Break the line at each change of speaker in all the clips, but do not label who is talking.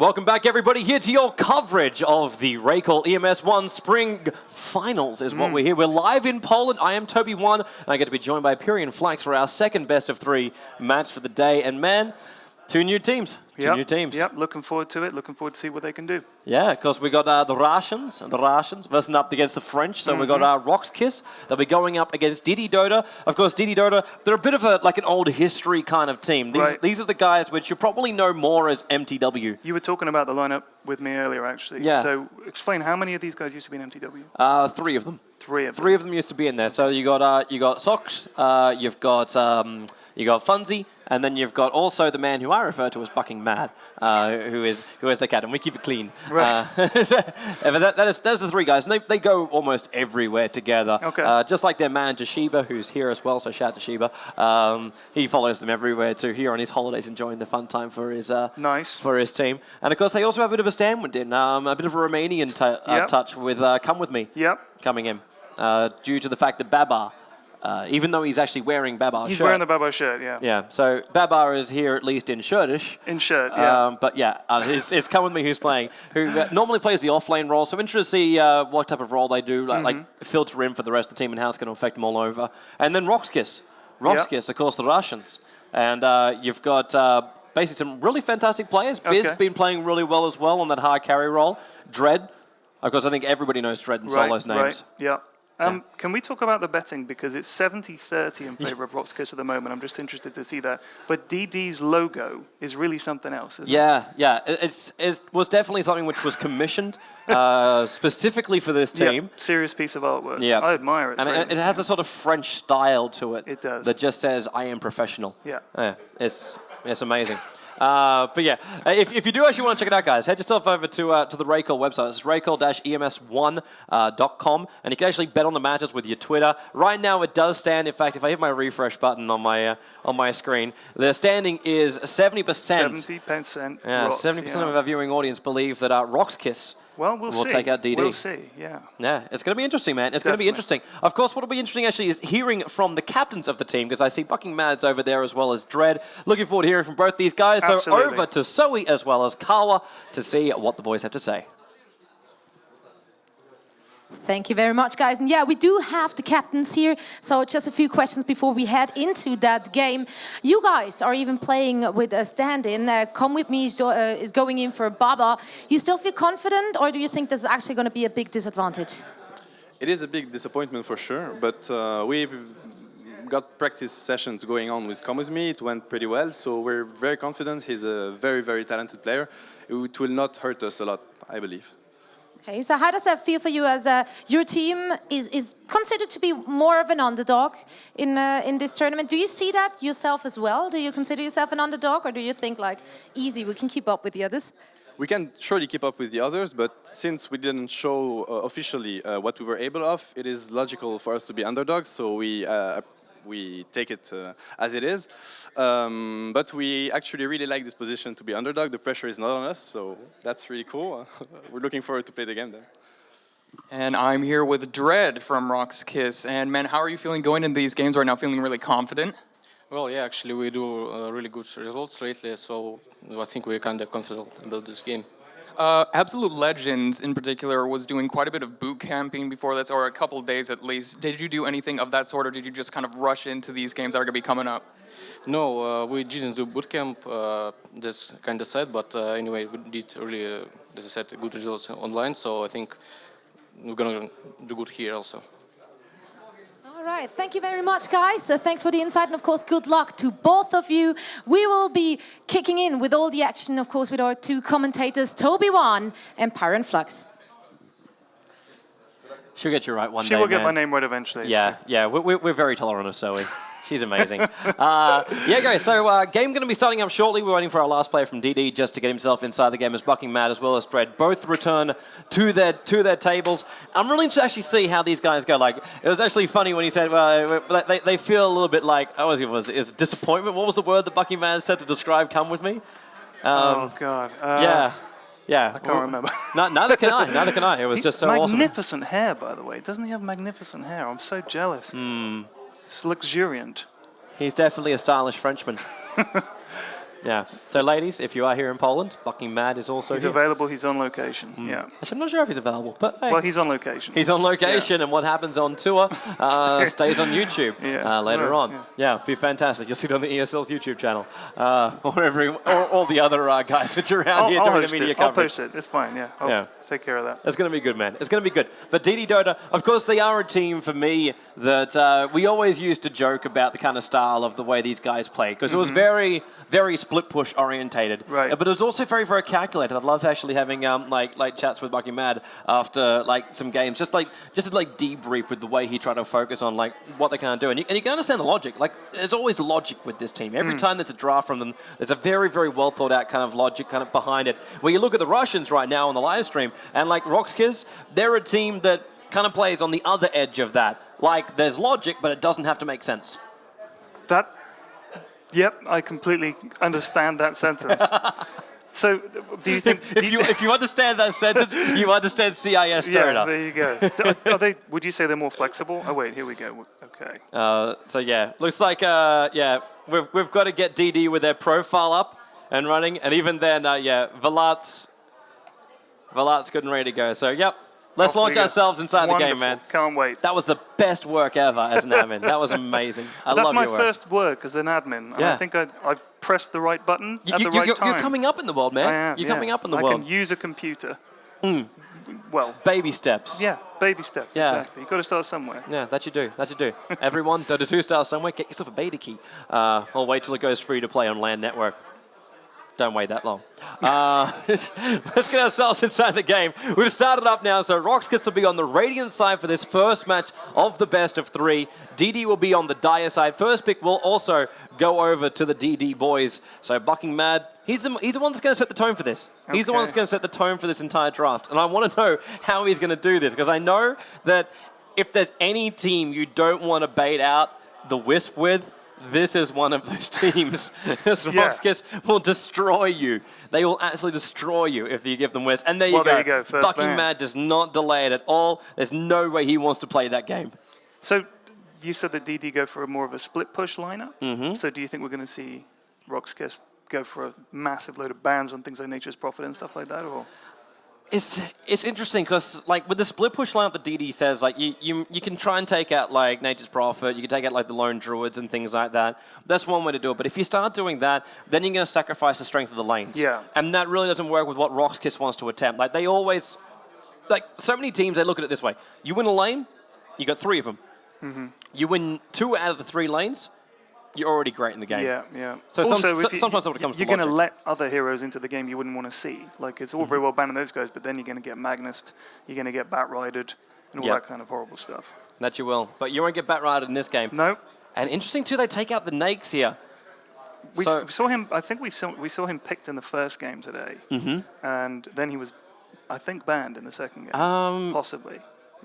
Welcome back, everybody, here to your coverage of the RaidCall EMS 1 Spring Finals is what we're here. We're live in Poland. I am Toby1, and I get to be joined by Piri and Flax for our second best-of-3 match for the day. And man, two new teams.
Yep, looking forward to it. Looking forward to see what they can do.
Yeah, because we got the Russians versus up against the French. So we got RoX.KIS. They'll be going up against dd.dota. Of course, dd.dota, they're a bit of like an old history kind of team. These are the guys which you probably know more as MTW.
You were talking about the lineup with me earlier, actually.
Yeah.
So explain, how many of these guys used to be in MTW?
3 of them.
Three of them.
3 of them used to be in there. So you got Sox, you've got Funzy, and then you've got also the man who I refer to as Bucking Mad, who is the captain. We keep it clean.
Right.
That's the 3 guys, and they go almost everywhere together.
Okay.
Just like their manager Sheba, who's here as well. So shout out to Sheba. He follows them everywhere too. Here on his holidays, enjoying the fun time for his for his team. And of course, they also have a bit of a stand in, a bit of a Romanian touch with Come With Me. Coming in due to the fact that Babar. Even though he's actually wearing Babar's shirt.
He's wearing the Babar shirt, yeah.
Yeah, so Babar is here at least in shirtish.
In shirt, yeah.
But yeah, it's Come With Me who's playing, who normally plays the off-lane role. So I'm interested to see what type of role they do, like filter in for the rest of the team and how it's going to affect them all over. And then RoX.KIS. RoX.KIS, of course, the Russians. And you've got basically some really fantastic players. Biz been playing really well as well on that high carry role. Dread, of course, I think everybody knows Dread and Solo's names.
Right, yeah. Can we talk about the betting? Because it's 70-30 in favor of RoX.KIS at the moment. I'm just interested to see that. But DD's logo is really something else, isn't it?
Yeah. It was definitely something which was commissioned specifically for this team.
Serious piece of artwork.
Yeah.
I admire it.
And it has a sort of French style to it.
It does.
That just says, I am professional.
Yeah.
It's amazing. But yeah, if you do actually want to check it out, guys, head yourself over to the RaidCall website. It's RaidCall-EMS1.com, and you can actually bet on the matches with your Twitter. Right now, it does stand. In fact, if I hit my refresh button on my screen, the standing is 70%.
70%.
Yeah, 70% of our viewing audience believe that RoX.KIS
will
take out DD.
We'll see, yeah.
Yeah, it's going to be interesting, man. It's going to be interesting. Of course, what will be interesting, actually, is hearing from the captains of the team, because I see Bucking Mads over there as well as Dread. Looking forward to hearing from both these guys.
Absolutely.
So over to Zoe as well as Kawa to see what the boys have to say.
Thank you very much, guys. And yeah, we do have the captains here. So just a few questions before we head into that game. You guys are even playing with a stand-in. Come With Me is going in for Baba. You still feel confident, or do you think this is actually going to be a big disadvantage?
It is a big disappointment for sure, but we've got practice sessions going on with Come With Me. It went pretty well, so we're very confident. He's a very, very talented player. It will not hurt us a lot, I believe.
Okay, so how does that feel for you as your team is considered to be more of an underdog in this tournament? Do you see that yourself as well? Do you consider yourself an underdog, or do you think like, easy, we can keep up with the others?
We can surely keep up with the others, but since we didn't show officially what we were able of, it is logical for us to be underdogs, so we take it as it is. But we actually really like this position to be underdog. The pressure is not on us, so that's really cool. We're looking forward to play the game then.
And I'm here with Dread from RoX.KIS. And man, how are you feeling going into these games right now? Feeling really confident?
Well, yeah, actually we do really good results lately, so I think we're kind of confident about this game.
Absolute Legends, in particular, was doing quite a bit of boot camping before this, or a couple of days at least. Did you do anything of that sort, or did you just kind of rush into these games that are going to be coming up?
No, we didn't do boot camp, that's kind of sad, but anyway, we did really, as I said, good results online, so I think we're going to do good here also.
All right, thank you very much, guys. So thanks for the insight, and of course, good luck to both of you. We will be kicking in with all the action, of course, with our 2 commentators, Toby1 and Piri and Flax.
She'll get you right one day,
She will get my name right eventually.
Yeah, we're very tolerant of Zoe. She's amazing. Yeah, guys, so game going to be starting up shortly. We're waiting for our last player from DD just to get himself inside the game as Bucking Mad as well as Dread. Both return to their tables. I'm really interested to actually see how these guys go. Like, it was actually funny when he said, well, they feel a little bit like, is disappointment? What was the word that Bucking Mad said to describe Come With Me?
Oh, God.
Yeah.
I can't remember.
Neither can I. It was just so awesome.
Magnificent hair, by the way. Doesn't he have magnificent hair? I'm so jealous. It's luxuriant.
He's definitely a stylish Frenchman. Yeah. So, ladies, if you are here in Poland, Bucking Mad is also
He's
here.
available. He's on location. Yeah.
Actually, I'm not sure if he's available, but hey.
Well, he's on location.
He's on location, and what happens on tour stays on YouTube later on. Yeah, be fantastic. You'll see it on the ESL's YouTube channel, or all the other guys that are around here doing the media coverage.
I'll post it. It's fine. Yeah. I'll take care of that.
It's going to be good, man. It's going to be good. But dd.dota, of course, they are a team for me that we always used to joke about the kind of style of the way these guys played, because it was very, very split push orientated.
Right.
But it was also very, very calculated. I'd love actually having like chats with Bucky Mad after like some games, just to debrief with the way he tried to focus on like what they kind of do, and you can understand the logic. Like there's always logic with this team. Every time there's a draft from them, there's a very, very well thought out kind of logic kind of behind it. Where you look at the Russians right now on the live stream, and like RoX.KIS, they're a team that kind of plays on the other edge of that. Like there's logic, but it doesn't have to make sense.
Yep, I completely understand that sentence. So, do you think
if you understand that sentence, you understand CIS Dota?
Yeah, there you go. So would you say they're more flexible? Oh wait, here we go. Okay.
So yeah, looks like we've got to get DD with their profile up and running, and even then, Valat's good and ready to go. So yep. Let's launch ourselves inside the game, man.
Can't wait.
That was the best work ever as an admin. That was amazing. I love your work.
That's my first work as an admin.
Yeah.
I think I pressed the right button at the right time.
You're coming up in the world, man.
I am,
you're coming up in the world.
I can use a computer. Well,
baby steps.
Yeah, baby steps, exactly. You've got to start somewhere.
Yeah, that you do. Everyone, Dota 2 start somewhere. Get yourself a beta key. Or wait till it goes free to play on LAN network. Don't wait that long. Let's get ourselves inside the game. We've started up now, so RoX.KIS will be on the Radiant side for this first match of the best of 3. DD will be on the Dire side. First pick will also go over to the DD boys. So Bucking Mad, he's the one that's going to set the tone for this. Okay. He's the one that's going to set the tone for this entire draft. And I want to know how he's going to do this, because I know that if there's any team you don't want to bait out the Wisp with, this is one of those teams. RoX.KIS will destroy you. They will absolutely destroy you if you give them Wisp. And there you go. Bucking Mad does not delay it at all. There's no way he wants to play that game.
So you said that DD go for more of a split push lineup. So do you think we're going to see RoX.KIS go for a massive load of bans on things like Nature's Prophet and stuff like that? Or
It's interesting because like with the split push lineup that DD says, like you can try and take out like Nature's Prophet, you can take out like the Lone Druids and things like that. That's one way to do it. But if you start doing that, then you're going to sacrifice the strength of the lanes.
Yeah.
And that really doesn't work with what RoX.KIS wants to attempt. Like they always, like so many teams, they look at it this way: you win a lane, you got 3 of them. You win 2 out of the 3 lanes, you're already great in the game.
Yeah.
So
also,
sometimes when it comes to
you're going to let other heroes into the game you wouldn't want to see. Like, it's all very well banning those guys, but then you're going to get Magnused, you're going to get Bat-Rided, and all that kind of horrible stuff.
That you will. But you won't get Bat-Rided in this game.
No.
And interesting, too, they take out the Nakes here.
We saw him, I think we saw him picked in the first game today. And then he was, I think, banned in the second game. Possibly.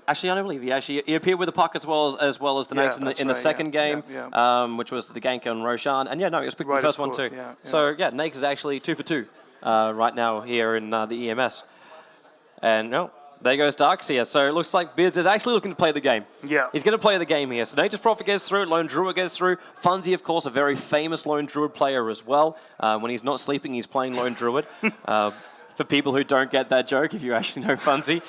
Actually, I don't believe he appeared with the puck as well as the Nakes in the second game, which was the gank on Roshan. And yeah, no, he was picked in the first one too. So yeah, Nakes is actually 2 for 2 right now here in the EMS. And no, there goes Darkseer. So it looks like Biz is actually looking to play the game.
Yeah.
He's going to play the game here. So Nature's Prophet gets through, Lone Druid gets through. Funzy, of course, a very famous Lone Druid player as well. When he's not sleeping, he's playing Lone Druid. For people who don't get that joke, if you actually know Funzy,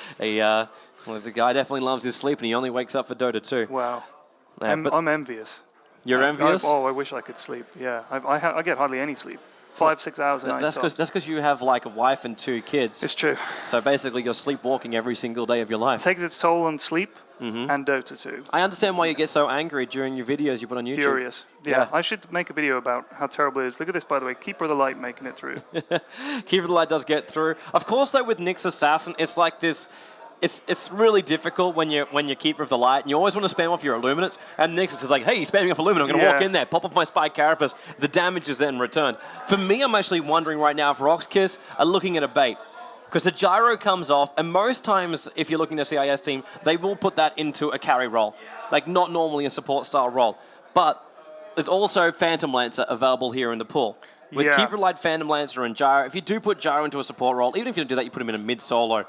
well, the guy definitely loves his sleep, and he only wakes up for Dota 2.
Wow. I'm envious.
You're envious?
I wish I could sleep. Yeah, I get hardly any sleep. 5-6 hours a night.
That's because you have like a wife and 2 kids.
It's true.
So basically, you're sleepwalking every single day of your life.
It takes its toll on sleep and Dota 2.
I understand why you get so angry during your videos you put on YouTube.
Furious. Yeah, I should make a video about how terrible it is. Look at this, by the way. Keeper of the Light making it through.
Keeper of the Light does get through. Of course, though, with Nyx Assassin, it's like this. It's really difficult when you're Keeper of the Light, and you always want to spam off your Illuminates, and Nyx is like, hey, you're spamming off Illuminate, I'm going to walk in there, pop off my Spike Carapace, the damage is then returned. For me, I'm actually wondering right now if RoX.KIS are looking at a bait, because the gyro comes off, and most times, if you're looking at a CIS team, they will put that into a carry role, like not normally a support style role, but there's also Phantom Lancer available here in the pool. With Keeper of the Light, Phantom Lancer, and Gyro, if you do put Gyro into a support role, even if you don't do that, you put him in a mid-solo,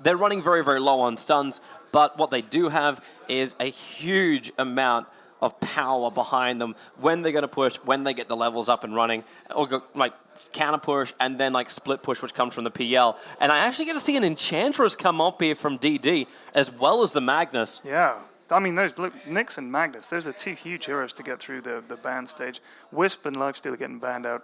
they're running very, very low on stuns, but what they do have is a huge amount of power behind them when they're going to push, when they get the levels up and running, or go, like counter push and then like split push, which comes from the PL. And I actually get to see an Enchantress come up here from DD as well as the Magnus.
Yeah. I mean, look, Nyx and Magnus, those are two huge heroes to get through the ban stage. Wisp and Lifesteal are getting banned out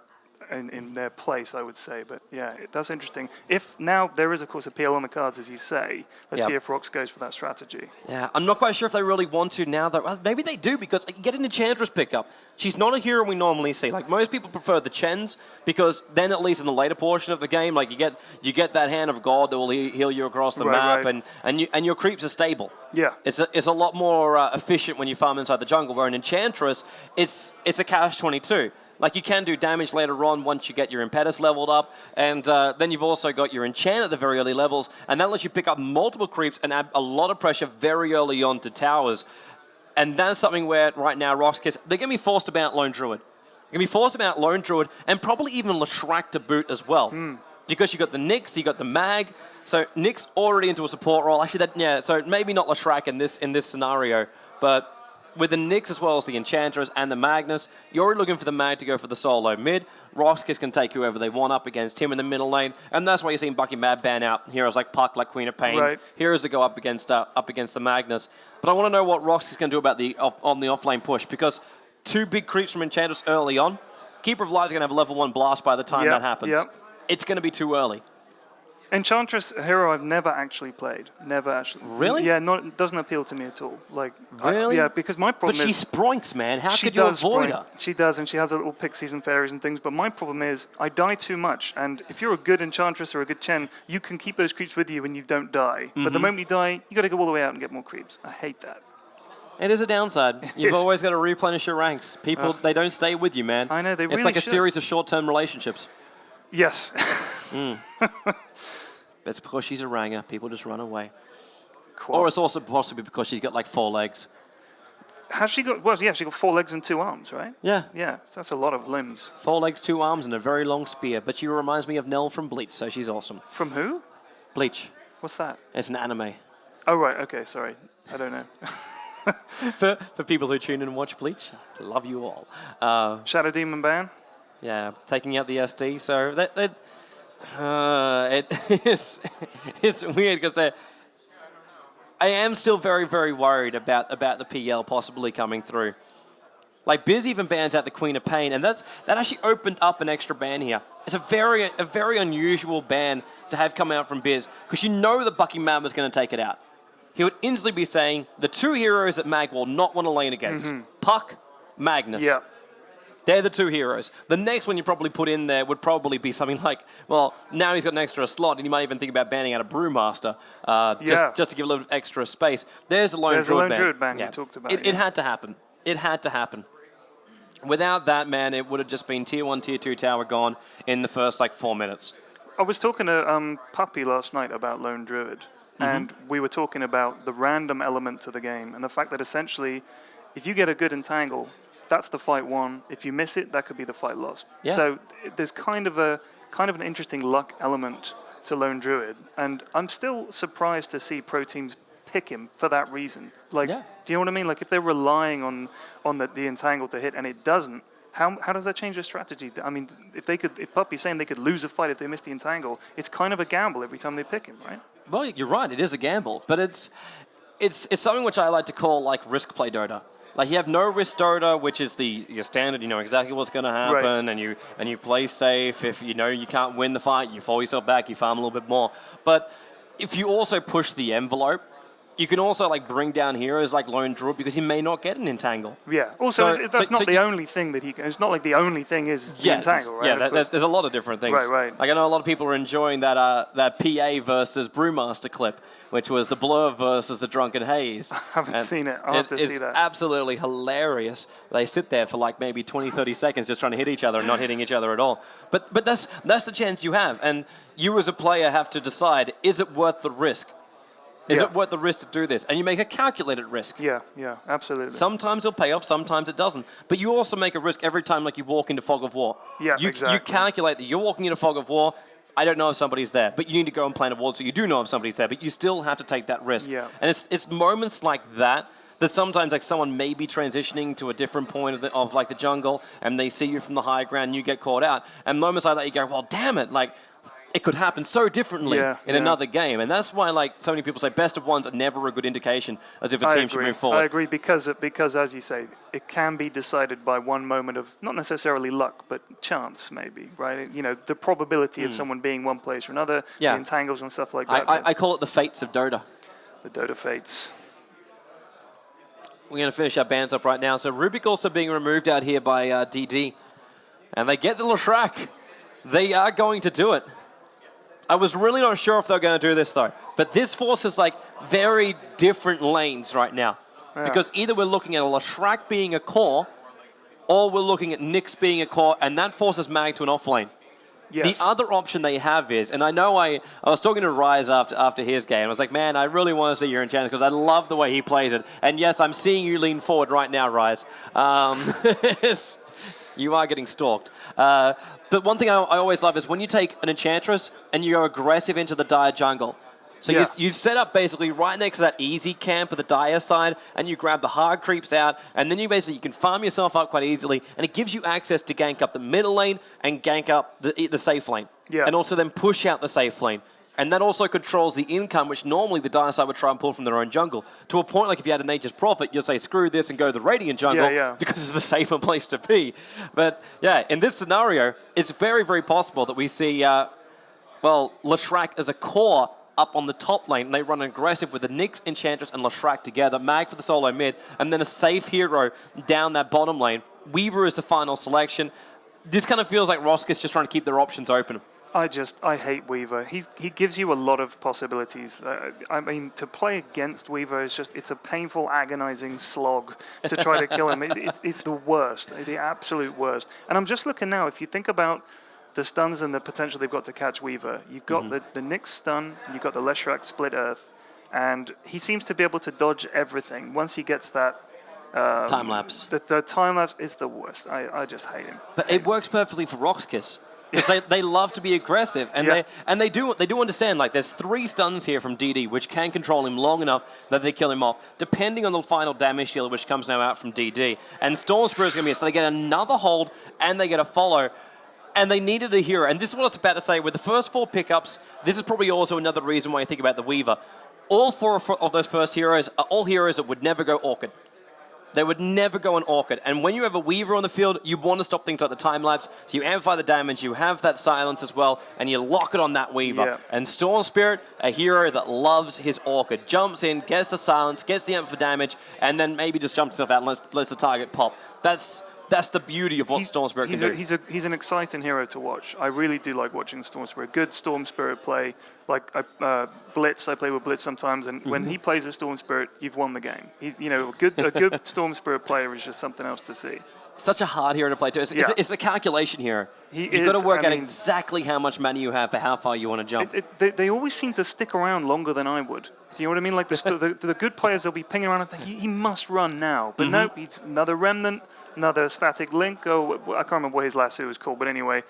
in their place, I would say. But yeah, that's interesting. If now there is, of course, a PL on the cards, as you say, let's see if RoX goes for that strategy.
Yeah, I'm not quite sure if they really want to now, though. Maybe they do, because you get an Enchantress pickup. She's not a hero we normally see. Like, most people prefer the Chens, because then at least in the later portion of the game, like you get that Hand of God that will heal you across the map, and your creeps are stable.
Yeah.
It's a lot more efficient when you farm inside the jungle, where an Enchantress, it's a catch-22. Like, you can do damage later on once you get your Impetus leveled up, and then you've also got your Enchant at the very early levels, and that lets you pick up multiple creeps and add a lot of pressure very early on to towers. And that's something where, right now, RoX.KIS, they're going to be forced to ban Lone Druid. They're going to be forced to ban Lone Druid, and probably even Leshrac to boot as well. Because you got the Nyx, you got the Mag, so Nyx already into a support role. Actually, so maybe not Leshrac in this scenario, but with the Nyx as well as the Enchantress and the Magnus, you're already looking for the Mag to go for the solo mid. RoX.KIS can take whoever they want up against him in the middle lane, and that's why you're seeing Bucky Mad ban out heroes like Puck, like Queen of Pain, heroes that go up against the Magnus. But I want to know what RoX.KIS can do about on the off-lane push, because two big creeps from Enchantress early on. Keeper of Light is going to have a level 1 blast by the time that happens. It's going to be too early.
Enchantress, a hero I've never actually played. Never actually.
Really?
Yeah, doesn't appeal to me at all. Like,
really?
Yeah, because my problem
is... But she sproinks, man. How could you avoid her?
She does, and she has little pixies and fairies and things, but my problem is I die too much, and if you're a good Enchantress or a good Chen, you can keep those creeps with you and you don't die. But the moment you die, you got to go all the way out and get more creeps. I hate that.
It is a downside. You've always got to replenish your ranks. People, they don't stay with you, man.
I know, they really
It's like a
should.
series of short-term relationships.
Yes.
It's because she's a ranger. People just run away.
Cool.
Or it's also possibly because she's got like 4 legs.
Has she got, well, yeah, she got 4 legs and 2 arms, right?
Yeah.
Yeah, so that's a lot of limbs.
4 legs, 2 arms, and a very long spear. But she reminds me of Nell from Bleach, so she's awesome.
From who?
Bleach.
What's that?
It's an anime.
Oh, right, okay, sorry. I don't know.
for people who tune in and watch Bleach, love you all.
Shadow Demon ban?
Yeah, taking out the SD, so it's weird because I am still very, very worried about the PL possibly coming through. Like, Biz even bans out the Queen of Pain, and that actually opened up an extra ban here. It's a very unusual ban to have come out from Biz, because you know that Bucky Mad was going to take it out. He would instantly be saying the 2 heroes that Mag will not want to lane against. Puck, Magnus.
Yeah.
They're the 2 heroes. The next one you probably put in there would probably be something like, well, now he's got an extra slot, and you might even think about banning out a Brewmaster, just to give a little extra space. There's the Lone Druid ban.
You talked about.
It had to happen. It had to happen. Without that, man, it would have just been Tier 1, Tier 2 tower gone in the first, 4 minutes.
I was talking to Puppy last night about Lone Druid, and we were talking about the random element to the game, and the fact that essentially, if you get a good entangle, that's the fight won. If you miss it, that could be the fight lost.
Yeah.
So there's kind of an interesting luck element to Lone Druid, and I'm still surprised to see pro teams pick him for that reason. Like, do you know what I mean? Like, if they're relying on the entangle to hit and it doesn't, how does that change their strategy? I mean, if Puppy's saying they could lose a fight if they miss the entangle, it's kind of a gamble every time they pick him, right?
Well, you're right. It is a gamble, but it's something which I like to call like risk play Dota. Like, you have no risk Dota, which is your standard. You know exactly what's going to happen, and you play safe. If you know you can't win the fight, you fall yourself back. You farm a little bit more. But if you also push the envelope, you can also bring down heroes like Lone Druid, because he may not get an entangle.
Yeah. Also, that's not the only thing that he can. It's not like the only thing is the entangle, right?
Yeah, there's a lot of different things.
Right.
Like, I know a lot of people are enjoying that PA versus Brewmaster clip, which was the Blur versus the Drunken Haze.
I haven't seen it. I'll have to see that.
It's absolutely hilarious. They sit there for maybe 20, 30 seconds just trying to hit each other and not hitting each other at all. But that's the chance you have. And you as a player have to decide, is it worth the risk? Is it worth the risk to do this? And you make a calculated risk.
Yeah, absolutely.
Sometimes it'll pay off, sometimes it doesn't. But you also make a risk every time you walk into Fog of War.
Yeah, exactly.
You calculate that you're walking into Fog of War, I don't know if somebody's there, but you need to go and plan a ward so you do know if somebody's there, but you still have to take that risk.
Yeah.
And it's moments like that that sometimes like someone may be transitioning to a different point of like the jungle, and they see you from the high ground, and you get caught out. And moments like that, you go, well, damn it, like, it could happen so differently in another game. And that's why like so many people say best of ones are never a good indication as if a team should move forward.
I agree, because as you say, it can be decided by one moment of not necessarily luck, but chance maybe, right? You know, the probability of someone being one place or another, the entangles and stuff like that.
I call it the fates of Dota.
The Dota fates.
We're going to finish our bans up right now. So Rubik also being removed out here by DD. And they get the Leshrac. They are going to do it. I was really not sure if they were going to do this, though. But this forces, like, very different lanes right now. Yeah. Because either we're looking at a Leshrac being a core, or we're looking at Nyx being a core, and that forces Mag to an off lane. Yes. The other option they have is, and I know I was talking to Rise after his game. I was like, man, I really want to see your enchantments because I love the way he plays it. And yes, I'm seeing you lean forward right now, Rise. You are getting stalked. But one thing I always love is when you take an Enchantress and you go aggressive into the Dire jungle. So you set up basically right next to that easy camp of the Dire side, and you grab the hard creeps out, and then you can farm yourself up quite easily, and it gives you access to gank up the middle lane and gank up the safe lane. Yeah. And also then push out the safe lane. And that also controls the income, which normally the Dire side would try and pull from their own jungle. To a point, like if you had a Nature's Prophet, you'll say, screw this and go to the Radiant jungle because it's the safer place to be. But yeah, in this scenario, it's very, very possible that we see, Leshrac as a core up on the top lane, and they run aggressive with the Nyx, Enchantress, and Leshrac together, Mag for the solo mid, and then a safe hero down that bottom lane. Weaver is the final selection. This kind of feels like RoX.KIS just trying to keep their options open.
I hate Weaver. He gives you a lot of possibilities. I mean, to play against Weaver is it's a painful, agonizing slog to try to kill him. It's the worst, the absolute worst. And I'm just looking now, if you think about the stuns and the potential they've got to catch Weaver, you've got the Nyx stun, you've got the Leshrac split earth, and he seems to be able to dodge everything once he gets that
time lapse.
The time lapse is the worst. I just hate him.
But it works perfectly for RoX.KIS. They love to be aggressive, and they do understand, like, there's 3 stuns here from DD, which can control him long enough that they kill him off, depending on the final damage dealer, which comes now out from DD. And Storm Spirit is going to be so they get another hold, and they get a follow, and they needed a hero. And this is what I was about to say, with the first 4 pickups, this is probably also another reason why you think about the Weaver. All 4 of those first heroes are all heroes that would never go Orchid. They would never go an Orchid. And when you have a Weaver on the field, you want to stop things like the time lapse. So you amplify the damage, you have that silence as well, and you lock it on that Weaver. Yeah. And Storm Spirit, a hero that loves his Orchid. Jumps in, gets the silence, gets the amp for damage, and then maybe just jumps off that and lets the target pop. That's the beauty of what Storm Spirit can do.
He's an exciting hero to watch. I really do like watching Storm Spirit. Good Storm Spirit play. Like Blitz, I play with Blitz sometimes, and when he plays a Storm Spirit, you've won the game. He's, a good Storm Spirit player is just something else to see.
Such a hard hero to play too. It's a calculation hero. You've got to work out exactly how much money you have for how far you want to jump.
They always seem to stick around longer than I would. Do you know what I mean? Like the good players, they'll be pinging around and think, he must run now. But nope, he's another Remnant, another Static Link. I can't remember what his lasso is called, but anyway,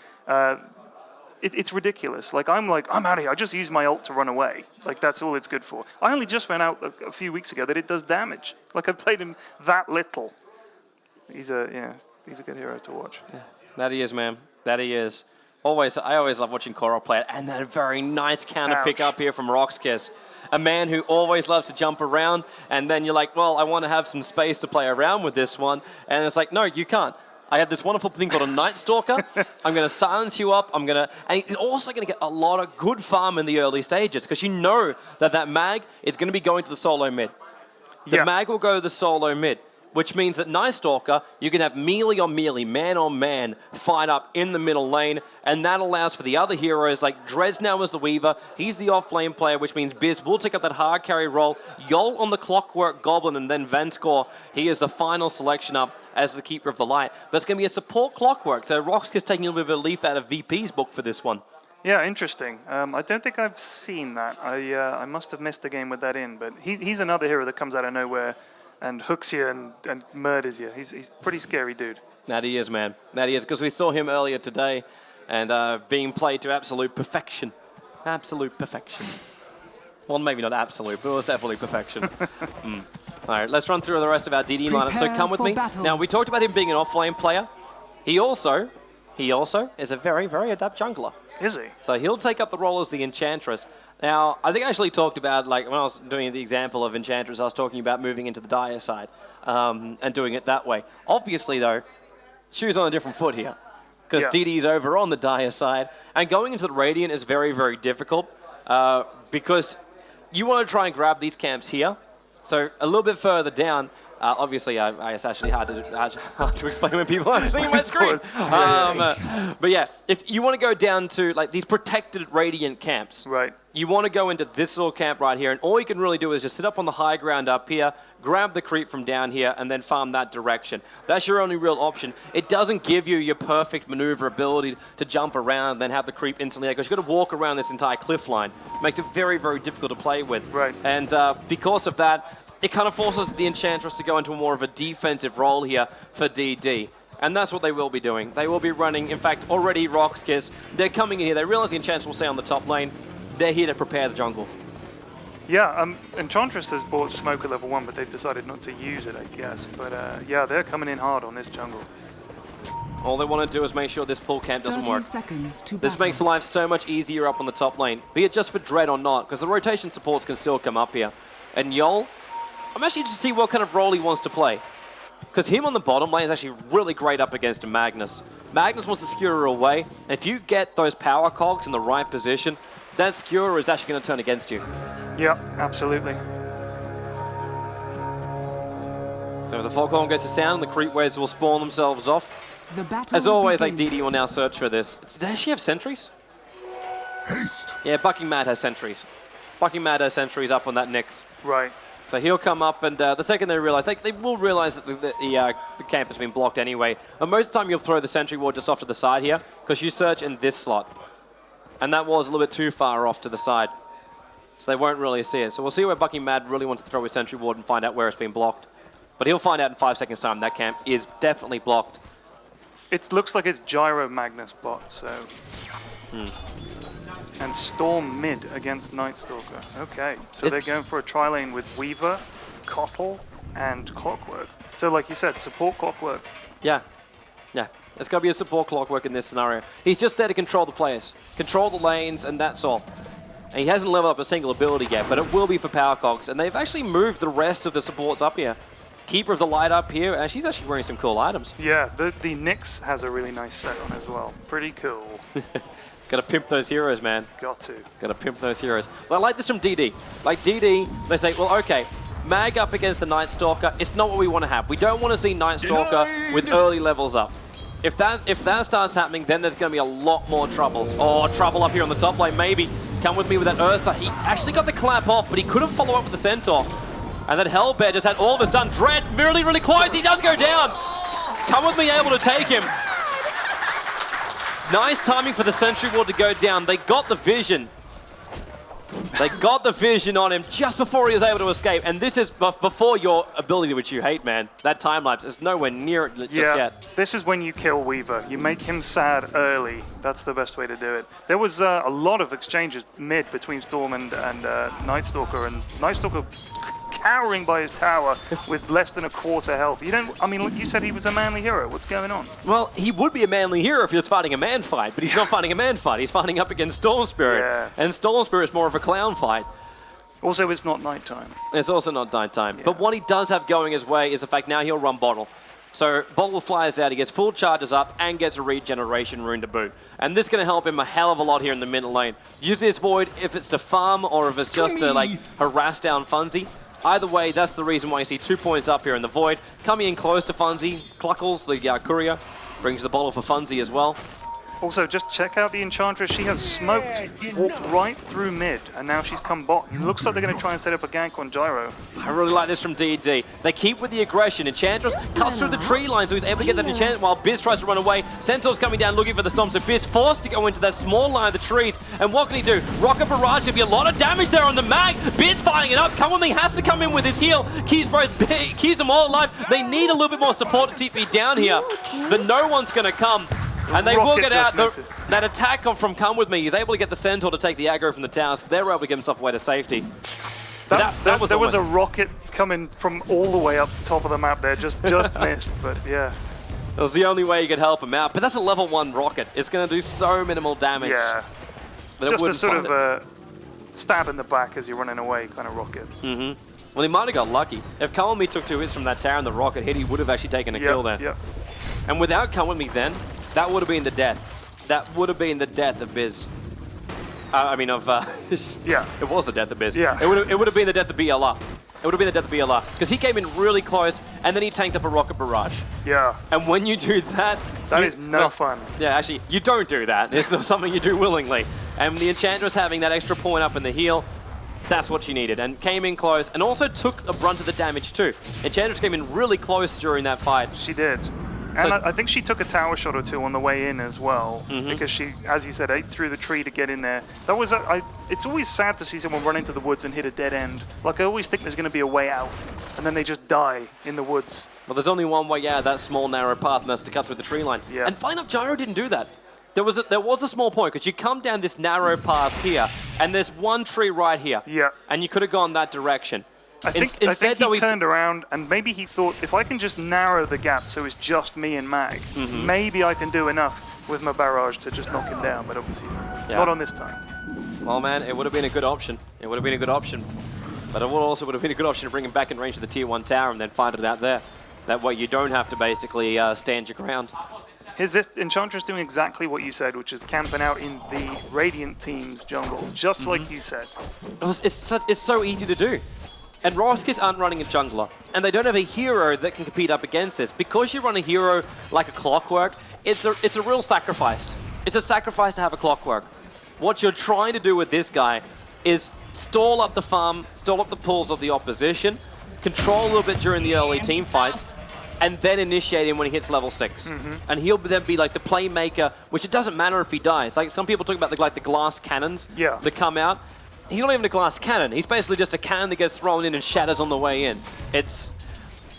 it's ridiculous. I'm out of here. I just use my ult to run away. Like, that's all it's good for. I only just found out a few weeks ago that it does damage. Like, I played him that little. He's a good hero to watch.
Yeah. That he is, man. That he is. I always love watching Koro play it, and then a very nice counter pick up here from RoX.KIS. A man who always loves to jump around, and then you're like, well, I want to have some space to play around with this one. And it's like, no, you can't. I have this wonderful thing called a Night Stalker. I'm going to silence you up. And he's also going to get a lot of good farm in the early stages, because you know that Mag is going to be going to the solo mid. The Mag will go to the solo mid, which means that Night Stalker, you can have melee on melee, man on man, fight up in the middle lane, and that allows for the other heroes, like Dres now as the Weaver, he's the off-lane player, which means Biz will take up that hard carry role, Yol on the Clockwork Goblin, and then Vanskor, he is the final selection up as the Keeper of the Light. But it's going to be a support Clockwork, so RoX.KIS taking a little bit of a leaf out of VP's book for this one.
Yeah, interesting. I don't think I've seen that. I must have missed a game with that in, but he's another hero that comes out of nowhere and hooks you and murders you. He's a pretty scary dude.
That he is, man. That he is, because we saw him earlier today and being played to absolute perfection. Absolute perfection. Well, maybe not absolute, but it was definitely perfection. All right, let's run through the rest of our DD lineup. So come with me.
battle.
Now, we talked about him being an offlane player. He also is a very, very adept jungler.
Is he?
So he'll take up the role as the Enchantress. Now, I think I actually talked about, like, when I was doing the example of Enchantress, I was talking about moving into the Dire side and doing it that way. Obviously, though, shoes on a different foot here, because DD's over on the Dire side, and going into the Radiant is very, very difficult because you want to try and grab these camps here. So a little bit further down, obviously, it's actually hard to explain when people aren't seeing my screen. But yeah, if you want to go down to like these protected Radiant camps,
right?
You want to go into this little camp right here, and all you can really do is just sit up on the high ground up here, grab the creep from down here, and then farm that direction. That's your only real option. It doesn't give you your perfect maneuverability to jump around and then have the creep instantly, because you've got to walk around this entire cliff line. It makes it very, very difficult to play with.
Right.
And because of that, it kind of forces the Enchantress to go into more of a defensive role here for DD. And that's what they will be doing. They will be running, in fact, already RoX.KIS. They're coming in here. They realize the Enchantress will stay on the top lane. They're here to prepare the jungle.
Yeah, Enchantress has bought Smoke at level 1, but they've decided not to use it, I guess. But yeah, they're coming in hard on this jungle.
All they want to do is make sure this pull camp doesn't work.
Seconds to
This makes life so much easier up on the top lane, be it just for Dread or not, because the rotation supports can still come up here. And Yol, I'm actually interested to see what kind of role he wants to play. Because him on the bottom lane is actually really great up against a Magnus. Magnus wants to skewer away, and if you get those power cogs in the right position, that skewer is actually going to turn against you.
Yeah, absolutely.
So the Foghorn gets a sound, the creep waves will spawn themselves off.
The battle
As always, like
begins.
DD will now search for this. Does she have sentries?
Haste.
Yeah, Bucking Mad has sentries. Bucking Mad has sentries up on that Nyx.
Right.
So he'll come up, and the second they realize, they will realize that the camp has been blocked anyway. And most of the time you'll throw the sentry ward just off to the side here, because you search in this slot. And that wall's a little bit too far off to the side. So they won't really see it. So we'll see where Bucking Mad really wants to throw his sentry ward and find out where it's been blocked. But he'll find out in 5 seconds' time that camp is definitely blocked.
It looks like it's Gyro Magnus bot, so... And Storm mid against Night Stalker. Okay, so they're going for a tri-lane with Weaver, Cottle, and Clockwork. So like you said, support Clockwork.
Yeah. Yeah. There's got to be a support Clockwork in this scenario. He's just there to control the players, control the lanes, and that's all. And he hasn't leveled up a single ability yet, but it will be for power cogs. And they've actually moved the rest of the supports up here. Keeper of the Light up here, and she's actually wearing some cool items.
Yeah, the Nyx has a really nice set on as well. Pretty cool.
Got to pimp those heroes, man.
Got to.
Got to pimp those heroes. But I like this from DD. Like DD, they say, well, okay, Mag up against the Night Stalker, it's not what we want to have. We don't want to see Night Stalker with early levels up. If that starts happening, then there's going to be a lot more troubles. Oh, trouble up here on the top lane, maybe. Come with me with that Ursa. He actually got the clap off, but he couldn't follow up with the Centaur. And then Hellbear just had all of this done. Dread really, really close. He does go down. Come with me, able to take him. Nice timing for the Sentry Ward to go down. They got the vision. They got the vision on him just before he was able to escape. And this is before your ability, which you hate, man. That time lapse is nowhere near it just yet.
This is when you kill Weaver. You make him sad early. That's the best way to do it. There was a lot of exchanges mid between Storm and Night Stalker, and Night Stalker cowering by his tower with less than a quarter health. I mean, you said he was a manly hero. What's going on?
Well, he would be a manly hero if he was fighting a man fight, but he's not fighting a man fight. He's fighting up against Storm Spirit.
Yeah.
And Storm Spirit is more of a clown fight.
Also, it's not nighttime.
It's also not nighttime.
Yeah.
But what he does have going his way is the fact now he'll run Bottle. So Bottle flies out, he gets full charges up, and gets a regeneration rune to boot. And this is going to help him a hell of a lot here in the middle lane. Use this Void if it's to farm or if it's just to like harass down Funzy. Either way, that's the reason why you see 2 points up here in the Void. Coming in close to Funzy, Cluckles, the courier, brings the Bottle for Funzy as well.
Also, just check out the Enchantress. She has smoked, walked right through mid, and now she's come bot. It looks like they're going to try and set up a gank on Gyro.
I really like this from DD. They keep with the aggression. Enchantress cuts through the tree line, so he's able to get that enchantment while Biz tries to run away. Centaur's coming down looking for the stomp, so Biz forced to go into that small line of the trees. And what can he do? Rocket Barrage, there'll be a lot of damage there on the mag. Biz firing it up. Come with me, has to come in with his heal. Keeps them all alive. They need a little bit more support to TP down here, but no one's going to come. And they will get out that attack from Come With Me. He's able to get the Centaur to take the aggro from the tower, so they're able to get himself away to safety.
There was a rocket coming from all the way up the top of the map there, just missed, but yeah.
It was the only way you could help him out, but that's a level 1 rocket. It's going to do so minimal damage.
Yeah.
But
Just a sort of stab in the back as you're running away kind of rocket.
Well, he might have got lucky. If Kawami took 2 hits from that tower and the rocket hit, he would have actually taken a kill there.
Yep.
And without Kawami then, that would have been the death. That would have been the death of Biz. I mean, of...
yeah.
It was the death of Biz.
Yeah.
It would have been the death of BLR. It would have been the death of BLR. Because he came in really close, and then he tanked up a rocket barrage.
Yeah.
And when you do that...
That is no fun.
Yeah, actually, you don't do that. It's not something you do willingly. And the Enchantress having that extra point up in the heal, that's what she needed. And came in close, and also took a brunt of the damage too. Enchantress came in really close during that fight.
She did. And I think she took a tower shot or 2 on the way in as well, because she, as you said, ate through the tree to get in there. That was it's always sad to see someone run into the woods and hit a dead end. Like, I always think there's going to be a way out, and then they just die in the woods.
Well, there's only one way out, that small narrow path, and that's to cut through the tree line.
Yeah.
And Fine Up Gyro didn't do that. There was a small point, because you come down this narrow path here, and there's one tree right here.
Yeah.
And you could have gone that direction.
I think he turned around, and maybe he thought, if I can just narrow the gap so it's just me and Mag, maybe I can do enough with my barrage to just knock him down, but obviously not on this time.
Well, man, it would have been a good option. It would have been a good option. But it would have been a good option to bring him back in range of the Tier 1 tower and then fight it out there. That way you don't have to basically stand your ground.
Here's this Enchantress doing exactly what you said, which is camping out in the Radiant team's jungle, just like you said.
It's so easy to do. And RoX.KIS aren't running a jungler, and they don't have a hero that can compete up against this. Because you run a hero like a Clockwork, it's a real sacrifice. It's a sacrifice to have a Clockwork. What you're trying to do with this guy is stall up the farm, stall up the pulls of the opposition, control a little bit during the early team fights, and then initiate him when he hits level 6. And he'll then be like the playmaker, which it doesn't matter if he dies. Like some people talk about the glass cannons that come out. He's not even a glass cannon. He's basically just a cannon that gets thrown in and shatters on the way in.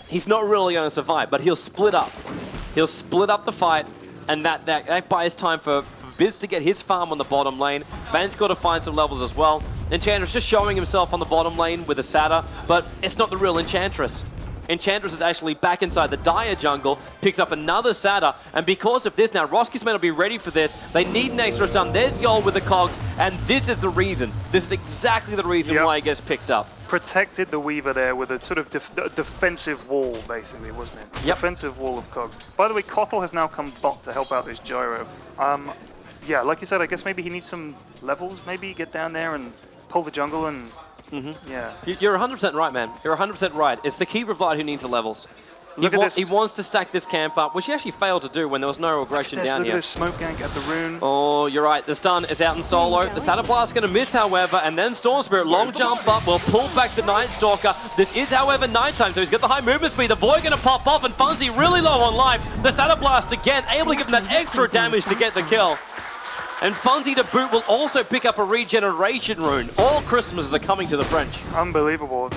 He's not really going to survive, but he'll split up. He'll split up the fight, and that buys time for Biz to get his farm on the bottom lane. Van's got to find some levels as well. Enchantress just showing himself on the bottom lane with a Sata, but it's not the real Enchantress. Enchantress is actually back inside the Dire jungle, picks up another Sata, and because of this now, RoX.KIS may not be ready for this. They need an extra stun. There's Yol with the cogs, and this is the reason. This is exactly the reason why he gets picked up.
Protected the Weaver there with a sort of defensive wall, basically, wasn't it? Defensive wall of cogs. By the way, Kotl has now come bot to help out this Gyro. Yeah, like you said, I guess maybe he needs some levels, maybe get down there and pull the jungle and... Yeah.
You're 100% right, man. You're 100% right. It's the Keeper of Light who needs the levels. He wants to stack this camp up, which he actually failed to do when there was no aggression down here.
Look at this smoke gank at the rune.
Oh, you're right. The stun is out in solo. The Sata Blast going to miss, however, and then Storm Spirit, long jump up, will pull back the Night Stalker. This is, however, nighttime, so he's got the high movement speed. The Void going to pop off, and Funzy really low on life. The Sata Blast again, able to give him that extra damage to get the kill. And Funzy to boot will also pick up a regeneration rune. All Christmases are coming to the French.
Unbelievable.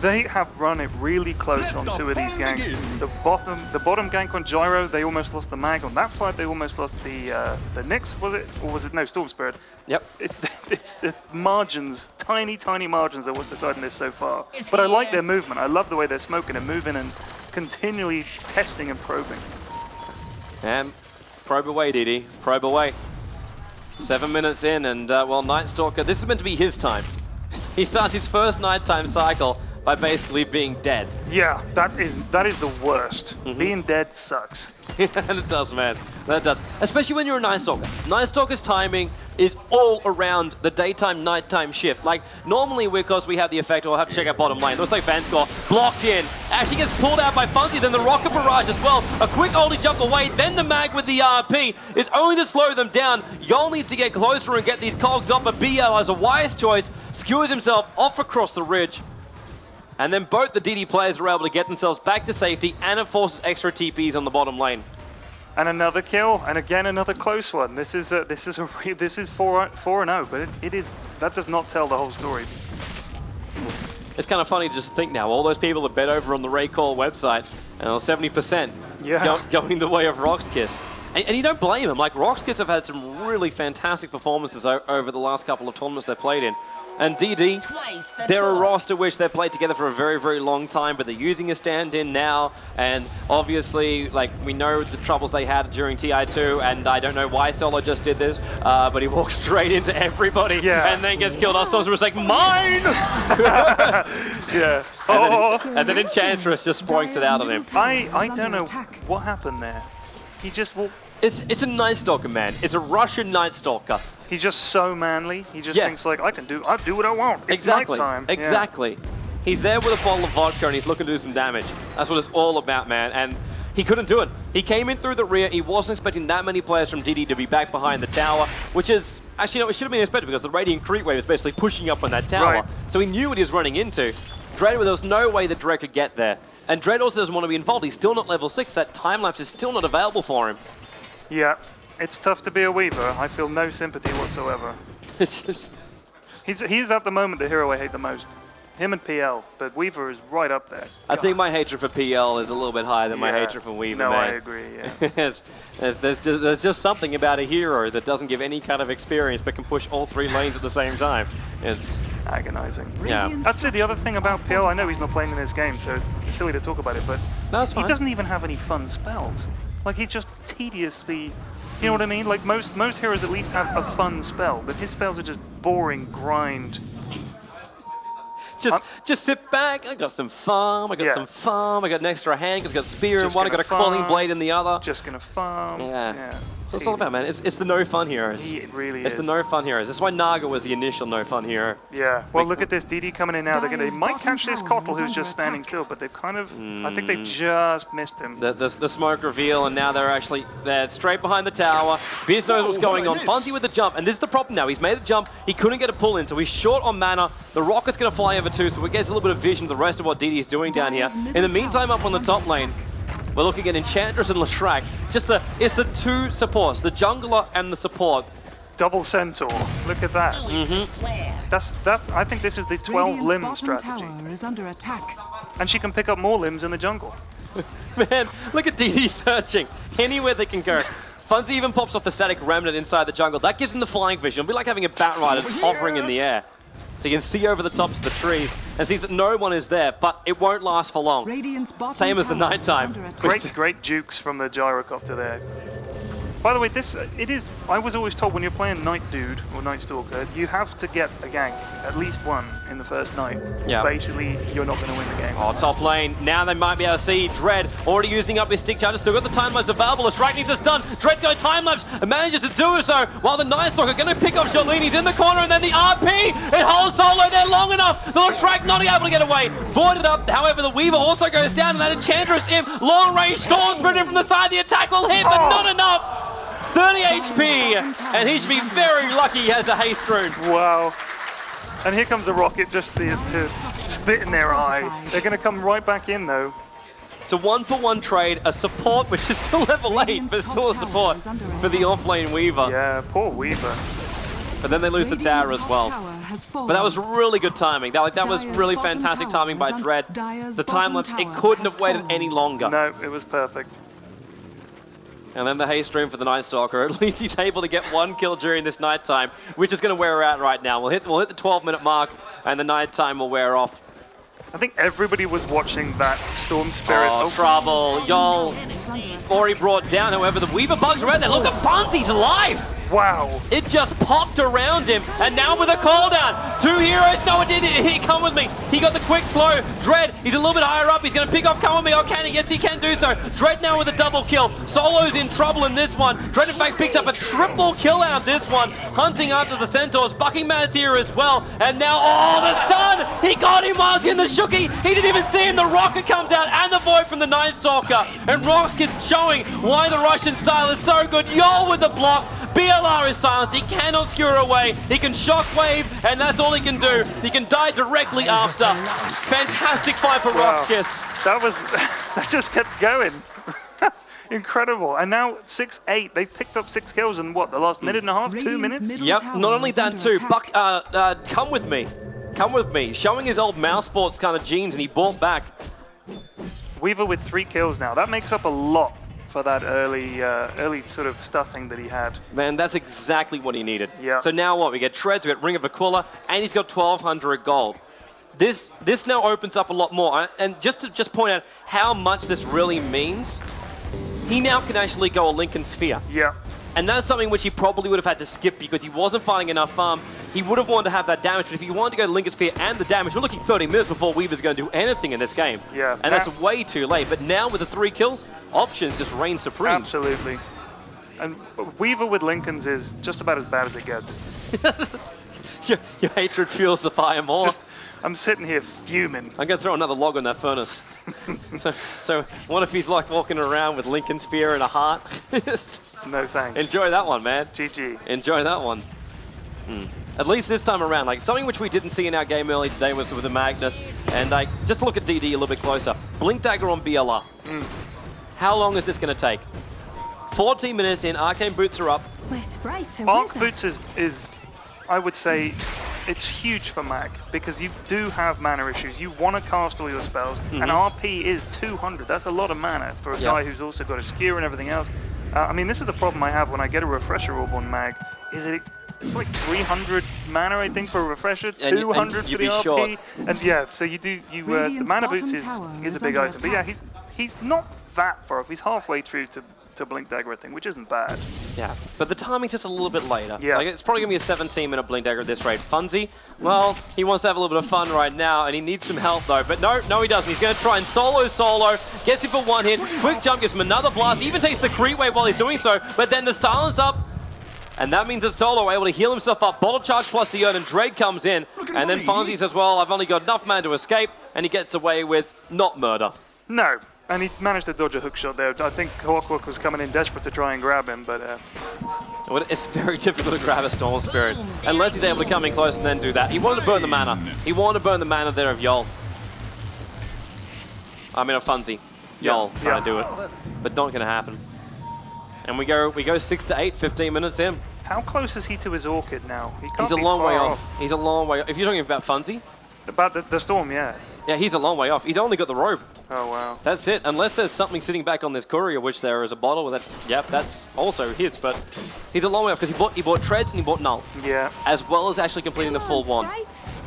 They have run it really close on 2 of these ganks. The bottom gank on Gyro, they almost lost the Mag. On that fight, they almost lost the Nyx, was it? Or was it? No, Storm Spirit.
Yep.
It's margins, tiny margins that was deciding this so far. But I like their movement. I love the way they're smoking and moving and continually testing and probing.
And probe away, DD. Probe away. 7 minutes in, and well, Night Stalker, this is meant to be his time. He starts his first nighttime cycle by basically being dead.
Yeah, that is the worst. Being dead sucks.
And it does, man. That does. Especially when you're a Night Stalker. Night Stalker's timing is all around the daytime, nighttime shift. Like, normally because we have the effect, we'll have to check out bottom lane. Looks like Van's got blocked in. Actually gets pulled out by Funzy, then the Rocket Barrage as well. A quick oldie jump away, then the Mag with the RP is only to slow them down. Yol needs to get closer and get these cogs up, but BL has a wise choice, skewers himself off across the ridge. And then both the DD players are able to get themselves back to safety, and it forces extra TPs on the bottom lane.
And another kill, and again another close one. This is 4-0, but that does not tell the whole story.
It's kind of funny to just think now, all those people that bet over on the RaidCall website, 70% going the way of RoX.KIS. And you don't blame them. Like, RoX.KIS have had some really fantastic performances over the last couple of tournaments they've played in. And DD, they're a roster which they've played together for a very, very long time, but they're using a stand-in now, and obviously, like, we know the troubles they had during TI2, and I don't know why Solo just did this, but he walks straight into everybody and then gets killed. Our was like, mine!
Yeah.
And then Enchantress just spoinks it out of him.
I don't know what happened there. He just walked.
It's a Night Stalker, man. It's a Russian Night Stalker.
He's just so manly. He just thinks like, I do what I want. It's
Exactly.
nighttime.
Exactly. He's there with a bottle of vodka and he's looking to do some damage. That's what it's all about, man. And he couldn't do it. He came in through the rear. He wasn't expecting that many players from DD to be back behind the tower, which is actually, no, it should have been expected because the Radiant Creep Wave is basically pushing up on that tower.
Right.
So he knew what he was running into. Dread, there was no way that Dread could get there. And Dread also doesn't want to be involved. He's still not level 6. That time lapse is still not available for him.
Yeah. It's tough to be a Weaver. I feel no sympathy whatsoever. He's at the moment the hero I hate the most. Him and PL, but Weaver is right up there.
I think my hatred for PL is a little bit higher than my hatred for Weaver,
no,
man.
I agree, yeah.
there's just something about a hero that doesn't give any kind of experience but can push all 3 lanes at the same time. It's
agonizing.
Yeah.
That's it. The other thing about PL, I know he's not playing in this game, so it's silly to talk about it, but he doesn't even have any fun spells. Like, he's just tediously... Do you know what I mean? Like, most heroes at least have a fun spell, but his spells are just boring grind.
Just sit back. I got some farm. I got some farm. I got an extra hand. I got a spear in one. I got a quelling blade in the other.
Just gonna farm.
Yeah. So it's all about, man. It's the no fun heroes.
It really is.
It's the no fun heroes. That's why Naga was the initial no fun hero.
Yeah. Well, look at this. DD coming in now. They might catch this Kotl who's just standing still, but they've kind of. I think they've just missed him.
The smoke reveal, and now they're straight behind the tower. Biz knows what's going on. Fonzie with the jump, and this is the problem now. He's made a jump. He couldn't get a pull in, so he's short on mana. The Rocket's going to fly over too, so it gets a little bit of vision of the rest of what DD's doing down here. In the meantime, up on the top lane, we're looking at Enchantress and Leshrac. It's the 2 supports, the jungler and the support.
Double Centaur. Look at that. I think this is the 12-limb strategy.
Is under attack.
And she can pick up more limbs in the jungle.
Man, look at DD searching anywhere they can go. Fonzie even pops off the static remnant inside the jungle. That gives him the flying vision. It'll be like having a bat rider that's hovering in the air. So you can see over the tops of the trees and sees that no one is there, but it won't last for long. Same as the nighttime.
Great jukes from the gyrocopter there. By the way, I was always told when you're playing Night Dude or Night Stalker, you have to get a gank, at least one, in the first night.
Yeah.
Basically, you're not going to win the game.
Oh, top lane. Now they might be able to see Dread already using up his stick charger. Still got the time lapse available. Leshrac needs a stun. Dread got a time lapse and manages to do so while the Night Stalker going to pick up Charlene's in the corner and then the RP. It holds Solo there long enough. The Leshrac not able to get away. Voided up. However, the Weaver also goes down and that Enchantress Imp. Long range storm sprint in from the side. The attack will hit, but not enough. 30 HP, and he should be very lucky he has a haste rune.
Wow. And here comes a rocket just to spit in their eye. They're going to come right back in, though.
It's a 1-for-1 trade, a support, which is still level 8, but still a support for the off-lane Weaver.
Yeah, poor Weaver.
But then they lose the tower as well. But that was really good timing. That was really fantastic timing by Dread. The time lapse, it couldn't have waited any longer.
No, it was perfect.
And then the haste rune for the Night Stalker. At least he's able to get 1 kill during this nighttime, which is going to wear her out right now. We'll hit the 12-minute mark, and the nighttime will wear off.
I think everybody was watching that Storm Spirit.
Oh, trouble. Y'all already brought down. However, the Weaver bugs around there. Look at Fonzie's life.
Wow.
It just popped around him, and now with a cooldown. 2 heroes. No, it did. He come with me. He got the quick slow. Dread, he's a little bit higher up. He's going to pick off come with me. Oh, can he? Yes, he can do so. Dread now with a double kill. Solo's in trouble in this one. Dread, in fact, picks up a triple kill out of this one. Hunting after the Centaurs. Bucking Man's here as well. And now, oh, the stun. He got him while he's in the Shooky. He didn't even see him. The rocket comes out and the void from the Night Stalker. And RoX.KIS showing why the Russian style is so good. Y'all with the block. BLR is silenced. He cannot skewer away. He can shockwave, and that's all he can do. He can die directly after. Fantastic fight for RoX.KIS.
That just kept going. Incredible. And now 6-8. They've picked up 6 kills in what, the last minute and a half, 2 minutes?
Yep. Not only that too. Buck, come with me. Come with me. Showing his old mouse sports kind of genes, and he bought back.
Weaver with 3 kills now. That makes up a lot for that early sort of stuffing that he had.
Man, that's exactly what he needed.
Yeah.
So now what? We get Treads, we get Ring of Aquila, and he's got 1,200 gold. This now opens up a lot more. And just to point out how much this really means, he now can actually go a Lincoln Sphere.
Yeah.
And that's something which he probably would have had to skip because he wasn't finding enough farm. He would have wanted to have that damage, but if he wanted to go to Lincoln Sphere and the damage, we're looking 30 minutes before Weaver's going to do anything in this game.
Yeah.
And that's way too late. But now with the 3 kills, options just reign supreme.
Absolutely. And Weaver with Lincolns is just about as bad as it gets.
your hatred fuels the fire more.
I'm sitting here fuming.
I'm going to throw another log on that furnace. so what if he's like walking around with Lincoln Sphere and a heart?
No thanks.
Enjoy that one, man.
GG.
Enjoy that one. At least this time around, like something which we didn't see in our game early today was with the Magnus. And like, just look at DD a little bit closer. Blink Dagger on BLR. How long is this going to take? 14 minutes in, Arcane Boots are up.
My sprites are
Arc
with us.
Boots is, I would say, it's huge for Mag because you do have mana issues. You want to cast all your spells, and RP is 200. That's a lot of mana for a guy who's also got a skewer and everything else. I mean, this is the problem I have when I get a refresher orb on Mag. It's like 300 mana, I think, for a refresher, 200 for the RP,
short.
and yeah. So the mana boots is a big item. But yeah, he's not that far off. He's halfway through to Blink Dagger, I think, which isn't bad.
Yeah, but the timing's just a little bit later.
Yeah.
Like, it's probably going to be a 17-minute Blink Dagger at this rate. Funzy, well, he wants to have a little bit of fun right now, and he needs some help, though. But no, he doesn't. He's going to try and solo, gets him for 1 hit. Quick jump gives him another blast, even takes the creep wave while he's doing so, but then the silence up, and that means that Solo able to heal himself up. Bottle charge plus the urn, and Drake comes in, and then Fonzie says, well, I've only got enough mana to escape, and he gets away with not murder.
No. And he managed to dodge a hook shot there. I think Hawkwook was coming in desperate to try and grab him, but...
Well, it's very difficult to grab a Storm Spirit, unless he's able to come in close and then do that. He wanted to burn the mana. He wanted to burn the mana there of Yol. I mean, a Funzy. Yol trying to do it, but not going to happen. And we go 6 to 8, 15 minutes in.
How close is he to his Orchid now? He can't
He's a
be
long
far
way off. He's a long way off. If you're talking about Funzy?
About the Storm, yeah.
Yeah, he's a long way off. He's only got the robe.
Oh, wow.
That's it. Unless there's something sitting back on this courier, which there is a bottle with that. Yep, that's also his, but he's a long way off because he bought Treads and he bought Null.
Yeah.
As well as actually completing the full wand.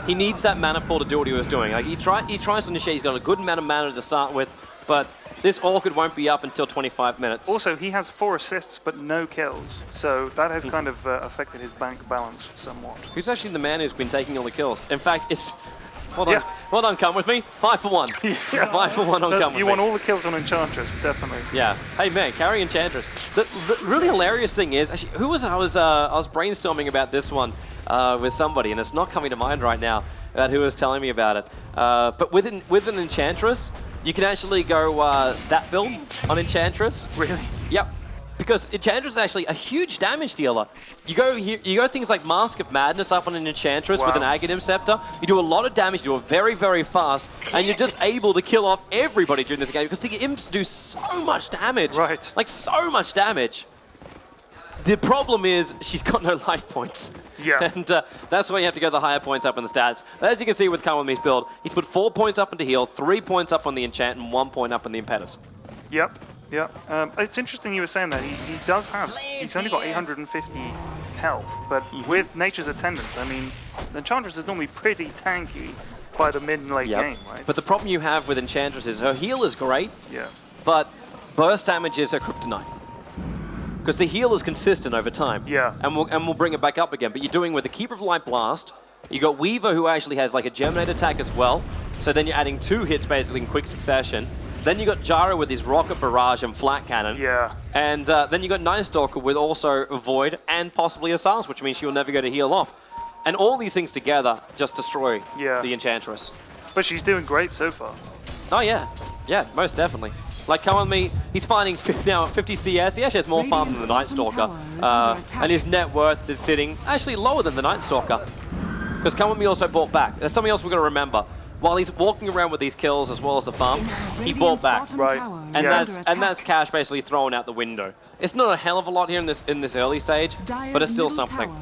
He needs that mana pool to do what he was doing. Like he tries to initiate. He's got a good amount of mana to start with, but this Orchid won't be up until 25 minutes.
Also, he has 4 assists but no kills, so that has kind of affected his bank balance somewhat.
Who's actually the man who's been taking all the kills? In fact, it's... Well done, come with me. 5 for 1. 5 for 1 on come with me.
You want all the kills on Enchantress, definitely.
Yeah. Hey man, carry Enchantress. The really hilarious thing is, actually, who was it? I was brainstorming about this one with somebody, and it's not coming to mind right now about who was telling me about it. But with an Enchantress, you can actually go stat build on Enchantress.
Really?
Yep. Because Enchantress is actually a huge damage dealer. You go things like Mask of Madness up on an Enchantress with an Aghanim Scepter. You do a lot of damage, you do it very, very fast, and you're just able to kill off everybody during this game because the Imps do so much damage.
Right.
Like, so much damage. The problem is she's got no life points.
Yeah.
And that's why you have to go the higher points up in the stats. But as you can see with Come With Me's build, he's put 4 points up into heal, 3 points up on the enchant, and 1 point up on the impetus.
Yep. Yeah, it's interesting you were saying that. He does have, he's only got 850 health, but with Nature's Attendance, I mean, the Enchantress is normally pretty tanky by the mid and late game, right?
But the problem you have with Enchantress is her heal is great, but burst damage is her kryptonite. Because the heal is consistent over time.
Yeah.
And we'll bring it back up again, but you're doing with the Keeper of Light Blast, you got Weaver who actually has like a Germinate attack as well, so then you're adding 2 hits basically in quick succession. Then you got Jara with his Rocket Barrage and Flat Cannon.
Yeah.
And then you got Night Stalker with also Void and possibly a Silence, which means she will never go to heal off. And all these things together just destroy the Enchantress.
But she's doing great so far.
Oh yeah. Yeah, most definitely. Like, Come On Me, he's finding now 50 CS. He actually has more farm than the Night Stalker. And his net worth is sitting actually lower than the Night Stalker. Because Come On Me also bought back. That's something else we've got to remember. while he's walking around with these kills as well as the farm, he bought back.
Right.
And that's cash basically thrown out the window. It's not a hell of a lot here in this early stage, but it's still something.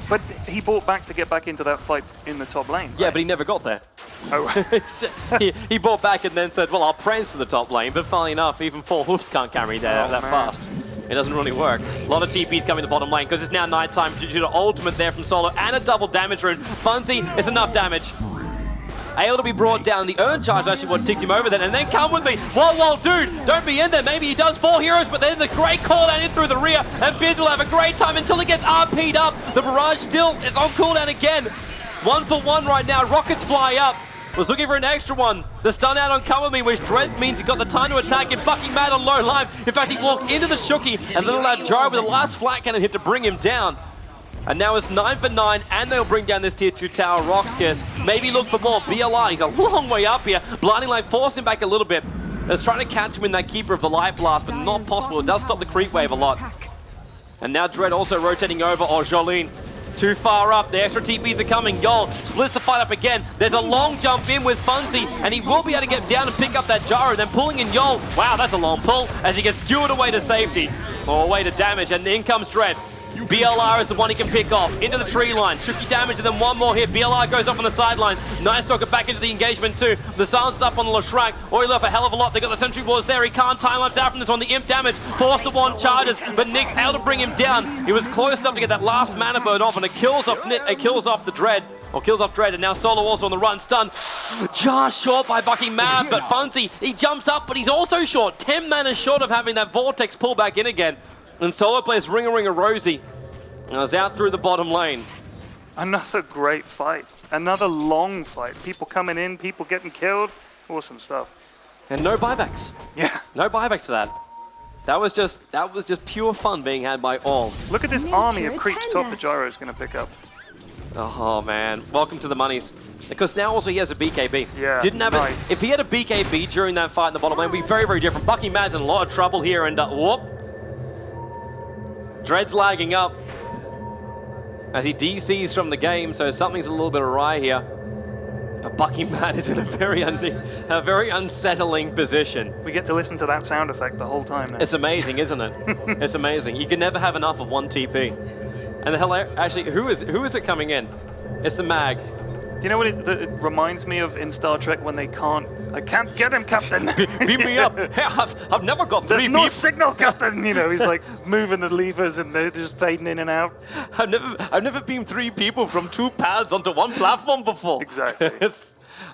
But he bought back to get back into that fight in the top lane.
Yeah,
right?
but he never got there.
Oh, right.
he bought back and then said, well, I'll prance to the top lane, but funnily enough, even 4 hoofs can't carry that fast. It doesn't really work. A lot of TPs coming to bottom lane because it's now nighttime due to the ultimate there from Solo and a double damage rune. Funzy is enough damage. Able to be brought down. The urn charge actually what ticked him over then. And then come with me. Whoa, dude, don't be in there. Maybe he does 4 heroes, but then the great call down in through the rear. And Biz will have a great time until he gets RP'd up. The barrage still is on cooldown again. 1 for 1 right now. Rockets fly up. Was looking for an extra one. The stun out on Come With Me, which Dread means he got the time to attack him. Bucking Mad on low life. In fact, he walked into the Shooky and then allowed Gyro with the last flat cannon hit to bring him down. And now it's 9 for 9, and they'll bring down this tier 2 tower. RoX.KIS, maybe look for more. BLI, he's a long way up here. Blinding Light forced him back a little bit. It's trying to catch him in that Keeper of the Light Blast, but not possible. It does stop the creep wave a lot. And now Dread also rotating over. Oh, Jolene. Too far up, the extra TPs are coming. Yol splits the fight up again. There's a long jump in with Funzy, and he will be able to get down and pick up that Gyro. Then pulling in Yol. Wow, that's a long pull as he gets skewered away to safety. Or away to damage, and in comes Dread. BLR is the one he can pick off. Into the tree line. Shooky damage and then one more hit. BLR goes off on the sidelines. Nice Talker back into the engagement too. The silence is up on the Lashrak. Oil off a hell of a lot. They got the sentry wars there. He can't time-lapse out from this one. The imp damage. Forced to one charges, but Nick's able to bring him down. He was close enough to get that last mana bird off, and it kills off Nick. It kills off the Dread. Or kills off Dread, and now Solo also on the run. Stun. Just short by Bucking Mad, but Funzy, he jumps up, but he's also short. 10 mana short of having that Vortex pull back in again. And Solo plays Ring-a-Ring-a Rosie. And it's out through the bottom lane.
Another great fight. Another long fight. People coming in, people getting killed. Awesome stuff.
And no buybacks.
Yeah.
No buybacks to that. That was just pure fun being had by all.
Look at this army of creeps top the Gyro is going to pick up.
Oh man, welcome to the monies. Because now also he has a BKB.
Yeah,
Didn't have
nice.
If he had a BKB during that fight in the bottom lane, it would be very, very different. Bucky Mad's in a lot of trouble here, and whoop. Dread's lagging up as he DCs from the game, so something's a little bit awry here. But Bucky Mad is in a very unsettling position.
We get to listen to that sound effect the whole time now.
It's amazing, isn't it? It's amazing. You can never have enough of one TP. And actually, who is it coming in? It's the Mag.
Do you know what it reminds me of in Star Trek when they can't... I can't get him, Captain!
Beam me up! Hey, I've never got 3
There's
people.
no signal, Captain! You know, he's like moving the levers and they're just fading in and out.
I've never beamed 3 people from 2 pads onto 1 platform before.
Exactly.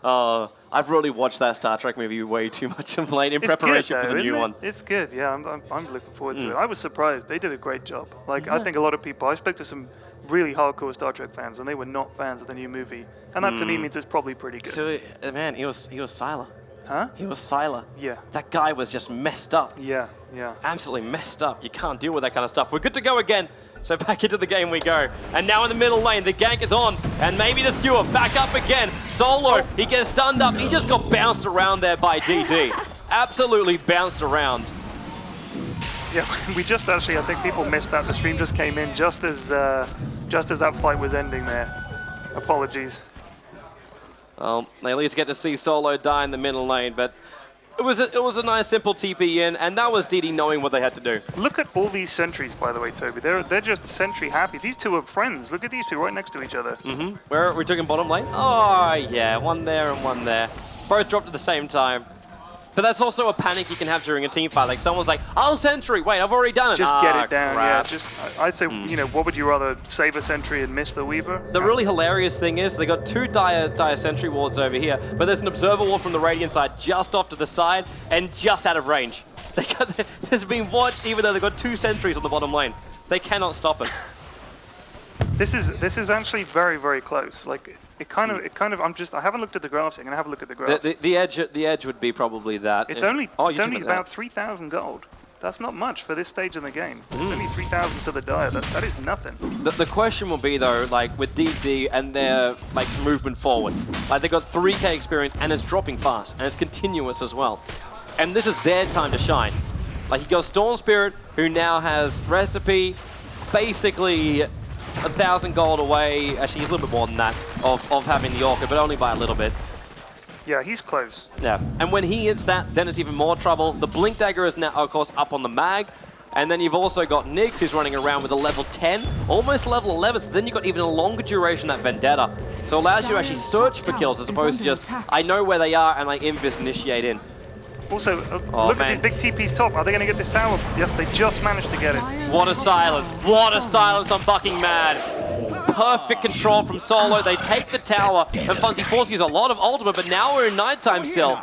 I've really watched that Star Trek movie way too much of late in
It's
preparation
good, though,
for the new
isn't it?
one.
It's good, yeah. I'm looking forward to it. I was surprised. They did a great job. Like, I think a lot of people... I spoke to some really hardcore Star Trek fans, and they were not fans of the new movie. And that to me means it's probably pretty good.
So, man, he was Sylar.
Huh?
He was Sylar.
Yeah.
That guy was just messed up.
Yeah, yeah.
Absolutely messed up. You can't deal with that kind of stuff. We're good to go again. So back into the game we go. And now in the middle lane, the gank is on. And maybe the skewer back up again. Solo, he gets stunned up. He just got bounced around there by DD. Absolutely bounced around.
Yeah, we just actually, I think people missed that. The stream just came in just as that fight was ending there. Apologies.
Well, they at least get to see Solo die in the middle lane, but it was a nice simple TP in, and that was DD knowing what they had to do.
Look at all these sentries, by the way, Toby. They're just sentry happy. These two are friends. Look at these two right next to each other.
Mm-hmm. Where are we talking bottom lane? Oh yeah, one there and one there. Both dropped at the same time. But that's also a panic you can have during a team fight. Like someone's like, I'll sentry. Wait, I've already done it.
Just get it down,
crap.
yeah. Just, I'd say, you know, what would you rather, save a sentry and miss the Weaver?
The really hilarious thing is they got 2 dire sentry wards over here, but there's an observer ward from the Radiant side just off to the side and just out of range. This has been watched even though they've got 2 sentries on the bottom lane. They cannot stop it.
This is actually very, very close. Like it kind of. I haven't looked at the graphs. I'm gonna have a look at the graphs.
The edge would be probably that.
It's only about 3,000 gold. That's not much for this stage in the game. It's only 3,000 to the dire. That is nothing.
The question will be though, like with DD and their like movement forward, like they got 3K experience and it's dropping fast and it's continuous as well, and this is their time to shine. Like you got Storm Spirit who now has recipe, basically 1,000 gold away. Actually, he's a little bit more than that of having the Orca, but only by a little bit.
Yeah, he's close.
Yeah, and when he hits that, then it's even more trouble. The Blink Dagger is now, of course, up on the mag. And then you've also got Nyx, who's running around with a level 10, almost level 11, so then you've got even a longer duration that Vendetta. So it allows you to actually search for kills as opposed to just, I know where they are and I invis initiate in.
Also, look at these big TPs top. Are they going to get this tower? Yes, they just managed to get it.
What a silence. What a silence on Bucking Mad. Perfect control from Solo. They take the tower, and Funzy Force uses a lot of ultimate, but now we're in nighttime still.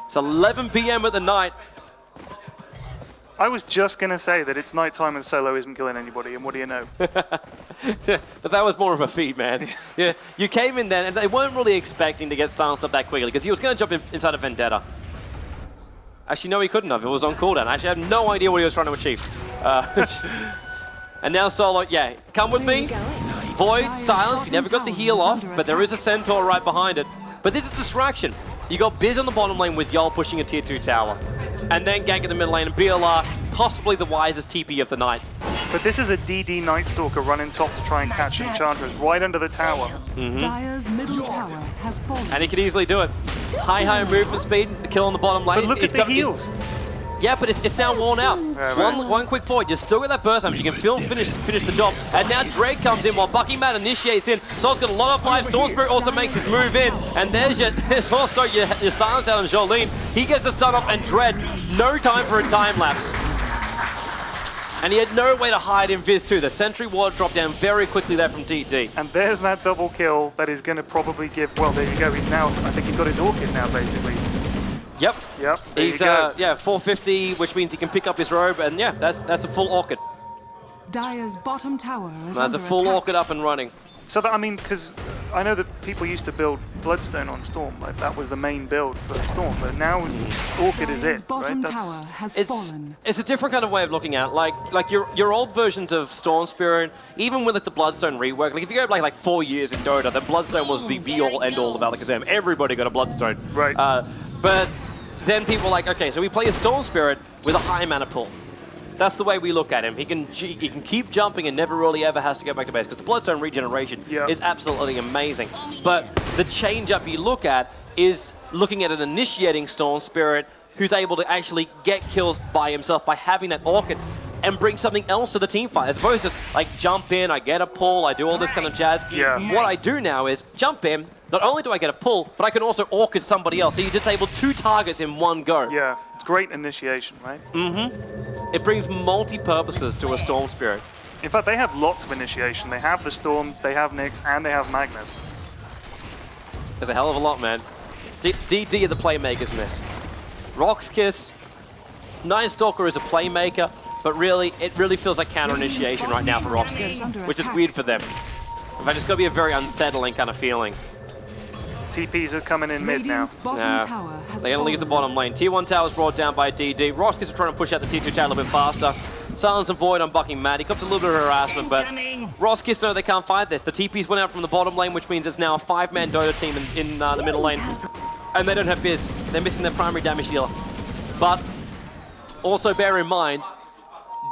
It's 11 PM at the night.
I was just going to say that it's nighttime and Solo isn't killing anybody, and what do you know?
But that was more of a feat, man. Yeah, you came in then, and they weren't really expecting to get silenced up that quickly, because he was going to jump inside of Vendetta. Actually, no, he couldn't have. It was on cooldown. Actually, I have no idea what he was trying to achieve. And now Solo, yeah, come with me. Void, silence, he never got the heal off, but there is a Centaur right behind it. But this is distraction. You got Biz on the bottom lane with Yol pushing a tier 2 tower. And then gank in the mid lane, and BLR, possibly the wisest TP of the night.
But this is a DD Night Stalker running top to try and catch Enchantress right under the tower.
Dire's middle tower has fallen.
And he could easily do it. High movement speed, the kill on the bottom lane.
But look at the heals.
Yeah, but it's now worn out. One quick point, you're still got that burst damage, you can finish the job. And now Drake comes in while Bucking Man initiates in. Sol's got a lot of life, Storm Spirit also makes his move in. And there's also your silence out on Jolene. He gets the stun off, and Dread, no time for a time lapse. And he had no way to hide in Viz too. The Sentry Ward dropped down very quickly there from DD.
And there's that double kill that is going to probably give, well, there you go, he's now, I think he's got his Orchid now, basically.
Yep.
He's
yeah, 450, which means he can pick up his robe, and yeah, that's a full Orchid.
Dire's bottom tower is
That's a full Orchid up and running.
So that, I mean, because I know that people used to build Bloodstone on Storm, like that was the main build for Storm, but now Orchid is it,
bottom
right?
tower has fallen.
It's a different kind of way of looking at it. Like your old versions of Storm Spirit, even with like the Bloodstone rework, like if you go back like 4 years in Dota, the Bloodstone was the be-all, end-all of Alakazam. Everybody got a Bloodstone.
Right.
But then people were like, okay, so we play a Storm Spirit with a high mana pool. That's the way we look at him. He can keep jumping and never really ever has to go back to base, because the Bloodstone regeneration is absolutely amazing. But the change-up you look at is looking at an initiating Storm Spirit who's able to actually get kills by himself by having that Orchid and bring something else to the team fight, as opposed to just like jump in, I get a pull, I do all this kind of jazz. What I do now is jump in, not only do I get a pull, but I can also Orchid somebody else. So you disable 2 targets in one go.
Yeah, it's great initiation, right?
It brings multi-purposes to a Storm Spirit.
In fact, they have lots of initiation. They have the Storm, they have Nyx, and they have Magnus.
There's a hell of a lot, man. DD are the playmakers in this. RoX.KIS, Night Stalker is a playmaker, but really, it really feels like counter-initiation right now for RoX.KIS, which is weird for them. In fact, it's going to be a very unsettling kind of feeling.
TPs are coming in mid now.
They're going to leave the bottom lane. Tier 1 tower is brought down by DD. RoX.KIS are trying to push out the Tier 2 tower a little bit faster. Silence and Void on Bucking Mad. He comes a little bit of harassment, but RoX.KIS know they can't fight this. The TPs went out from the bottom lane, which means it's now a 5-man Dota team in the middle lane. And they don't have Biz. They're missing their primary damage dealer. But also bear in mind,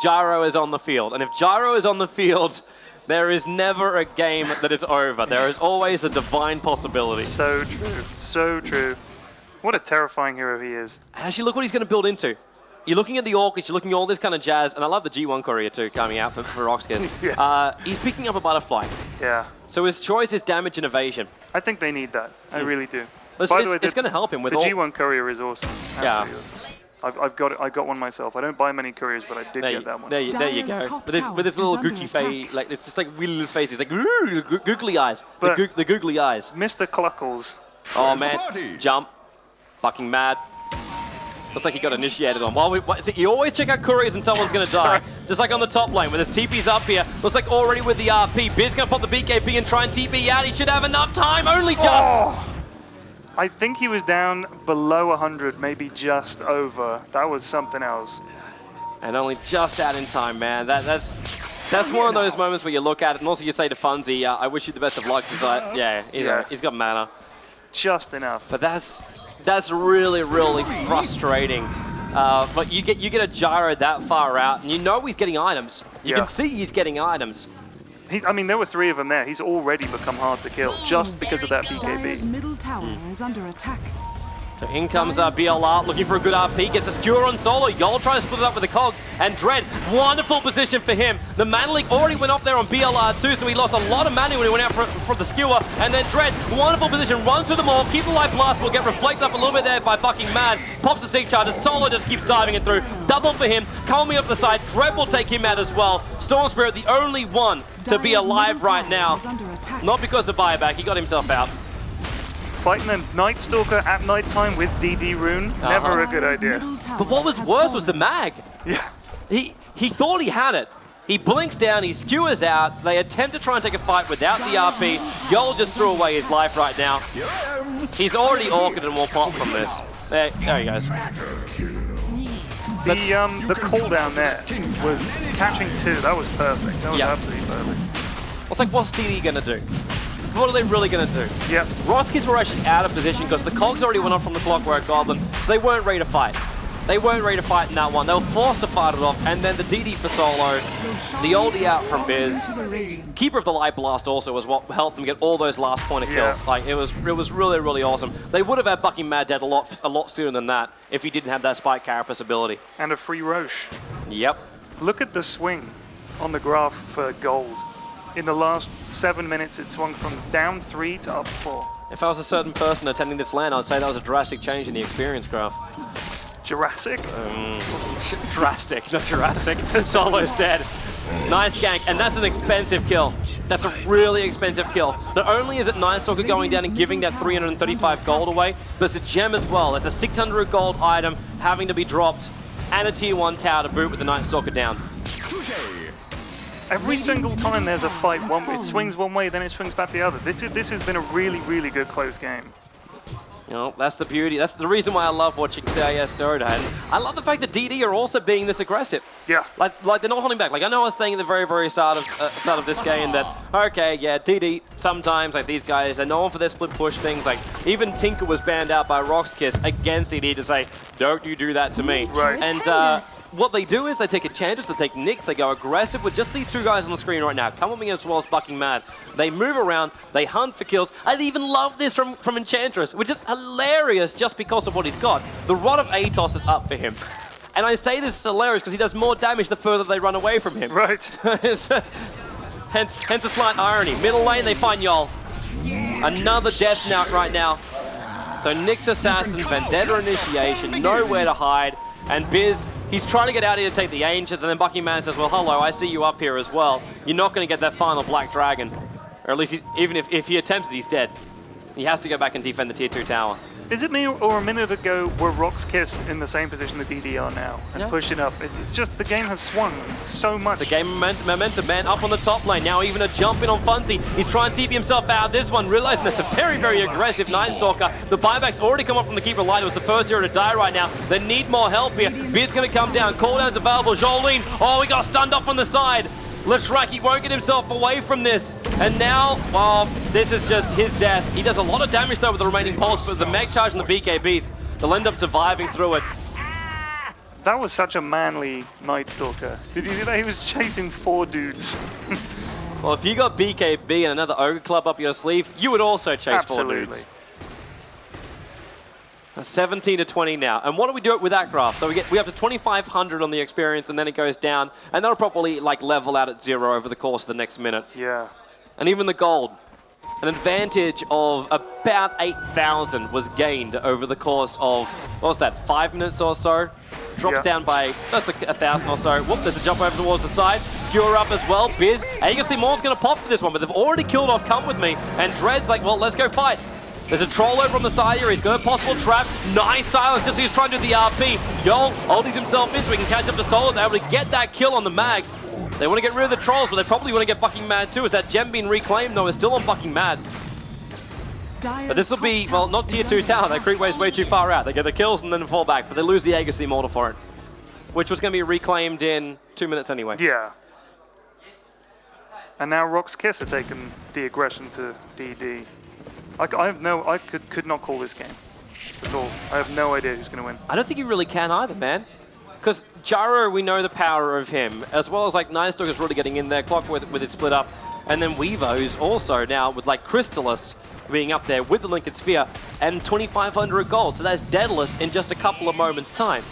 Gyro is on the field. And if Gyro is on the field, there is never a game that is over. There is always a divine possibility.
So true. So true. What a terrifying hero he is.
And actually, look what he's going to build into. You're looking at the Orchids, you're looking at all this kind of jazz, and I love the G1 courier too coming out for RoX.KIS. He's picking up a butterfly.
Yeah.
So his choice is damage and evasion.
I think they need that. I really do.
By the way, it's going to help him with
the G1 courier is awesome. Absolutely awesome. I got one myself. I don't buy many couriers, but I did get that one.
There you go. But with this little gooky face, like it's just like weird little faces, like googly eyes. The googly eyes.
Mr. Cluckles.
Oh man, jump, fucking mad. Looks like he got initiated on. You always check out couriers and someone's going to die. Just like on the top lane, with his TP's up here. Looks like already with the RP. Biz going to pop the BKB and try and TP out. He should have enough time, only just.
Oh. I think he was down below 100, maybe just over. That was something else.
And only just out in time, man. That's one of those moments where you look at it, and also you say to Funzy, I wish you the best of luck, because he's got mana.
Just enough.
But that's really, really frustrating. But you get a Gyro that far out, and you know he's getting items. You can see he's getting items.
I mean, there were 3 of them there. He's already become hard to kill just because of that
Dire's
BKB.
middle tower is under attack.
So in comes BLR, looking for a good RP, gets a skewer on solo. Yol trying to split it up with the cogs, and Dread, wonderful position for him. The Mana Leak already went off there on BLR too, so he lost a lot of mana when he went out for the skewer. And then Dread, wonderful position, runs through them all, keep the light blast, will get reflected up a little bit there by fucking Mad. Pops the stick charge, solo just keeps diving it through. Double for him, coming up the side, Dread will take him out as well. Storm Spirit, the only one to be alive right now. Not because of buyback, he got himself out.
Fighting a Night Stalker at night time with DD Rune, never a good idea.
But what was worse was the mag.
Yeah.
He thought he had it. He blinks down, he skewers out. They attempt to try and take a fight without the RP. Yol just threw away his life right now. He's already orchid and will pop from this. There he goes.
The cooldown there was catching 2. That was perfect. That was absolutely perfect.
Well, it's like, what's DD gonna do? What are they really going to do?
Yep.
RoX.KIS were actually out of position because the cogs already went off from the Clockwork Goblin, so they weren't ready to fight. They weren't ready to fight in that one. They were forced to fight it off, and then the DD for solo, the oldie out from Biz. Keeper of the Light Blast also was what helped them get all those last point of kills. Like it was really, really awesome. They would have had Bucking Mad dead a lot sooner than that if he didn't have that Spike Carapace ability.
And a free Roche.
Yep.
Look at the swing on the graph for gold. In the last 7 minutes, it swung from down 3 to up 4.
If I was a certain person attending this LAN, I'd say that was a drastic change in the experience graph.
Jurassic?
Drastic, not Jurassic. Solo's dead. Nice gank, and that's an expensive kill. That's a really expensive kill. Not only is it Night Stalker going down and giving that 335 gold away, but it's a gem as well. It's a 600 gold item having to be dropped, and a tier 1 tower to boot with the Night Stalker down.
Every single time there's a fight, it swings one way, then it swings back the other. This has been a really, really good close game.
You know, that's the beauty. That's the reason why I love watching CIS Dota. And I love the fact that DD are also being this aggressive.
Yeah.
Like they're not holding back. Like I know I was saying at the very start of this game that, okay, yeah, DD, sometimes, like these guys, they're known for their split push things. Like even Tinker was banned out by RoX.KIS against DD to say, don't you do that to me.
Right.
And what they do is they take Enchantress, they take Nyx, they go aggressive with just these 2 guys on the screen right now. Come with me as well as Bucking Mad. They move around, they hunt for kills. I even love this from Enchantress, which is hilarious just because of what he's got. The Rod of Atos is up for him. And I say this is hilarious because he does more damage the further they run away from him.
Right.
hence a slight irony. Middle lane, they find Yol. Another death knot right now. So Nyx Assassin, Vendetta Initiation, nowhere to hide. And Biz, he's trying to get out here to take the Ancients, and then Bucking Man says, well, hello, I see you up here as well. You're not going to get that final Black Dragon. Or at least, even if he attempts it, he's dead. He has to go back and defend the tier 2 tower.
Is it me or a minute ago were RoX.KIS in the same position that DD are now and pushing up? It's just the game has swung so much.
It's a game momentum, man, up on the top lane. Now even a jump in on Funzy. He's trying to TP himself out of this one, realizing there's a very aggressive Night Stalker. The buyback's already come up from the Keeper Light. It was the first hero to die right now. They need more help here. Beard's going to come down. Cooldown's available. Jolene, oh, he got stunned off on the side. Leshrac won't get himself away from this. And now, well, this is just his death. He does a lot of damage though with the remaining pulse, but the Meg Charge and the BKBs, they'll end up surviving through it.
That was such a manly Night Stalker. Did you see that? He was chasing 4 dudes.
Well, if you got BKB and another Ogre Club up your sleeve, you would also chase 4 dudes. 17 to 20 now. And what do we do with that graph? So we have to 2,500 on the experience, and then it goes down, and that'll probably like level out at 0 over the course of the next minute.
Yeah.
And even the gold, an advantage of about 8,000 was gained over the course of, what was that, 5 minutes or so? Drops down by, that's 1,000 or so. Whoop, there's a jump over towards the side. Skewer up as well, Biz. And you can see Morn's going to pop for this one, but they've already killed off Come With Me. And Dread's like, well, let's go fight. There's a troll over on the side here. He's got a possible trap. Nice silence just as he's trying to do the RP. Yol holds himself in so he can catch up to Solo. They're able to get that kill on the mag. They want to get rid of the trolls, but they probably want to get Bucking Mad too. Is that gem being reclaimed though? It's still on Bucking Mad. But this will be, well, not tier 2 tower. Their creep wave's way too far out. They get the kills and then fall back, but they lose the Aegis Immortal for it, which was going to be reclaimed in 2 minutes anyway.
Yeah. And now RoX.KIS are taking the aggression to DD. I could not call this game at all. I have no idea who's going to win.
I don't think you really can either, man. Because Jaro, we know the power of him, as well as like Night Stalker's really getting in there. Clock with his split up. And then Weaver, who's also now with like Crystallis being up there with the Lincoln Sphere and 2,500 gold. So that's Daedalus in just a couple of moments' time.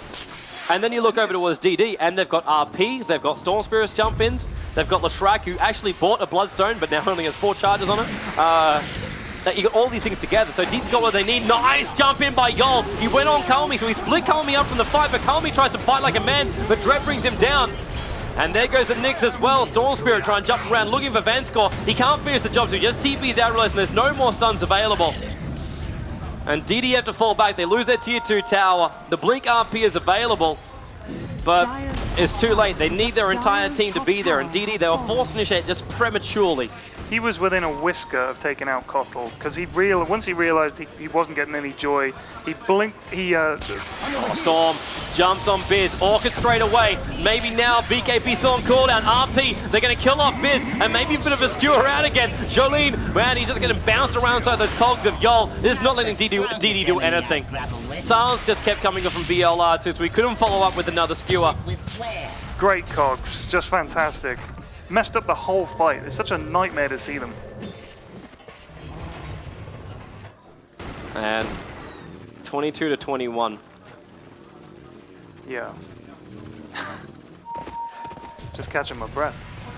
And then you look over towards DD, and they've got RPs, they've got Storm Spirits jump-ins, they've got Leshrac, who actually bought a Bloodstone, but now only has 4 charges on it. You got all these things together, so DD's got what they need. Nice jump in by Yol. He went on Kami, so he split Kami up from the fight, but Kami tries to fight like a man, but Dread brings him down. And there goes the Nyx as well. Storm Spirit trying to jump around, looking for Vanscore. He can't finish the job, so he just TPs out, realizing there's no more stuns available. And DD have to fall back. They lose their tier 2 tower. The Blink RP is available, but it's too late. They need their entire team to be there. And DD, they were forced to initiate just prematurely.
He was within a whisker of taking out Kotl, because once he realized he wasn't getting any joy, he blinked,
Storm jumps on Biz, orchestrate away. Maybe now BKB still on cooldown. RP, they're going to kill off Biz, and maybe a bit of a skewer out again. Jolene, man, he's just going to bounce around inside those cogs of Yol. This is not letting DD do anything. Silence just kept coming up from BLR since we couldn't follow up with another skewer.
Great cogs, just fantastic. Messed up the whole fight. It's such a nightmare to see them.
And 22 to 21.
Yeah. Just catching my breath.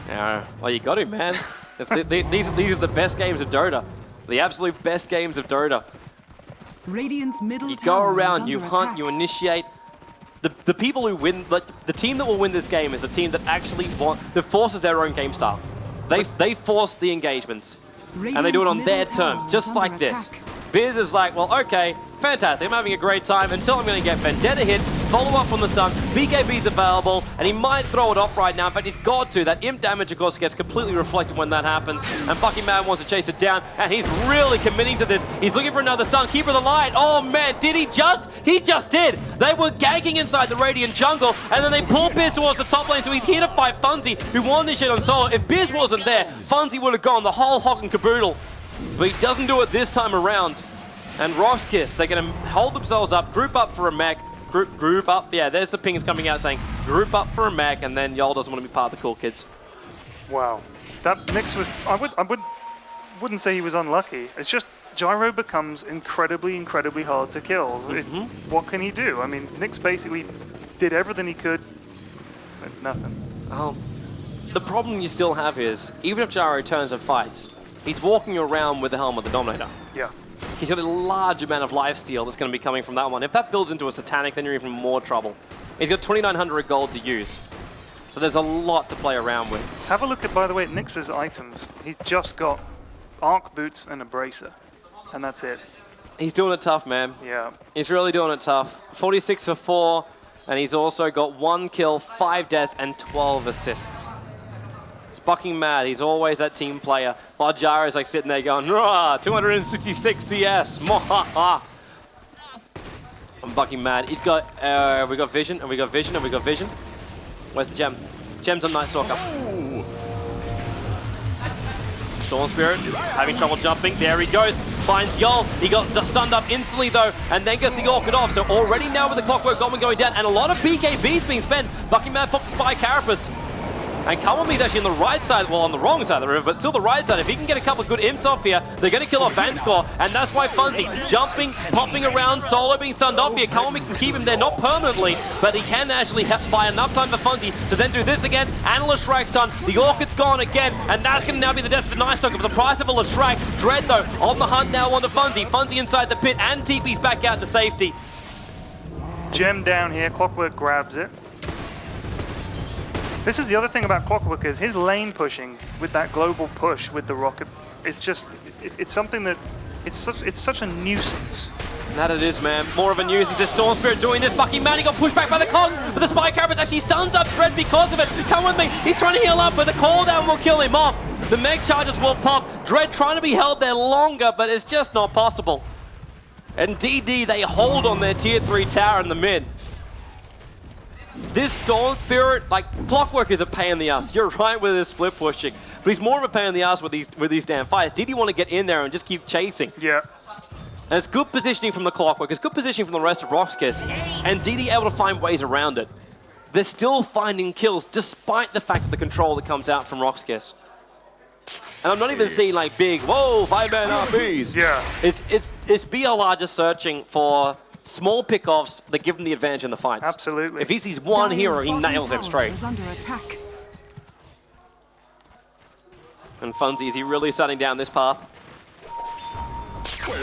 Yeah, well, you got to, man. These are the best games of Dota. The absolute best games of Dota.
Radiant's middle
You go
tower is
around,
under
you hunt,
attack.
you initiate. The people who win, like, the team that will win this game is the team that actually that forces their own game style. They force the engagements, and they do it on their terms, just like this. Biz is like, well, okay, fantastic, I'm having a great time until I'm going to get Vendetta hit, follow up on the stun, BKB's available, and he might throw it off right now. In fact, he's got to. That imp damage, of course, gets completely reflected when that happens, and Bucky Man wants to chase it down, and he's really committing to this. He's looking for another stun, Keeper of the Light. Oh, man, did he just? He just did. They were ganking inside the Radiant jungle, and then they pull Biz towards the top lane, so he's here to fight Funzy, who won this shit on solo. If Biz wasn't there, Funzy would have gone the whole hock and caboodle. But he doesn't do it this time around. And RoX.KIS, they're going to hold themselves up, group up for a mech, group up. Yeah, there's the pings coming out saying group up for a mech, and then Yol doesn't want to be part of the cool kids.
Wow. That Nyx was, I wouldn't say he was unlucky. It's just Gyro becomes incredibly hard to kill. What can he do? I mean, Nyx basically did everything he could, but nothing.
Oh, the problem you still have is, even if Gyro turns and fights, he's walking around with the helm of the Dominator.
Yeah.
He's got a large amount of lifesteal that's going to be coming from that one. If that builds into a Satanic, then you're even more trouble. He's got 2,900 gold to use. So there's a lot to play around with.
Have a look at, by the way, Nyx's items. He's just got Arc Boots and a Bracer, and that's it.
He's doing it tough, man.
Yeah.
He's really doing it tough. 46 for 4, and he's also got 1 kill, 5 deaths, and 12 assists. He's bucking mad. He's always that team player. While Gyro's like sitting there going, rah, 266 CS, I'm bucking mad. He's got, we got vision, and we got vision, and we got vision. Where's the gem? Gem's on Night Stalker. Storm Spirit having trouble jumping. There he goes. Finds Yol. He got stunned up instantly though, and then gets the Orchid off. So already now with the Clockwork Goblin going down, and a lot of BKBs being spent. Buckingham pops Spy Carapace. And Kawami's actually on the right side, well, on the wrong side of the river, but still the right side. If he can get a couple of good imps off here, they're going to kill off Vanscore, and that's why Funzy jumping, popping around, solo being stunned off here. Kawami can keep him there, not permanently, but he can actually buy enough time for Funzy to then do this again. And a Leshrac stun. The Orchid's gone again, and that's going to now be the death for Night Stalker for the price of a Leshrac. Dread, though, on the hunt now on the Funzy. Funzy inside the pit, and TP's back out to safety.
Gem down here, Clockwork grabs it. This is the other thing about Clockwork, is his lane pushing with that global push with the rocket. It's just, it's something that, it's such a nuisance.
That it is, man. More of a nuisance. Is Storm Spirit doing this? Bucky Manning got pushed back by the Cogs, but the Spy Carapace actually stuns up Dread because of it. Come with me. He's trying to heal up, but the cooldown will kill him off. The Meg charges will pop. Dread trying to be held there longer, but it's just not possible. And DD, they hold on their tier 3 tower in the mid. This Storm Spirit, like, Clockwork is a pain in the ass. You're right with his split pushing, but he's more of a pain in the ass with these damn fights. DD want to get in there and just keep chasing.
Yeah.
And it's good positioning from the Clockwork, it's good positioning from the rest of RoX.KIS, and DD able to find ways around it. They're still finding kills despite the fact of the control that comes out from RoX.KIS. And I'm not even seeing like big, whoa, 5-man RPs.
Yeah.
It's BLR just searching for small pickoffs that give him the advantage in the fights.
Absolutely.
If he sees one hero, he nails him straight.
Is under attack.
And Funzy, is he really starting down this path?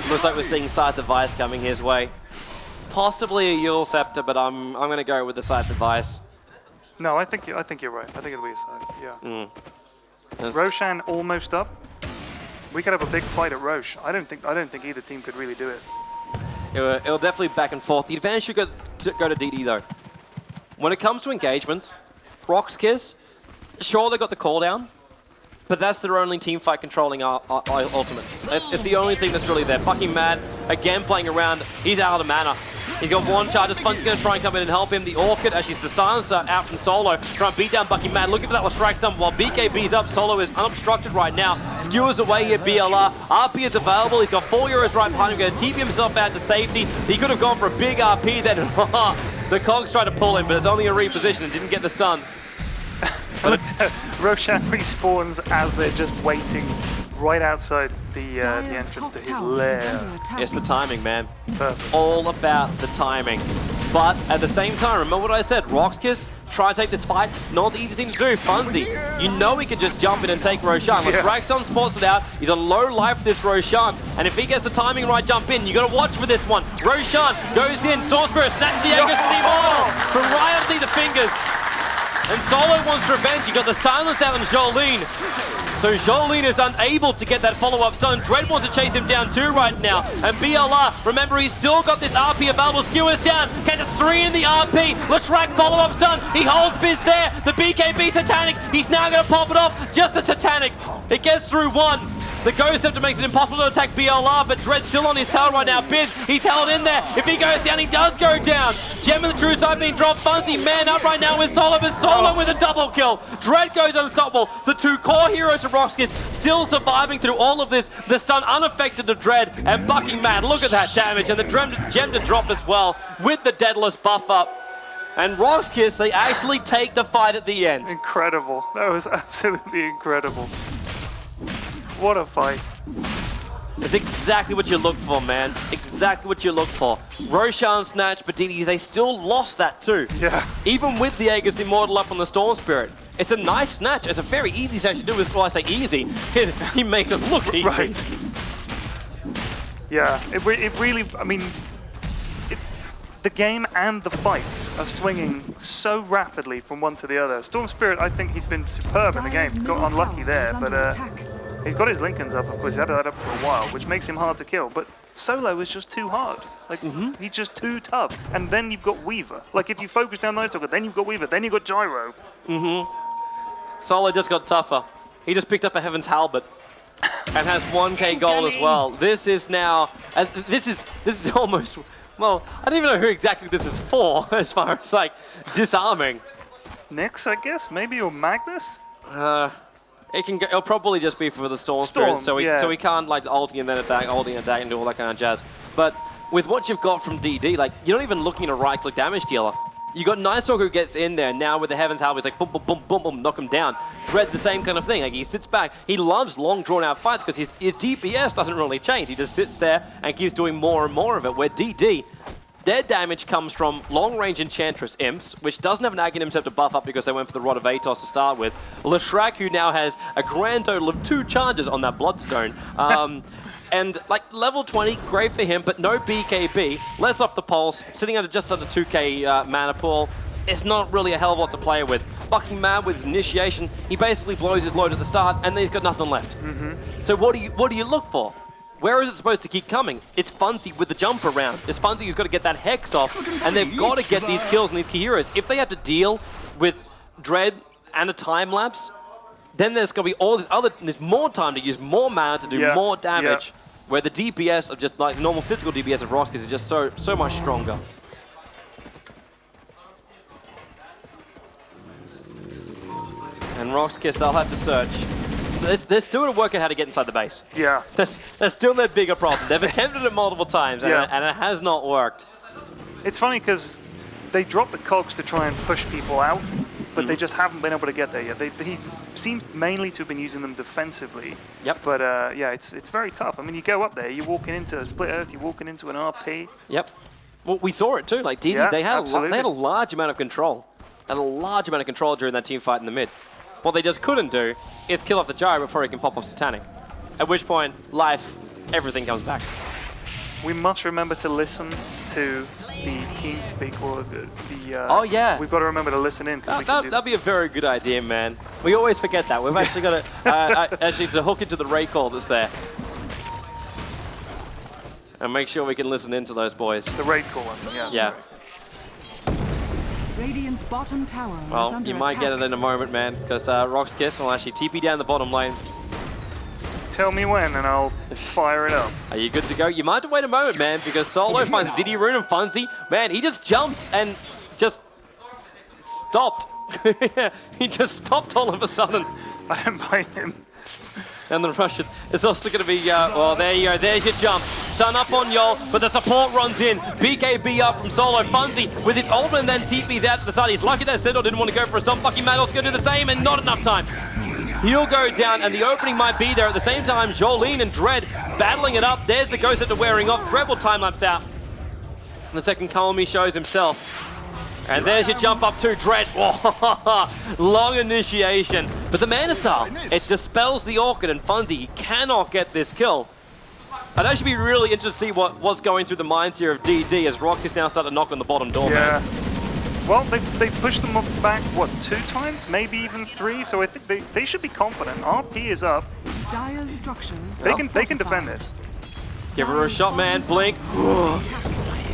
Looks like we're seeing Scythe Device coming his way. Possibly a Yule Scepter, but I'm going to go with the Scythe Device.
No, I think you're right. I think it'll be a side. Yeah.
There's-
Roshan almost up. We could have a big fight at Roche. I don't think either team could really do it.
It'll definitely back and forth. The advantage should go to DD though. When it comes to engagements, RoX.KIS, sure they got the call down, but that's their only team fight controlling our ultimate. It's the only thing that's really there. Fucking Mad, again playing around. He's out of mana. He's got one charge. Fun's going to try and come in and help him. The Orchid, actually, it's the Silencer out from Solo, trying to beat down Bucky Mad. Looking for that strike stun while BKB's up. Solo is unobstructed right now. Skewers away here, BLR. RP is available. He's got 4 heroes right behind him. Going to TP himself out to safety. He could have gone for a big RP then. The Cogs tried to pull him, but it's only a reposition and didn't get the stun.
Roshan respawns as they're just waiting right outside the entrance to his lair.
It's the timing, man.
Perfect.
It's all about the timing. But at the same time, remember what I said, RoX.KIS, try and take this fight, not the easy thing to do. Funzy, you know he can just jump in and take Roshan. When Braxton spots it out, he's on low life, this Roshan. And if he gets the timing right, jump in. You got to watch for this one. Roshan goes in, Storm Spirit snatches the Aegis from the Immortal from right underneath the fingers. And Solo wants revenge. You got the silence out on Jolene. So Jolene is unable to get that follow-up stun. Dread wants to chase him down too right now. And BLR, remember, he's still got this RP available. Skewers down, catches 3 in the RP. Latrak follow-up stun. He holds Biz there. The BKB Satanic. He's now going to pop it off. Just a Satanic. It gets through 1. The Ghost Scepter makes it impossible to attack BLR, but Dread's still on his tail right now. Biz, he's held in there. If he goes down, he does go down. Gem of the True Side being dropped. Funzy man up right now with Solo, but Solo with a double kill. Dread goes unstoppable. The 2 core heroes of RoX.KIS still surviving through all of this. The stun unaffected to Dread and Bucking Mad. Look at that damage, and the Gem to drop as well with the Deadless buff up. And RoX.KIS, they actually take the fight at the end.
Incredible. That was absolutely incredible. What a fight.
It's exactly what you look for, man. Exactly what you look for. Roshan snatch, but DD, they still lost that too.
Yeah.
Even with the Aegis Immortal up on the Storm Spirit. It's a nice snatch. It's a very easy snatch to do with, well, I say easy. He makes it look easy.
Right. Yeah, it really, I mean, the game and the fights are swinging so rapidly from one to the other. Storm Spirit, I think he's been superb in the game. Got unlucky there, but he's got his Lincolns up, of course. He's had that up for a while, which makes him hard to kill. But Solo is just too hard. Like, he's just too tough. And then you've got Weaver. Like, if you focus down those two, then you've got Weaver, then you've got Gyro.
Solo just got tougher. He just picked up a Heaven's Halberd and has 1k gold as well. This is now, this is almost, well, I don't even know who exactly this is for as far as like disarming.
Nyx, I guess, maybe, or Magnus?
It'll probably just be for the Storm Spirit, so we can't like ulti and then attack, ulti and attack and do all that kind of jazz. But with what you've got from DD, like you're not even looking at a right-click damage dealer. You got Nightstalker who gets in there now with the Heaven's Halberd. It's like boom, boom, boom, boom, boom, knock him down. Dread, the same kind of thing. Like he sits back. He loves long, drawn-out fights because his DPS doesn't really change. He just sits there and keeps doing more and more of it. Where DD, their damage comes from long-range Enchantress Imps, which doesn't have an Aghanim Scepter buff up because they went for the Rod of Atos to start with. Latrak, who now has a grand total of 2 charges on that Bloodstone. And like level 20, great for him, but no BKB, less off the pulse, sitting at just under 2k mana pool. It's not really a hell of a lot to play with. Bucking Mad with his initiation, he basically blows his load at the start, and then he's got nothing left. So what do you look for? Where is it supposed to keep coming? It's Funzy with the jump around. It's Funzy who's got to get that Hex off, and they've got to get these kills and these key heroes. If they have to deal with Dread and a time lapse, then there's going to be all this other, there's more time to use more mana to do more damage, where the DPS of just like normal physical DPS of RoX.KIS is just so much stronger. And RoX.KIS, they'll have to search. They're still going to work out how to get inside the base.
Yeah.
That's still their bigger problem. They've attempted it multiple times, and it has not worked.
It's funny because they dropped the cogs to try and push people out, but they just haven't been able to get there yet. seems mainly to have been using them defensively.
Yep.
But yeah, it's very tough. I mean, you go up there, you're walking into a split earth, you're walking into an RP.
Yep. Well, we saw it too. Like DD,
Yeah,
they had
absolutely.
a large amount of control. And a large amount of control during that team fight in the mid. What they just couldn't do is kill off the gyro before he can pop off Satanic. At which point, life, everything comes back.
We must remember to listen to the team speak or the
oh yeah.
We've got to remember to listen in.
That'd be a very good idea, man. We always forget that. We've actually got to actually to hook into the RaidCall that's there. And make sure we can listen into those boys.
The RaidCall one, yeah.
Yeah.
Radiant's bottom tower is
Well,
under
you might get it in a moment, man, because RoX.KIS will actually TP down the bottom lane.
Tell me when and I'll fire it up.
Are you good to go? You might have to wait a moment, man, because Solo finds Diddy Rune and Funzy. Man, he just jumped and just stopped. He just stopped all of a sudden.
I don't blame him.
And the Russians, it's also going to be, well, there you go, there's your jump. Stun up on Yol, but the support runs in. BKB up from Solo. Funzy with his ult and then TP's out to the side. He's lucky that Siddle didn't want to go for a stun. Fucking Maddo's going to do the same and not enough time. He'll go down and the opening might be there. At the same time, Jolene and Dread battling it up. There's the Ghost Scepter wearing off. Dread will time-lapse out. And the second Kalmi shows himself. And there's your jump up to Dread. Long initiation. But the Mana Style, it dispels the Orchid and Funzy. He cannot get this kill. I'd actually be really interested to see what's going through the minds here of DD as RoX.KIS now start to knock on the bottom door,
Yeah.
man.
Well, they pushed them back, what, 2 times? Maybe even 3, so I think they should be confident. RP is up.
Dire's structures
They
are
can
fortified.
defend this.
Give her a shot, man. Blink.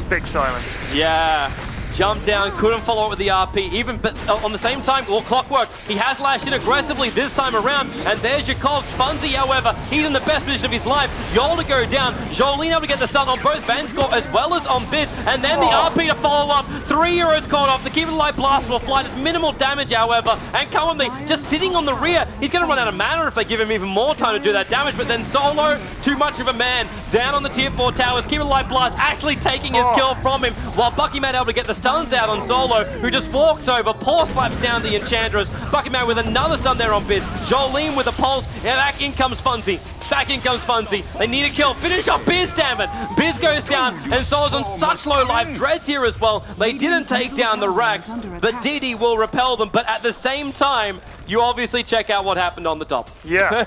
Big silence.
Yeah. Jump down, couldn't follow it with the RP, even but on the same time, or Clockwork, he has lashed in aggressively this time around, and there's your Cogs. Funzy, however, he's in the best position of his life. Yol to go down, Jolene able to get the stun on both Vanscore as well as on Biz, and then the RP to follow up. 3 euros caught off, the Keep It Alive Blast will fly, there's minimal damage, however, and currently just sitting on the rear, he's going to run out of mana if they give him even more time to do that damage, but then Solo, too much of a man, down on the tier 4 towers, Keep It Alive Blast actually taking his kill from him, while Bucky Man able to get the stuns out on Solo, who just walks over, paw slaps down the Enchantress. Bucky Man with another stun there on Biz. Jolene with a pulse. Yeah, back in comes Funzy. Back in comes Funzy. They need a kill. Finish up Biz, damn it. Biz goes down, and Solo's on such low life. Dread's here as well. They didn't take down the Rags, but DD will repel them. But at the same time, you obviously check out what happened on the top.
Yeah.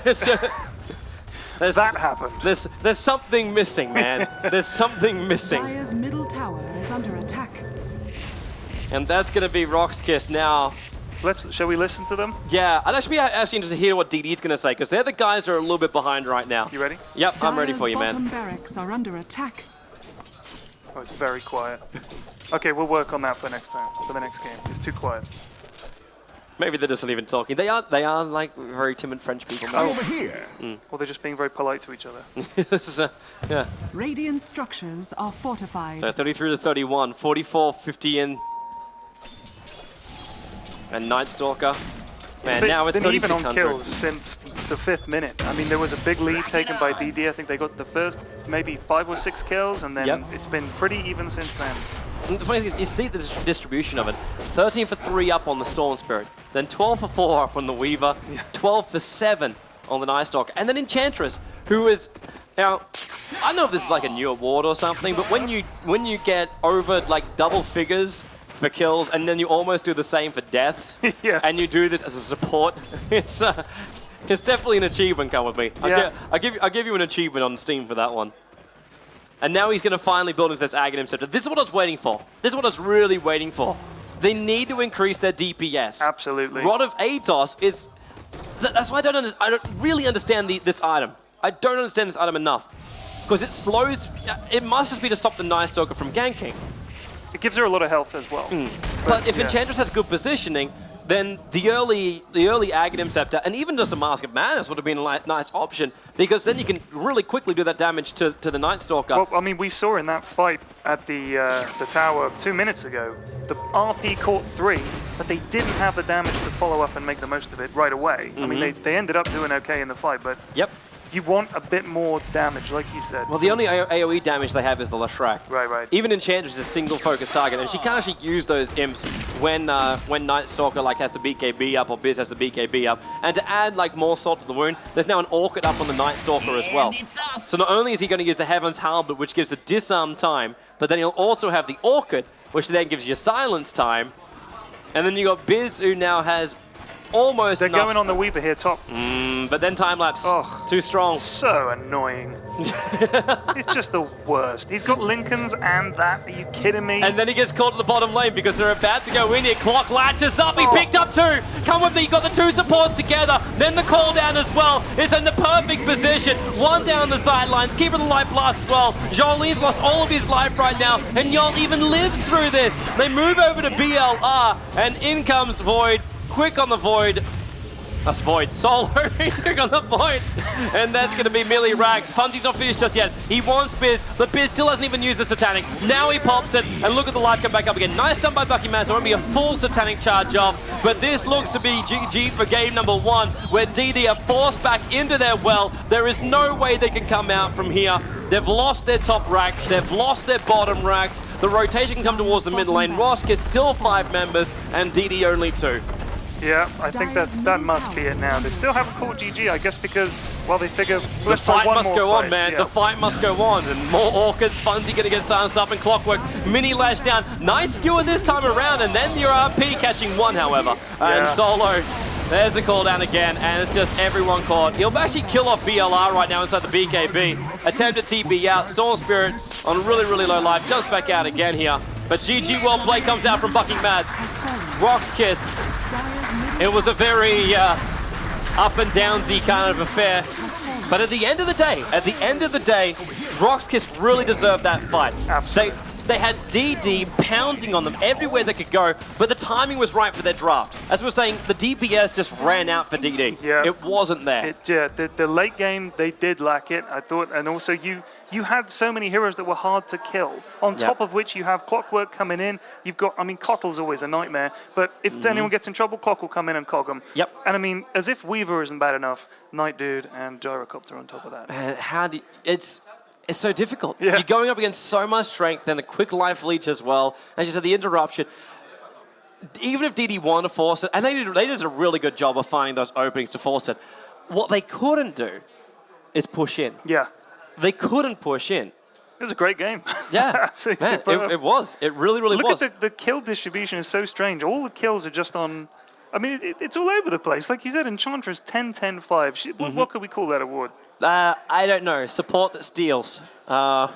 That happened.
There's something missing, man. There's something missing.
Dire's middle tower is under attack.
And that's going to be RoX.KIS now.
Shall we listen to them?
Yeah, I'd actually be interested to hear what DD's going to say, because they're the guys that are a little bit behind right now.
You ready?
Yep, I'm ready for you,
Dire's
man.
bottom barracks are under attack.
Oh, it's very quiet. Okay, we'll work on that for next time, for the next game. It's too quiet.
Maybe they're just not even talking. They are like very timid French people.
Over here.
Or they're just being very polite to each other.
So, yeah.
Radiant structures are fortified.
So 33 to 31, 44, 50 in. And Night Stalker. Man, now with
It's been even on
3600.
kills since the 5th minute. I mean, there was a big lead taken by DD. I think they got the first maybe 5 or 6 kills, and then it's been pretty even since then.
And the funny thing is, you see the distribution of it. 13 for 3 up on the Storm Spirit, then 12 for 4 up on the Weaver, 12 for 7 on the Night Stalker, and then Enchantress, who is now. I don't know if this is like a new award or something, but when you get over like double figures for kills, and then you almost do the same for deaths, and you do this as a support, it's definitely an achievement. Come with me. I'll give you an achievement on Steam for that one. And now he's going to finally build into this Aghanim Scepter. This is what I was waiting for. This is what I was really waiting for. They need to increase their DPS.
Absolutely.
Rod of Atos is... That's why I don't really understand this item. I don't understand this item enough. Because it slows... It must just be to stop the Night Stalker from ganking.
It gives her a lot of health as well.
But if Enchantress has good positioning, then the early Aghanim Scepter and even just a Mask of Madness would have been a nice option, because then you can really quickly do that damage to the Night Stalker.
Well, I mean, we saw in that fight at the tower 2 minutes ago, the RP caught 3, but they didn't have the damage to follow up and make the most of it right away. I mean, they ended up doing okay in the fight, but You want a bit more damage, like you said.
Well, the only AoE damage they have is the Lashrak.
Right.
Even Enchantress is a single focus target, and she can actually use those imps when Night Stalker like has the BKB up or Biz has the BKB up. And to add like more salt to the wound, there's now an Orchid up on the Night Stalker as well. So not only is he going to use the Heaven's Halberd, which gives the disarm time, but then he'll also have the Orchid, which then gives you silence time. And then you got Biz, who now has almost
They're
enough.
going on the Weaver here, top.
But then time lapse, too strong.
So annoying. It's just the worst. He's got Lincolns and that. Are you kidding me?
And then he gets caught at the bottom lane because they're about to go in here. Clock latches up. He picked up 2. Come with me. You got the 2 supports together. Then the call down as well. It's in the perfect position. 1 down the sidelines. Keeping the life blast as well. Jolene's lost all of his life right now. And Yol even lives through this. They move over to BLR. And in comes Void. Quick on the Void. That's Void. Solo quick on the Void. And that's going to be Millie Rags. Punty's not finished just yet. He wants Biz, but Biz still hasn't even used the Satanic. Now he pops it, and look at the life come back up again. Nice done by Bucky Man, so it won't be a full Satanic charge off. But this looks to be GG for game number 1, where DD are forced back into their well. There is no way they can come out from here. They've lost their top racks. They've lost their bottom racks. The rotation can come towards the mid lane. RoX.KIS still 5 members, and DD only 2.
Yeah, I think that must be it now. They still haven't called GG, I guess, because, well, they figure...
The fight must go on, man.
Yeah.
The fight must go on. And more Orchids. Funzy going to get silenced up in Clockwork. Mini lash down. Nice skewer this time around. And then your RP catching 1, however. And Solo, there's the call down again. And it's just everyone caught. He'll actually kill off BLR right now inside the BKB. Attempt to TP out. Storm Spirit on really, really low life. Jumps back out again here. But GG well play comes out from Bucking Mad. RoX.KIS. It was a very up and downsy kind of affair. But at the end of the day, RoX.KIS really deserved that fight.
Absolutely.
They had DD pounding on them everywhere they could go, but the timing was right for their draft. As we were saying, the DPS just ran out for DD.
Yeah.
It wasn't there.
The late game, they did lack it, I thought. And also, you had so many heroes that were hard to kill. On top of which, you have Clockwork coming in. You've got, I mean, Kotl's always a nightmare. But if anyone gets in trouble, Clock will come in and cog them.
Yep.
And I mean, as if Weaver isn't bad enough, Night Dude and Gyrocopter on top of that.
Man, how do you, it's so difficult.
Yeah.
You're going up against so much strength, then the quick life leech as well. As you said, the interruption. Even if DD wanted to force it, and they did a really good job of finding those openings to force it, what they couldn't do is push in.
Yeah.
They couldn't push in.
It was a great game.
Yeah.
Absolutely
Man,
superb.
it was. It really, really was.
Look at the kill distribution is so strange. All the kills are just on... I mean, it's all over the place. Like you said, Enchantress 10-10-5. What could we call that award?
I don't know. Support that steals.
We'll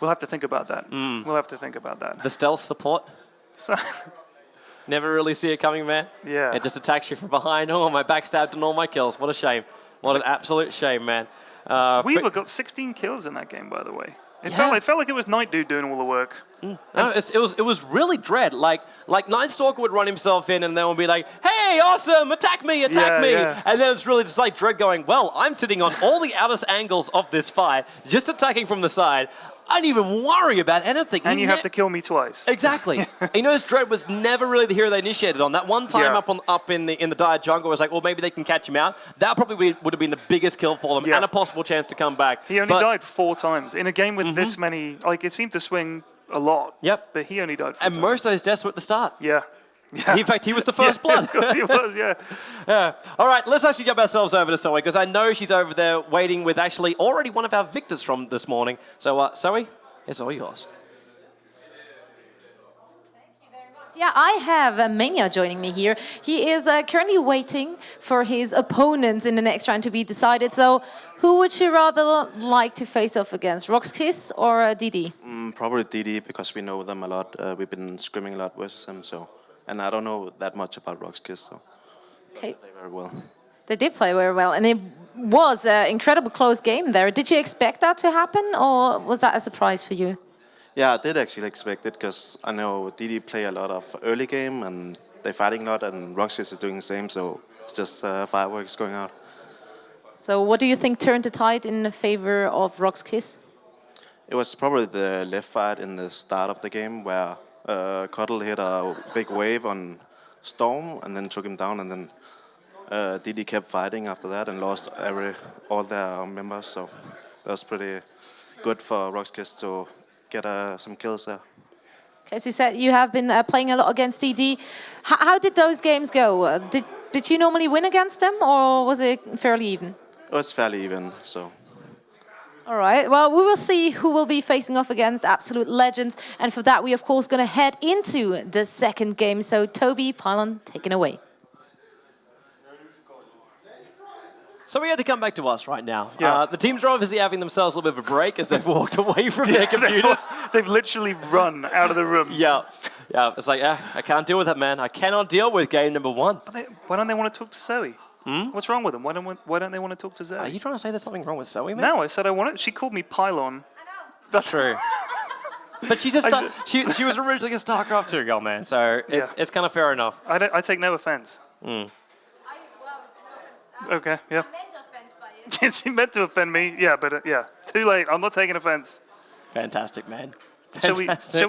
have to think about that. We'll have to think about that.
The stealth support.
So,
Never really see it coming, man.
yeah.
It just attacks you from behind. Oh, my backstabbed and all my kills. What a shame. What an absolute shame, man.
Weaver got 16 kills in that game, by the way. It
Yeah.
felt like it was Night Dude doing all the work.
No, it was really dread. Like Night Stalker would run himself in and then would be like, hey, awesome, attack me.
Yeah.
And then it's really just like Dread going, well, I'm sitting on all the outer angles of this fight, just attacking from the side. I don't even worry about anything.
And you have to kill me twice.
Exactly. He knows Dread was never really the hero they initiated on. That one time up in the dire jungle was like, well, maybe they can catch him out. That probably would have been the biggest kill for them and a possible chance to come back.
He only died 4 times. In a game with this many, like, it seemed to swing a lot.
Yep.
But he only died 4
And
times.
most of those deaths were at the start.
Yeah.
In fact, he was the first blood.
He was, yeah.
Yeah. All right, let's actually jump ourselves over to Zoe, because I know she's over there waiting with actually already one of our victors from this morning. So, Zoe, it's all yours.
Yeah, I have Mania joining me here. He is currently waiting for his opponents in the next round to be decided. So, who would you rather like to face off against, RoX.KIS or DD?
Probably DD, because we know them a lot. We've been scrimming a lot with them, so. And I don't know that much about RoX.KIS, so.
Okay.
They play very well.
They did play very well, and it was an incredible close game there. Did you expect that to happen, or was that a surprise for you?
Yeah, I did actually expect it, because I know DD play a lot of early game, and they're fighting a lot, and RoX.KIS is doing the same, so it's just fireworks going out.
So what do you think turned the tide in favor of RoX.KIS?
It was probably the left fight in the start of the game, where Kotl hit a big wave on Storm, and then took him down, and then DD kept fighting after that and lost all their members. So that was pretty good for RoX.KIS to get some kills there.
As you said, you have been playing a lot against DD. How did those games go? Did you normally win against them, or was it fairly even?
It was fairly even, so.
All right, well, we will see who will be facing off against absolute legends. And for that, we, of course, going to head into the second game. So, Toby, Pylon, take it away.
So we had to come back to us right now.
Yeah.
The teams are obviously having themselves a little bit of a break as they've walked away from their computers.
They've literally run out of the room.
Yeah, it's like, I can't deal with it, man. I cannot deal with game number 1.
But why don't they want to talk to Zoe? What's wrong with them? Why don't they want to talk to Zoe?
Are you trying to say there's something wrong with Zoe, man?
No, I said I want it. She called me Pylon.
I know.
That's true. But she's she was originally a StarCraft 2 girl, man, so it's kind of fair enough.
I take no offense. Okay, yeah.
I meant to offense by it.
She meant to offend me, yeah, but yeah, too late. I'm not taking offense.
Fantastic, man.
Shall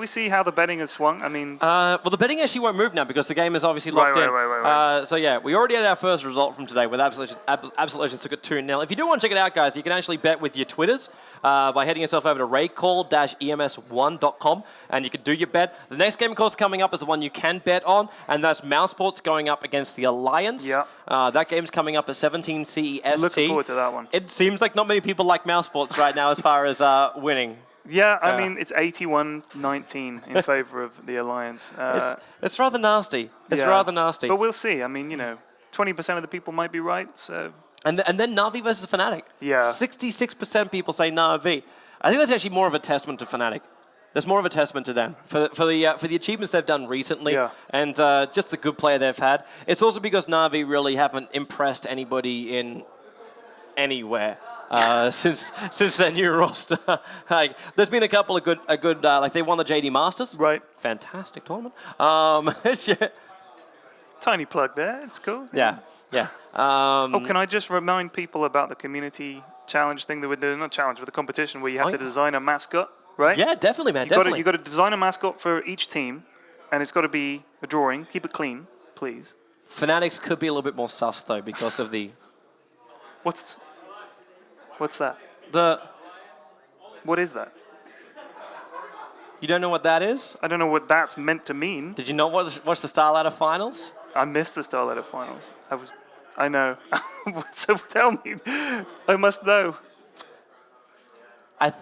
we see how the betting has swung? I mean,
well, the betting actually won't move now because the game is obviously locked in.
Right.
So yeah, we already had our first result from today with Absolutions took it 2-0. If you do want to check it out, guys, you can actually bet with your Twitters by heading yourself over to RaidCall-EMS1.com, and you can do your bet. The next game, of course, coming up is the one you can bet on, and that's Mousesports going up against the Alliance.
Yeah.
That game's coming up at 17 CEST.
Looking forward to that one.
It seems like not many people like Mousesports right now as far as winning.
Yeah, I mean, it's 81-19 in favor of the Alliance.
It's rather nasty. It's rather nasty.
But we'll see. I mean, 20% of the people might be right, so...
And then Na'Vi versus Fnatic.
Yeah.
66% people say Na'Vi. I think that's actually more of a testament to Fnatic. There's more of a testament to them for the achievements they've done recently and just the good play they've had. It's also because Na'Vi really haven't impressed anybody in anywhere. Since their new roster, like there's been a couple of good like they won the JD Masters,
right?
Fantastic tournament.
Tiny plug there. It's cool.
Yeah.
Can I just remind people about the community challenge thing that we're doing? Not challenge, but the competition where you have to design a mascot, right?
Yeah, definitely, man.
You got to design a mascot for each team, and it's got to be a drawing. Keep it clean, please.
Fanatics could be a little bit more sus though because of the.
What's that? What is that?
You don't know what that is?
I don't know what that's meant to mean.
Did you not watch the Starladder Finals?
I missed the Starladder Finals. I know. So tell me. I must know.
I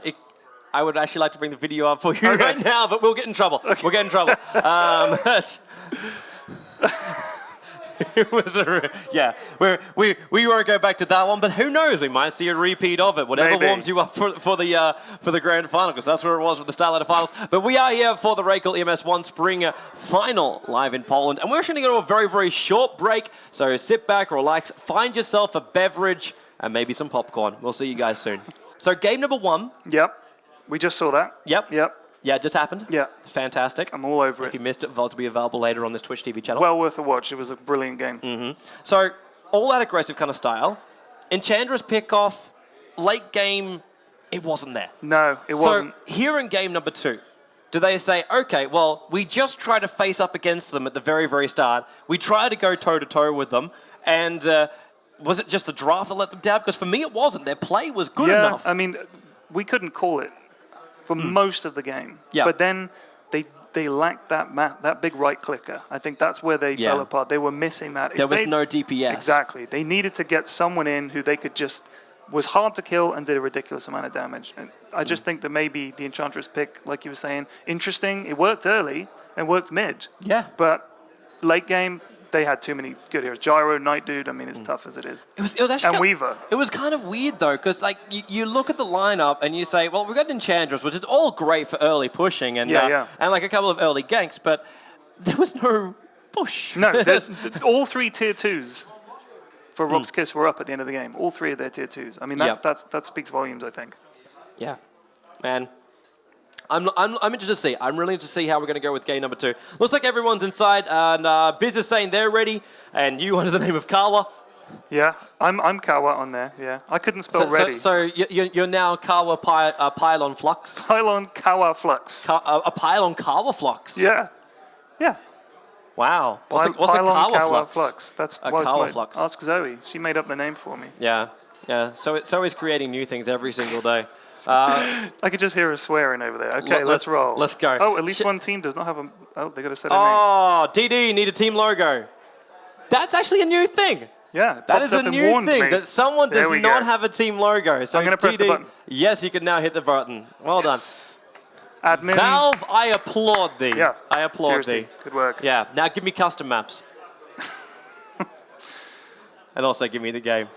would actually like to bring the video up for you right now, but we'll get in trouble. Okay. We'll get in trouble. It was we won't go back to that one, but who knows? We might see a repeat of it. Whatever warms you up for the grand final, because that's where it was with the Starladder Finals. But we are here for the RaidCall EMS1 Spring Final live in Poland, and we're actually going to go to a very, very short break. So sit back, relax, find yourself a beverage, and maybe some popcorn. We'll see you guys soon. So game number 1.
Yep. We just saw that.
Yep. Yeah, it just happened.
Yeah.
Fantastic.
I'm all over it.
If you missed it, VOD will be available later on this Twitch TV channel.
Well worth a watch. It was a brilliant game.
So, all that aggressive kind of style. Enchantra's pick-off, late game, it wasn't there.
No, it wasn't.
So, here in game number 2, do they say, okay, well, we just try to face up against them at the very, very start. We try to go toe-to-toe with them, and was it just the draft that let them down? Because for me, it wasn't. Their play was good enough.
Yeah, I mean, we couldn't call it for most of the game.
Yeah.
But then they lacked that big right clicker. I think that's where they fell apart. They were missing that.
There was no DPS.
Exactly. They needed to get someone in who they could just was hard to kill and did a ridiculous amount of damage. And I just think that maybe the Enchantress pick, like you were saying, interesting. It worked early and worked mid.
Yeah.
But late game, they had too many good heroes. Gyro, Night Dude, I mean, it's tough as it is.
It was actually
Weaver.
It was kind of weird, though, because like you look at the lineup and you say, well, we've got Enchantress, which is all great for early pushing and like a couple of early ganks, but there was no push.
No, all 3 tier 2s for RoX.KIS were up at the end of the game. All 3 of their tier 2s. I mean, that speaks volumes, I think.
Yeah, man. I'm interested to see. I'm really interested to see how we're going to go with game number 2. Looks like everyone's inside, and Biz is saying they're ready, and you under the name of Kawa.
Yeah, I'm Kawa on there, yeah. I couldn't spell ready.
So you're now Kawa Pylon Flux?
Pylon Kawa Flux.
A Pylon Kawa Flux?
Yeah.
Wow. What's a
Pylon
Kawa
flux?
flux?
That's
A
well,
Kawa flux.
Ask Zoe. She made up the name for me.
Yeah. Yeah. So he's creating new things every single day.
I could just hear her swearing over there. Okay, let's roll.
Let's go.
Oh, at least one team does not have a... Oh, they got to set a name.
Oh, DD need a team logo. That's actually a new thing.
Yeah,
that is a new thing, that someone does not have a team logo. So
I'm going to press the button.
Yes, you can now hit the button. Well done.
Admin.
Valve, I applaud thee.
Yeah,
I applaud
seriously,
thee.
good work.
Yeah, now give me custom maps. And also give me the game.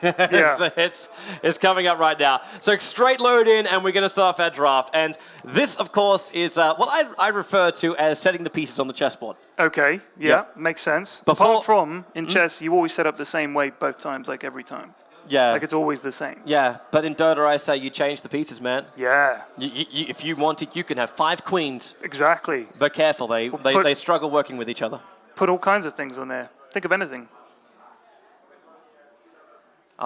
Yeah.
it's coming up right now. So straight load in, and we're going to start off our draft. And this, of course, is what I refer to as setting the pieces on the chessboard.
Okay, yeah, makes sense. Apart from, in chess, you always set up the same way both times, like every time.
Yeah.
Like it's always the same.
Yeah, but in Dota, I say you change the pieces, man.
Yeah.
If you want it, you can have 5 queens.
Exactly.
But careful, they struggle working with each other.
Put all kinds of things on there. Think of anything.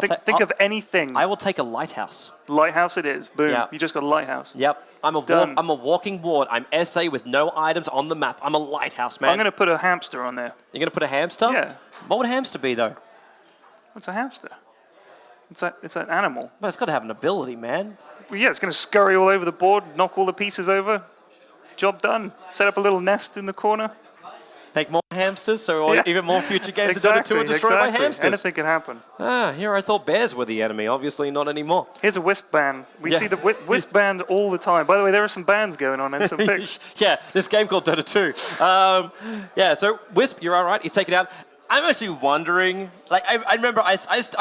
Think of anything.
I will take a lighthouse.
Lighthouse it is. Boom.
Yeah.
You just got a lighthouse.
Yep. I'm a walking ward. I'm SA with no items on the map. I'm a lighthouse, man.
I'm going to put a hamster on there.
You're going to put a hamster?
Yeah.
What would a hamster be, though?
What's a hamster? It's an animal.
But it's got to have an ability, man.
Well, yeah, it's going to scurry all over the board, knock all the pieces over. Job done. Set up a little nest in the corner.
Make more hamsters, so even more future games
exactly,
are destroyed by hamsters.
Anything can happen.
Ah, here I thought bears were the enemy. Obviously not anymore.
Here's a Wisp band. We see the Wisp band all the time. By the way, there are some bands going on and some picks.
Yeah, this game called Dota 2. Yeah, so Wisp, you're all right. He's taken out. I'm actually wondering, like, I remember, I'm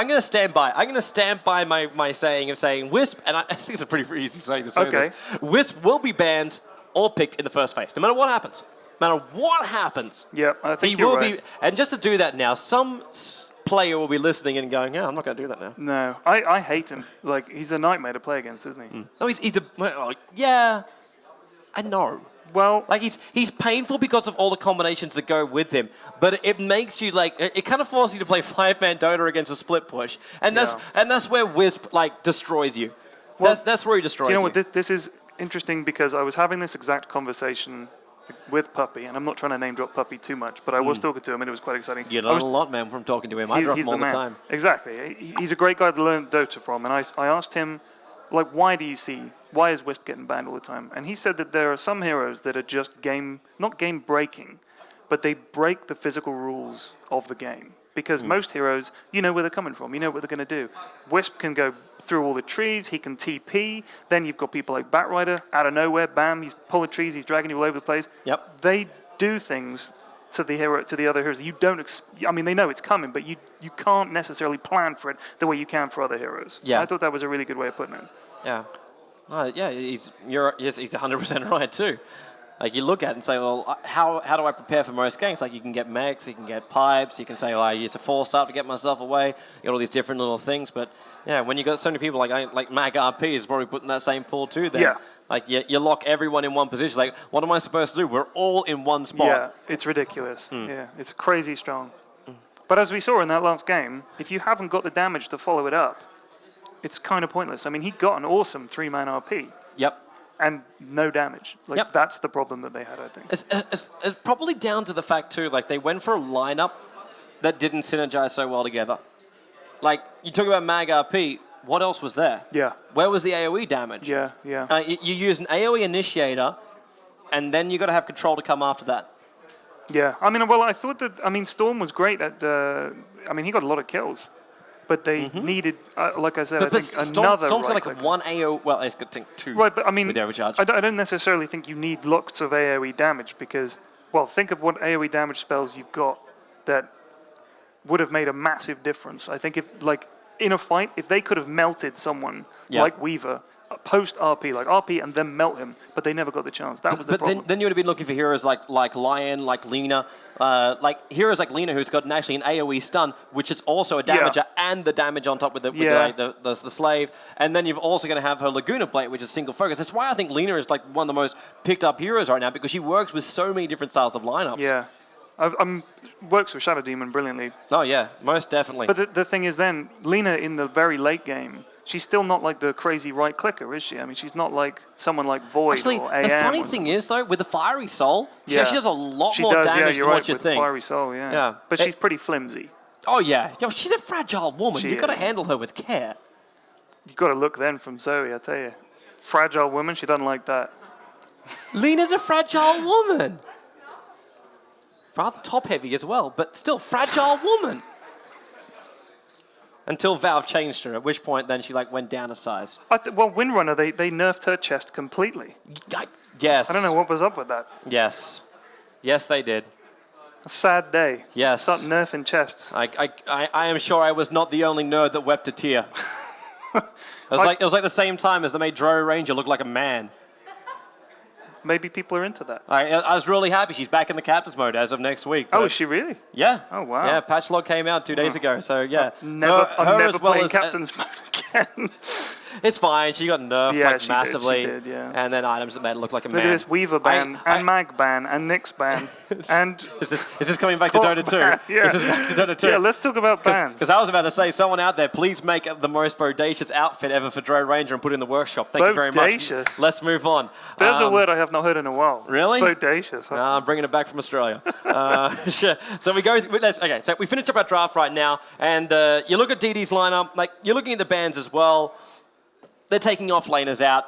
going to stand by. I'm going to stand by my saying of saying Wisp, and I think it's a pretty easy saying to say this. Wisp will be banned or picked in the first phase, no matter what happens. No matter what happens.
Yeah, I think you're right.
And just to do that now, some player will be listening and going, yeah, I'm not going to do that now.
No, I hate him. Like, he's a nightmare to play against, isn't he?
No, yeah, I know.
Well,
like he's painful because of all the combinations that go with him, but it makes you like it kind of forces you to play 5-man Dota against a split push, and that's where Wisp like destroys you. Well, that's where he destroys you.
Do you know what? This is interesting because I was having this exact conversation with Puppy, and I'm not trying to name drop Puppy too much, but I was talking to him, and it was quite exciting.
You learn a lot, man, from talking to him. I drop him all the time.
Exactly. He's a great guy to learn Dota from, and I asked him, like, why is Wisp getting banned all the time? And he said that there are some heroes that are just not game breaking, but they break the physical rules of the game. Because most heroes, you know where they're coming from, you know what they're going to do. Wisp can go through all the trees, he can TP, then you've got people like Batrider, out of nowhere, bam, he's pulling trees, he's dragging you all over the place.
Yep.
They do things to the other heroes. You don't, I mean, they know it's coming, but you can't necessarily plan for it the way you can for other heroes.
Yeah.
I thought that was a really good way of putting it.
Yeah. Yeah, he's 100% right too. Like you look at it and say, well, how do I prepare for most games? Like you can get mechs, you can get pipes, you can say, well, I use a 4-star to get myself away. You got all these different little things, but yeah, when you got so many people like Mag RP is probably put in that same pool too. Then.
Yeah.
Like you lock everyone in one position. Like, what am I supposed to do? We're all in one spot.
Yeah, it's ridiculous. Yeah, it's crazy strong. But as we saw in that last game, if you haven't got the damage to follow it up, it's kind of pointless. I mean, he got an awesome 3-man RP.
Yep.
And no damage. Like, that's the problem that they had, I think.
It's probably down to the fact, too, like, they went for a lineup that didn't synergize so well together. Like, you talk about Mag RP, what else was there?
Yeah.
Where was the AoE damage?
Yeah.
You use an AoE initiator, and then you got to have control to come after that.
Yeah. I mean, well, I thought that, I mean, Storm was great at the, I mean, he got a lot of kills. But they needed, like I said, I think another
Storm's got like one AoE, well, it's got 2
right, but I mean,
with the overcharge.
I don't necessarily think you need lots of AoE damage because, well, think of what AoE damage spells you've got that would have made a massive difference. I think if, like, in a fight, if they could have melted someone like Weaver, post-RP, like RP and then melt him, but they never got the chance. That was the problem.
Then you would have been looking for heroes like Lion, like Lina, like heroes like Lina who's got actually an AoE stun, which is also a damager and the damage on top with the slave. And then you've also going to have her Laguna Blade, which is single focus. That's why I think Lina is like one of the most picked up heroes right now because she works with so many different styles of lineups.
Yeah. Works with Shadow Demon brilliantly.
Oh yeah, most definitely.
But the thing is then, Lina in the very late game, she's still not like the crazy right clicker, is she? I mean, she's not like someone like Void
Actually,
or AM.
the funny thing is, though, with the Fiery Soul, she
Yeah.
actually does a lot
She
more
does,
damage
you're
than
right,
what you
with
think.
Fiery Soul, yeah.
Yeah.
But she's pretty flimsy.
Oh, yeah. Yo, she's a fragile woman.
She
You've got to
is.
handle her with care.
You've got to look then from Zoe, I tell you. Fragile woman, she doesn't like that.
Lena's a fragile woman. Rather top-heavy as well, but still fragile woman. Until Valve changed her, at which point then she like went down a size.
Well, Windrunner, they nerfed her chest completely.
Yes.
I don't know what was up with that.
Yes. Yes, they did.
A sad day.
Yes.
Start nerfing chests.
I am sure I was not the only nerd that wept a tear. It was like the same time as they made Dro Ranger look like a man.
Maybe people are into that.
I was really happy. She's back in the captain's mode as of next week.
Oh, is she really?
Yeah.
Oh, wow.
Yeah, patch log came out 2 days ago, so yeah.
I'm never
as well
playing
as-
captain's mode again.
It's fine. She got nerfed
Yeah,
like
she
massively.
did, yeah.
And then items that made her look like a
Look
man.
at this Weaver ban, and Mag ban, and Nyx ban, and...
Is this coming back to
Corp
Dota 2?
ban, yeah.
Is this back to Dota 2?
Yeah, let's talk about bans.
Because I was about to say, someone out there, please make the most bodacious outfit ever for Dro Ranger and put it in the workshop. Thank you very much.
Bodacious?
Let's move on.
There's a word I have not heard in a while.
Really?
Bodacious. Huh?
No, I'm bringing it back from Australia. Sure. So we go. Okay. So we finished up our draft right now, and you look at DD's lineup. Like you're looking at the bans as well. They're taking off laners out.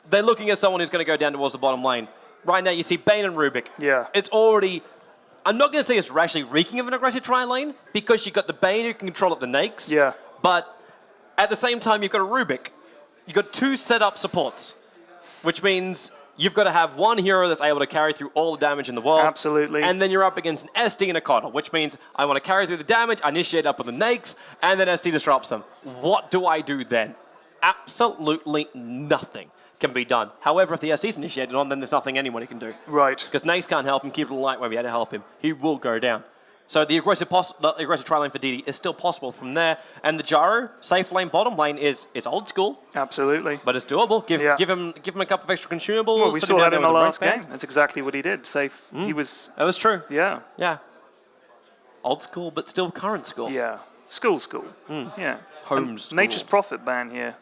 They're looking at someone who's going to go down towards the bottom lane. Right now, you see Bane and Rubik.
Yeah.
It's already. I'm not going to say it's actually reeking of an aggressive tri lane because you've got the Bane who can control up the Nakes.
Yeah.
But at the same time, you've got a Rubik. You've got 2 setup supports, which means you've got to have one hero that's able to carry through all the damage in the world.
Absolutely.
And then you're up against an SD and a Coddle, which means I want to carry through the damage, I initiate up with the Nakes, and then SD disrupts them. What do I do then? Absolutely nothing can be done. However, if the SD's initiated on, then there's nothing anyone can do.
Right.
Because Nakes can't help him, keep it light where we had to help him. He will go down. So the aggressive tri lane for DD is still possible from there. And the Gyro, safe lane, bottom lane is old school.
Absolutely.
But it's doable. Give him a couple of extra consumables.
Well, we
sit
saw
him down
that in
there
the
with a
last
rank
game.
band.
That's exactly what he did. Safe. He was...
That was true.
Yeah.
Yeah. Old school, but still current school.
Yeah. School. Yeah.
Home
And
school.
Nature's Prophet ban here.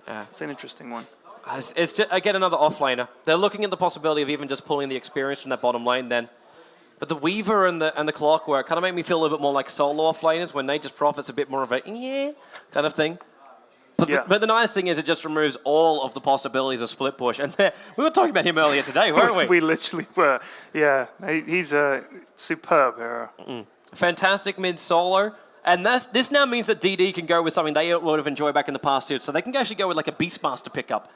Yeah.
It's an interesting one.
It's just, again, another off-laner. They're looking at the possibility of even just pulling the experience from that bottom lane then. But the Weaver and the Clockwork kind of make me feel a little bit more like solo off-laners when Nature's Prophet's a bit more of a kind of thing. But, but the nice thing is it just removes all of the possibilities of split push. And we were talking about him earlier today, weren't we?
We literally were. Yeah. He's a superb hero.
Fantastic mid-solo. And this now means that DD can go with something they would have enjoyed back in the past too. So they can actually go with like a Beastmaster pickup.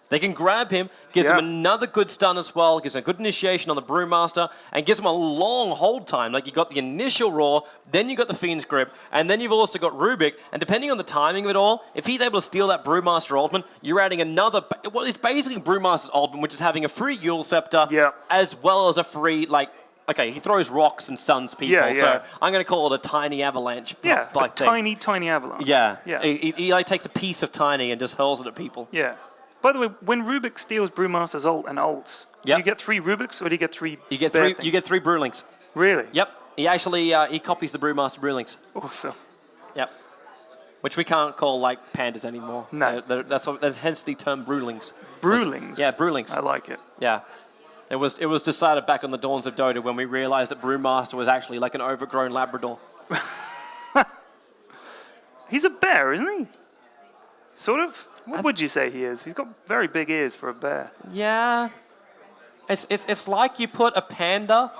They can grab him, gives him another good stun as well, gives him a good initiation on the Brewmaster, and gives him a long hold time. Like you got the initial Roar, then you got the Fiend's Grip, and then you've also got Rubik. And depending on the timing of it all, if he's able to steal that Brewmaster ultimate, you're adding another, well, it's basically Brewmaster's ultimate, which is having a free Yule Scepter, as well as a free, like, okay, he throws rocks and stuns people, so I'm going to call it a tiny avalanche.
Yeah, a tiny avalanche.
Yeah,
yeah.
He like takes a piece of tiny and just hurls it at people.
Yeah. By the way, when Rubik steals Brewmaster's ult and ults, do you get 3 Rubiks or do you get 3?
You get 3. You get 3 Brewlinks.
Really?
Yep. He actually he copies the Brewmaster Brewlinks.
Awesome.
Yep. Which we can't call like pandas anymore.
No.
That's hence the term Brewlings.
Brewlings.
Yeah, Brewlings.
I like it.
Yeah. It was decided back on the dawns of Dota when we realized that Brewmaster was actually like an overgrown Labrador.
He's a bear, isn't he? Sort of. What would you say he is? He's got very big ears for a bear.
Yeah. It's like you put a panda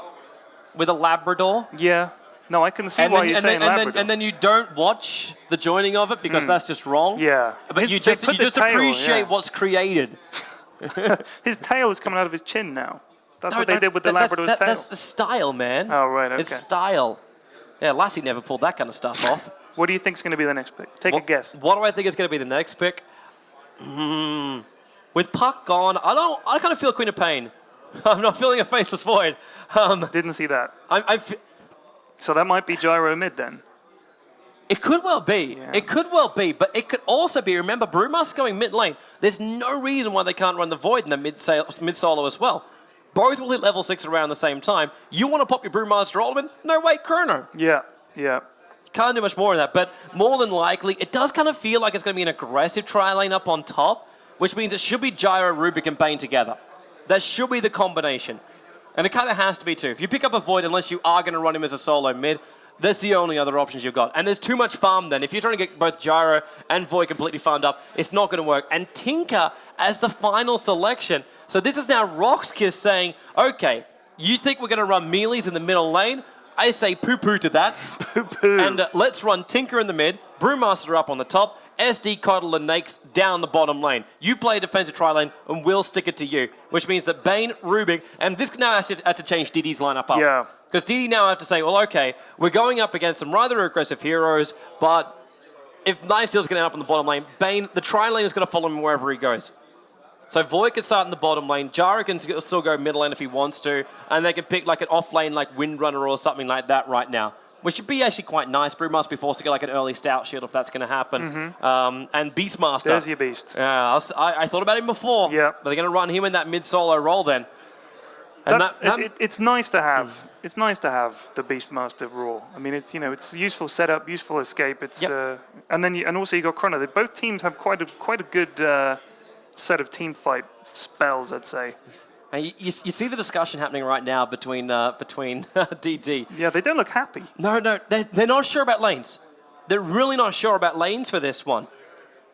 with a Labrador.
Yeah. No, I can see why you're saying Labrador.
And then you don't watch the joining of it because that's just wrong.
Yeah.
But you just appreciate what's created.
His tail is coming out of his chin now. That's what they did with the Labrador's tail.
That's the style, man.
Oh, right, okay.
It's style. Yeah, Lassie never pulled that kind of stuff off.
What do you think is going to be the next pick? Take a guess.
What do I think is going to be the next pick? With Puck gone, I kind of feel Queen of Pain. I'm not feeling a Faceless Void.
Didn't see that.
So
that might be Gyro mid then.
It could well be. Yeah. It could well be, but it could also be, remember, Brewmaster's going mid lane. There's no reason why they can't run the Void in the mid solo as well. Both will hit level 6 around the same time. You want to pop your Brewmaster ultimate? No way, Chrono.
Yeah, yeah.
can't do much more of that. But more than likely, it does kind of feel like it's going to be an aggressive tri lane up on top, which means it should be Gyro, Rubik, and Bane together. That should be the combination. And it kind of has to be too. If you pick up a Void, unless you are going to run him as a solo mid, that's the only other options you've got. And there's too much farm then. If you're trying to get both Gyro and Void completely farmed up, it's not going to work. And Tinker as the final selection. So this is now RoX.KIS saying, okay, you think we're going to run melees in the middle lane? I say poo-poo to that.
Poo-poo.
And let's run Tinker in the mid, Brewmaster up on the top, SD, Coddle, and Nakes down the bottom lane. You play defensive tri-lane, and we'll stick it to you. Which means that Bane, Rubik, and this now has to change DD's lineup up.
Yeah.
Because DD now have to say, well, okay, we're going up against some rather aggressive heroes, but if Knifesteel's going to end up on the bottom lane, Bane, the tri-lane is going to follow him wherever he goes. So Void can start in the bottom lane, Jara can still go middle lane if he wants to, and they can pick like an off lane like Windrunner or something like that right now. Which would be actually quite nice. Brew must be forced to get like an early Stout Shield if that's going to happen. And Beastmaster.
There's your Beast.
I thought about him before.
Yeah.
But they're going to run him in that mid-solo role then. And
it's nice to have. It's nice to have the Beastmaster Raw. I mean, it's it's useful setup, useful escape. It's and also you got Chrono. Both teams have quite a good set of team fight spells, I'd say.
And you see the discussion happening right now between DD.
Yeah, they don't look happy.
No, they're not sure about lanes. They're really not sure about lanes for this one.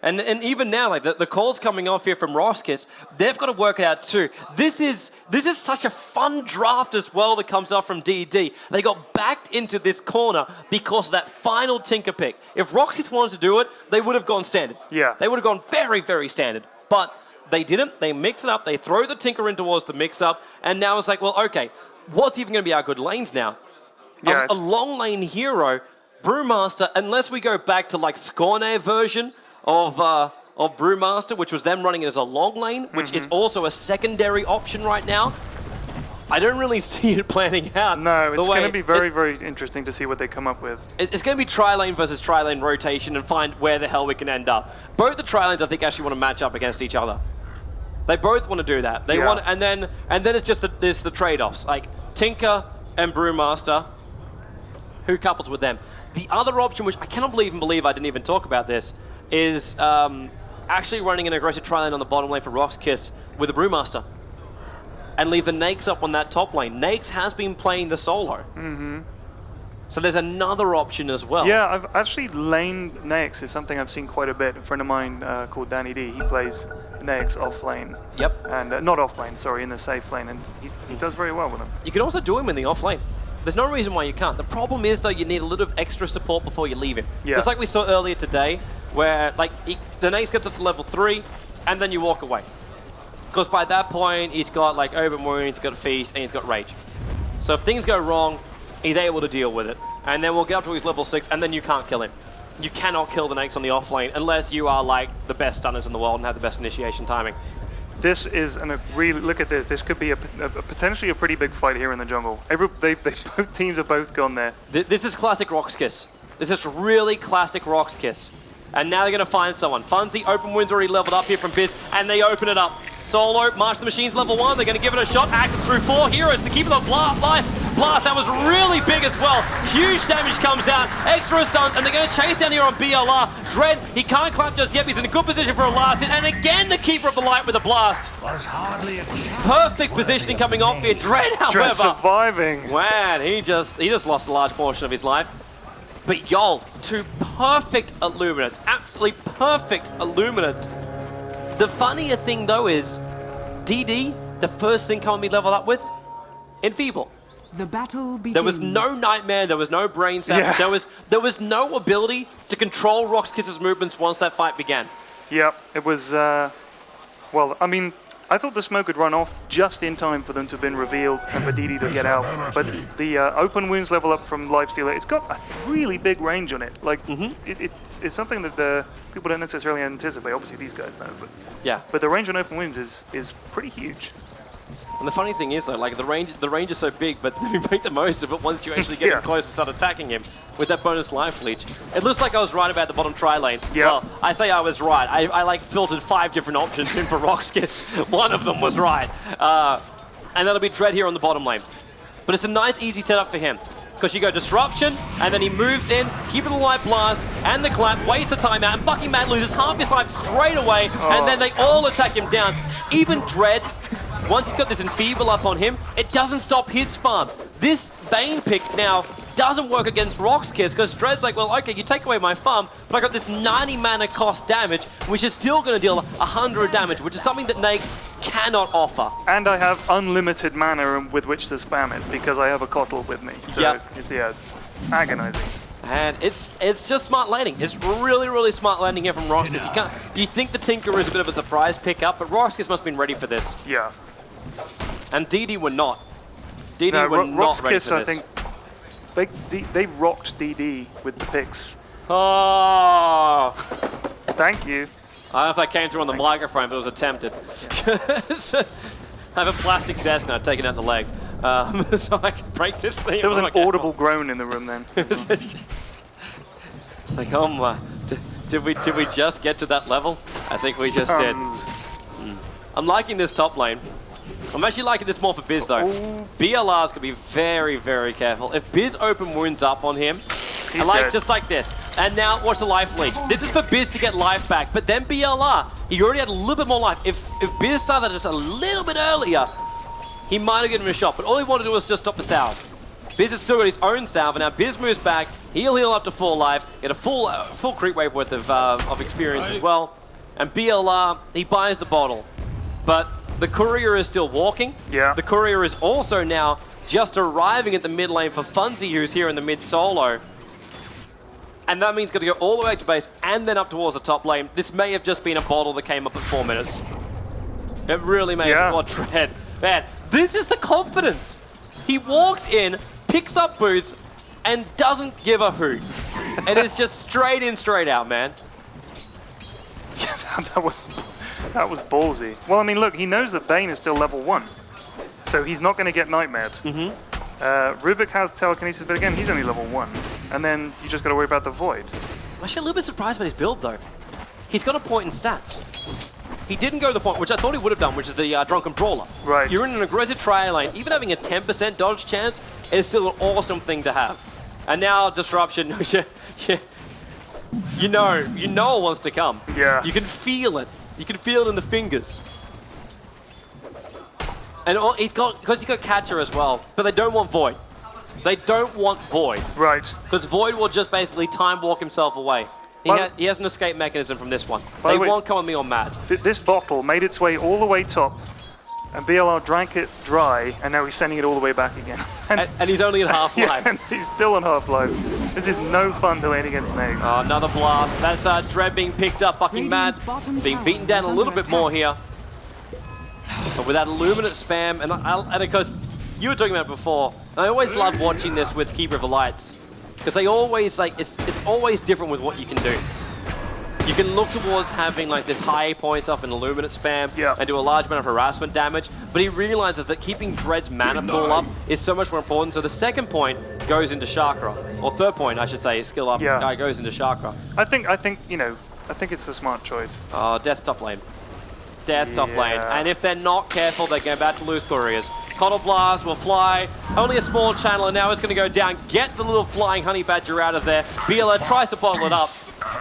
And even now, like the calls coming off here from RoX.KIS, they've got to work it out too. This is such a fun draft as well that comes off from DD. They got backed into this corner because of that final Tinker pick. If RoX.KIS wanted to do it, they would have gone standard.
Yeah.
They would have gone very, very standard. But they didn't. They mix it up. They throw the Tinker in towards the mix-up. And now it's like, well, okay, what's even going to be our good lanes now?
Yeah,
a long lane hero, Brewmaster, unless we go back to like Scornair version of Brewmaster, which was them running as a long lane, which is also a secondary option right now. I don't really see it planning out.
No, it's going to be very, very interesting to see what they come up with.
It's going to be tri-lane versus tri-lane rotation and find where the hell we can end up. Both the tri-lanes, I think, actually want to match up against each other. They both want to do that. They want, and then it's just the trade-offs, like Tinker and Brewmaster. Who couples with them? The other option, which I cannot believe I didn't even talk about this, is actually running an aggressive tri-lane on the bottom lane for RoX.KIS with a Brewmaster. And leave the Nakes up on that top lane. Nakes has been playing the solo. So there's another option as well.
Yeah, I've actually laned Nakes is something I've seen quite a bit. A friend of mine called Danny D, he plays Nakes off lane.
Yep.
And not off lane, sorry, in the safe lane. And he does very well with them.
You can also do him in the off lane. There's no reason why you can't. The problem is, though, you need a little extra support before you leave him.
Yeah.
Just like we saw earlier today, where like the Nakes gets up to level 3, and then you walk away. Because by that point, he's got like open wounds, he's got feast, and he's got rage. So if things go wrong, he's able to deal with it. And then we'll get up to his level 6, and then you can't kill him. You cannot kill the Nakes on the off lane unless you are like the best stunners in the world and have the best initiation timing.
This is really look at this. This could be a potentially a pretty big fight here in the jungle. Both teams have both gone there.
This is classic RoX.KIS. This is really classic RoX.KIS. And now they're going to find someone. Funzy, open wounds already leveled up here from Biz, and they open it up. Solo, March the Machines level 1, they're going to give it a shot. Access through 4 heroes to keep the blast, that was really big as well. Huge damage comes out, extra stuns, and they're going to chase down here on BLR. Dread, he can't climb just yet, but he's in a good position for a last hit, and again the Keeper of the Light with a blast. Perfect positioning coming off here. Dread, however.
Dread surviving.
Man, he just lost a large portion of his life. But Yol, 2 perfect Illuminates, absolutely perfect Illuminates. The funnier thing though is, DD, the first thing Come On Me leveled up with, Enfeeble.
The battle begins.
There was no Nightmare, there was no Brain Sap, there was no ability to control RoX.KIS's movements once that fight began.
Yep, it was, well, I mean, I thought the smoke would run off just in time for them to have been revealed and for DD to get out. But the open wounds level up from Lifestealer, it's got a really big range on it. Like, it's something that people don't necessarily anticipate. Obviously, these guys know. But the range on open wounds is pretty huge.
And the funny thing is, though, like the range is so big, but we make the most of it once you actually get him close and start attacking him with that bonus life leech. It looks like I was right about the bottom tri-lane.
Yeah.
Well, I say I was right. I like filtered 5 different options in for RoX.KIS. One of them was right. And that'll be Dread here on the bottom lane. But it's a nice, easy setup for him. because you go Disruption, and then he moves in, keeping the Light Blast, and the Clap, wastes the timeout, and Bucking Mad loses half his life straight away, and then they all attack him down. Even Dread, once he's got this Enfeeble up on him, it doesn't stop his farm. This Bane pick now doesn't work against RoX.KIS because Dread's like, well, okay, you take away my farm, but I got this 90 mana cost damage, which is still going to deal 100 damage, which is something that Nags cannot offer.
And I have unlimited mana with which to spam it because I have a Kotl with me. So it's agonizing.
And it's just smart laning. It's really, really smart laning here from RoX.KIS. Do you think the Tinker is a bit of a surprise pickup? But RoX.KIS must have been ready for this.
Yeah.
And DD were not. DD were not ready for this.
I think they rocked DD with the picks.
Oh!
Thank you.
I don't know if that came through on the microphone, but it was attempted. I have a plastic desk and I've taken out the leg. So I can break this thing.
There was an audible groan in the room then.
It's like, oh my, did we just get to that level? I think we just did. I'm liking this top lane. I'm actually liking this more for Biz though. BLR's gonna be very, very careful. If Biz open wounds up on him,
he's
dead. Just like this. And now watch the life leak. This is for Biz to get life back, but then BLR, he already had a little bit more life. If Biz started just a little bit earlier, he might have given him a shot, but all he wanted to do was just stop the salve. Biz has still got his own salve, and now Biz moves back, he'll heal up to full life, get a full creep wave worth of experience as well. And BLR, he buys the bottle. But the courier is still walking.
Yeah.
The courier is also now just arriving at the mid lane for Funzy, who's here in the mid solo. And that means got to go all the way to base and then up towards the top lane. This may have just been a bottle that came up at 4 minutes. It really may have been. Dread. Man, this is the confidence. He walks in, picks up boots, and doesn't give a hoot. It is just straight in, straight out, man.
That was ballsy. Well, I mean, look, he knows that Bane is still level 1, so he's not going to get nightmared. Rubik has telekinesis, but again, he's only level 1. And then you just got to worry about the Void.
I'm actually a little bit surprised by his build, though. He's got a point in stats. He didn't go to the point, which I thought he would have done, which is the Drunken Brawler.
Right.
You're in an aggressive trial lane. Even having a 10% dodge chance is still an awesome thing to have. And now Disruption, you know it wants to come.
Yeah.
You can feel it. You can feel it in the fingers. And because he's got Catcher as well, but they don't want Void. They don't want Void.
Right.
Because Void will just basically time walk himself away. He has an escape mechanism from this one.
By
They
the way,
won't come on me on Mad.
This bottle made its way all the way top, and BLR drank it dry, and now he's sending it all the way back again.
And he's only at half life.
And he's still on half life. This is no fun to lane against Nags.
Oh, another blast. That's Dread being picked up. Bucking Mad being beaten down a little bit more here. But with that Illuminate spam, and because you were talking about it before, and I always love watching this with Keeper of the Lights. Because they always, it's always different with what you can do. You can look towards having like this high points up in Illuminate spam and do a large amount of harassment damage, but he realizes that keeping Dread's mana pool up is so much more important. So the second point goes into Chakra, or third point, I should say, skill up goes into Chakra.
I think it's the smart choice.
Oh, Death top lane. Death top lane. And if they're not careful, they're about to lose couriers. Coddle Blast will fly. Only a small channel, and now it's going to go down. Get the little flying honey badger out of there. BLR tries to bottle it up.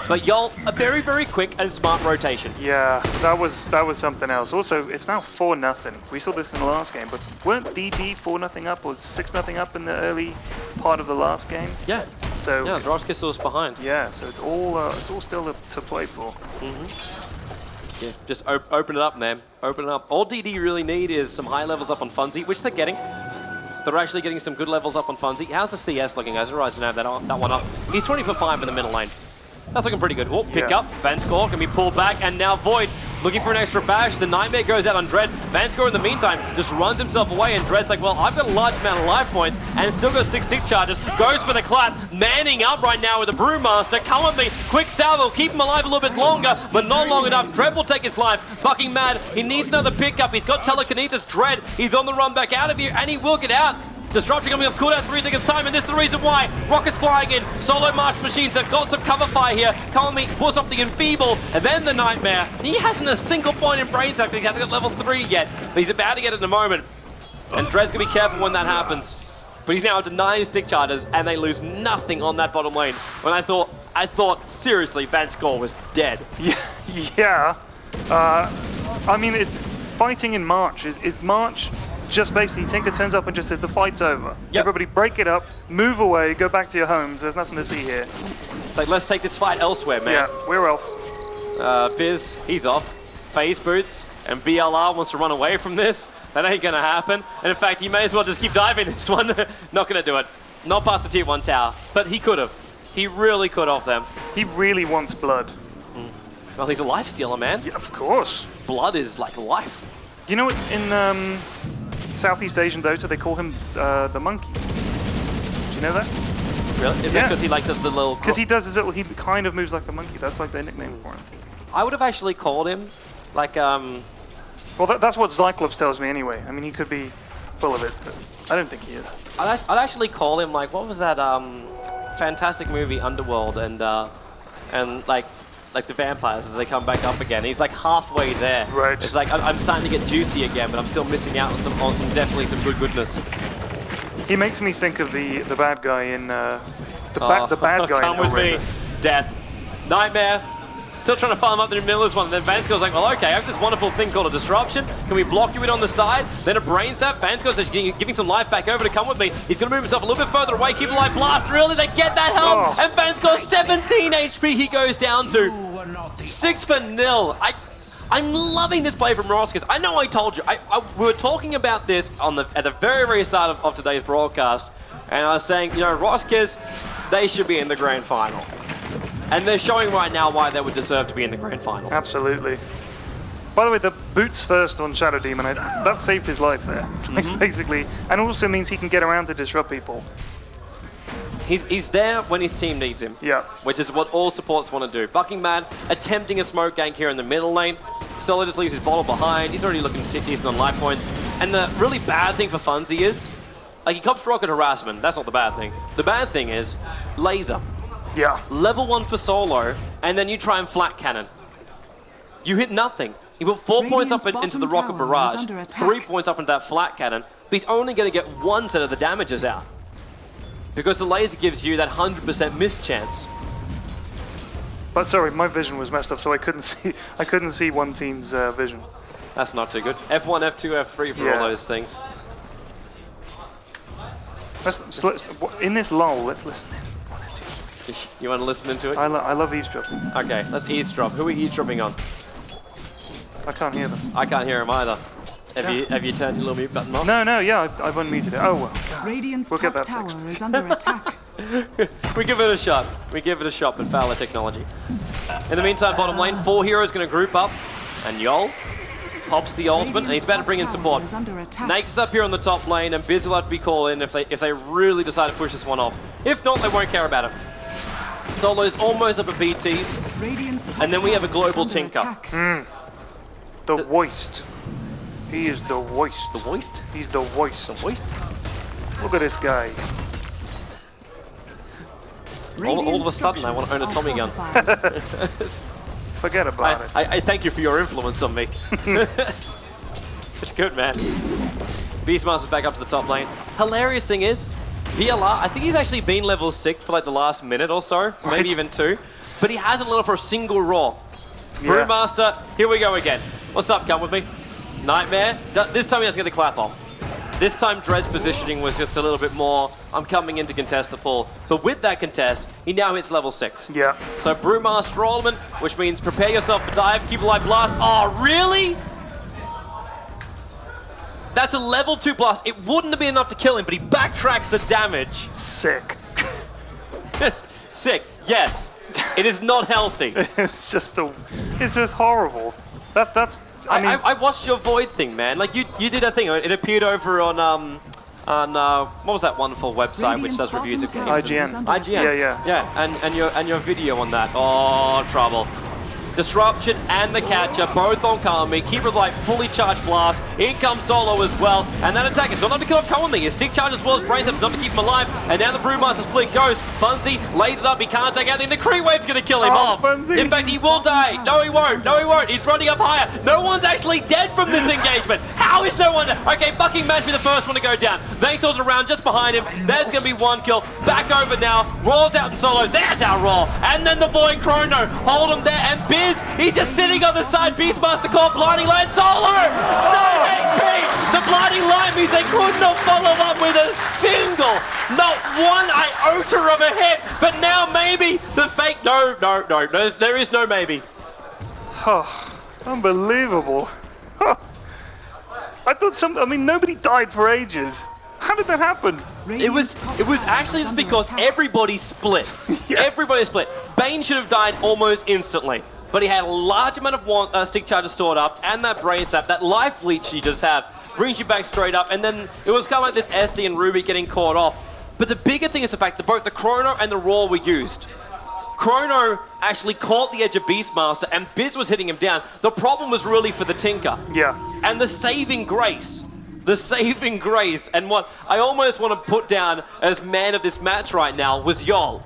But Yolt, a very, very quick and smart rotation.
Yeah, that was something else. Also, it's now 4-0. We saw this in the last game, but weren't DD 4-0 up or 6-0 up in the early part of the last game?
Yeah.
So
yeah, RoX.KIS was behind.
Yeah, so it's all still to play for.
Yeah, just open it up, man. Open it up. All DD really need is some high levels up on Funzy, which they're getting. They're actually getting some good levels up on Funzy. How's the CS looking, guys? Right, to have that one up. He's 20 for 5 in the middle lane. That's looking pretty good. Oh, pick up. Vanscore can be pulled back, and now Void looking for an extra bash. The Nightmare goes out on Dread. Vanscore in the meantime just runs himself away, and Dread's like, well, I've got a large amount of life points, and still got 6 tick charges. Goes for the clap. Manning up right now with the Brewmaster. Come with me. Quick salvo. Keep him alive a little bit longer, but not long enough. Dread will take his life. Bucking Mad. He needs another pickup. He's got telekinesis. Dread. He's on the run back out of here, and he will get out. Disruption coming off cooldown 3 seconds time, and this is the reason why. Rockets flying in, solo march machines, they've got some cover fire here. Come on me, pull something Enfeeble, and then the Nightmare. He hasn't a single point in Brain Sack, he hasn't got level 3 yet, but he's about to get it in a moment. And Dread's gonna be careful when that happens. but he's now up to 9 stick charges, and they lose nothing on that bottom lane. When I thought seriously, Vanskor was dead.
Yeah. I mean, it's fighting in March. Is March just basically Tinker turns up and just says the fight's over.
Yep.
Everybody break it up, move away, go back to your homes. There's nothing to see here.
It's like, let's take this fight elsewhere, man.
Yeah, we're off.
Biz, he's off. Phase boots, and BLR wants to run away from this. That ain't gonna happen. And in fact, he may as well just keep diving this one. Not gonna do it. Not past the tier 1 tower. But he could have. He really could have them.
He really wants blood.
Well, he's a life stealer, man.
Yeah, of course.
Blood is like life.
You know what, in Southeast Asian Dota, they call him the monkey. Do you know that?
Really? Is that because he like does the little...
Because he does his little, he kind of moves like a monkey. That's like their nickname for him.
I would have actually called him like...
Well, that's what Cyclops tells me anyway. I mean, he could be full of it, but I don't think he is.
I'd actually call him like, what was that fantastic movie, Underworld, and like the vampires as they come back up again. He's like halfway there.
Right.
It's like I'm starting to get juicy again, but I'm still missing out on some definitely some good goodness.
He makes me think of the bad guy in the bad guy
come
in
with me,
Hellraiser.
Death, Nightmare. Still trying to farm up the Miller's one. Then Vanscore's like, well, okay, I have this wonderful thing called a disruption. Can we block you in on the side? Then a brain sap. Vanscore's actually giving some life back over to come with me. He's going to move himself a little bit further away. Keep a light blast. Really, they get that help.
Oh.
And Vanscore's 17 HP he goes down to. 6 for 0. I'm loving this play from RoX.KIS. I know I told you. We were talking about this at the very, very start of today's broadcast. And I was saying, you know, RoX.KIS, they should be in the grand final. And they're showing right now why they would deserve to be in the grand final.
Absolutely. By the way, the boots first on Shadow Demon, that saved his life there, basically. And also means he can get around to disrupt people.
He's there when his team needs him.
Yeah.
Which is what all supports want to do. Bucking Mad attempting a smoke gank here in the middle lane. Solo just leaves his bottle behind. He's already looking decent on life points. And the really bad thing for Funzy is, like, he cops rocket harassment. That's not the bad thing. The bad thing is laser.
Yeah.
Level 1 for solo, and then you try and flat cannon. You hit nothing. You put 4 points up into the rocket barrage, 3 points up into that flat cannon, but he's only going to get 1 set of the damages out. Because the laser gives you that 100% miss chance.
But sorry, my vision was messed up, so I couldn't see one team's vision.
That's not too good. F1, F2, F3 for all those things.
In this lull, let's listen in.
You want to listen into it?
I love eavesdropping.
Okay, let's eavesdrop. Who are we eavesdropping on?
I can't hear them.
I can't hear him either. Have you turned your little mute button off?
No, yeah, I've unmuted it. Oh well.
Radiant's
We'll get
top
that
tower
fixed.
is under attack.
We give it a shot. We give it a shot with Fowler technology. In the meantime, bottom lane, 4 heroes going to group up, and Yol pops the ultimate, and he's about to bring in support. Nake's up here on the top lane, and Biz will have to be called in if they really decide to push this one off. If not, they won't care about it. Solo's almost up at BTs, and then we have a global Tinker.
The Woist. He is the Woist.
The Woist?
He's the Woist.
The Woist?
Look at this guy.
All of a sudden, I want to own a Tommy gun.
Forget about it.
I thank you for your influence on me. It's good, man. Beastmaster's back up to the top lane. Hilarious thing is, BLR, I think he's actually been level 6 for like the last minute or so, maybe even 2, but he hasn't lit up for a single raw.
Yeah.
Brewmaster, here we go again. What's up, come with me? Nightmare, this time he doesn't get the clap off. This time Dread's positioning was just a little bit more, I'm coming in to contest the pull. But with that contest, he now hits level 6.
Yeah.
So Brewmaster ultimate, which means prepare yourself for dive, keep a life blast. Oh, really? That's a level 2 blast. It wouldn't have been enough to kill him, but he backtracks the damage.
Sick.
Sick, yes. It is not healthy.
It's just horrible.
I watched your Void thing, man. Like, you did a thing. It appeared over on what was that wonderful website which does reviews of games?
IGN.
IGN.
Yeah.
Yeah, and your video on that. Oh, trouble. Disruption and the catcher, both on Kami. Keeper of Light, fully charged blast. In comes Solo as well. And that attack is not enough to kill off Kami. His stick charge as well as Brain Sap is enough to keep him alive. And now the Brewmaster split goes. Funzy lays it up. He can't take anything. The Creep Wave's going to kill him off.
Funzy.
In fact, he will die. No, he won't. No, he won't. He's running up higher. No one's actually dead from this engagement. How is no one? Okay, Bucking Match be the first one to go down. Vaxel's around just behind him. There's going to be one kill. Back over now. Raw's out in Solo. There's our Raw. And then the boy Chrono. Hold him there. And Biz, he's just sitting on the side. Beastmaster caught Blinding Light. Solo! 9 HP! The Blinding Light means they could not follow up with a single, not one iota of a hit. But now maybe the fake. No. There is no maybe.
Oh, unbelievable. I thought nobody died for ages. How did that happen?
It was actually just because everybody split.
Yeah.
Everybody split. Bane should have died almost instantly, but he had a large amount of stick charges stored up, and that Brain Sap, that life leech you just have, brings you back straight up, and then it was kind of like this SD and Ruby getting caught off. But the bigger thing is the fact that both the Chrono and the Raw were used. Chrono actually caught the edge of Beastmaster, and Biz was hitting him down. The problem was really for the Tinker.
Yeah.
And the saving grace. The saving grace, and what I almost want to put down as man of this match right now was Yol.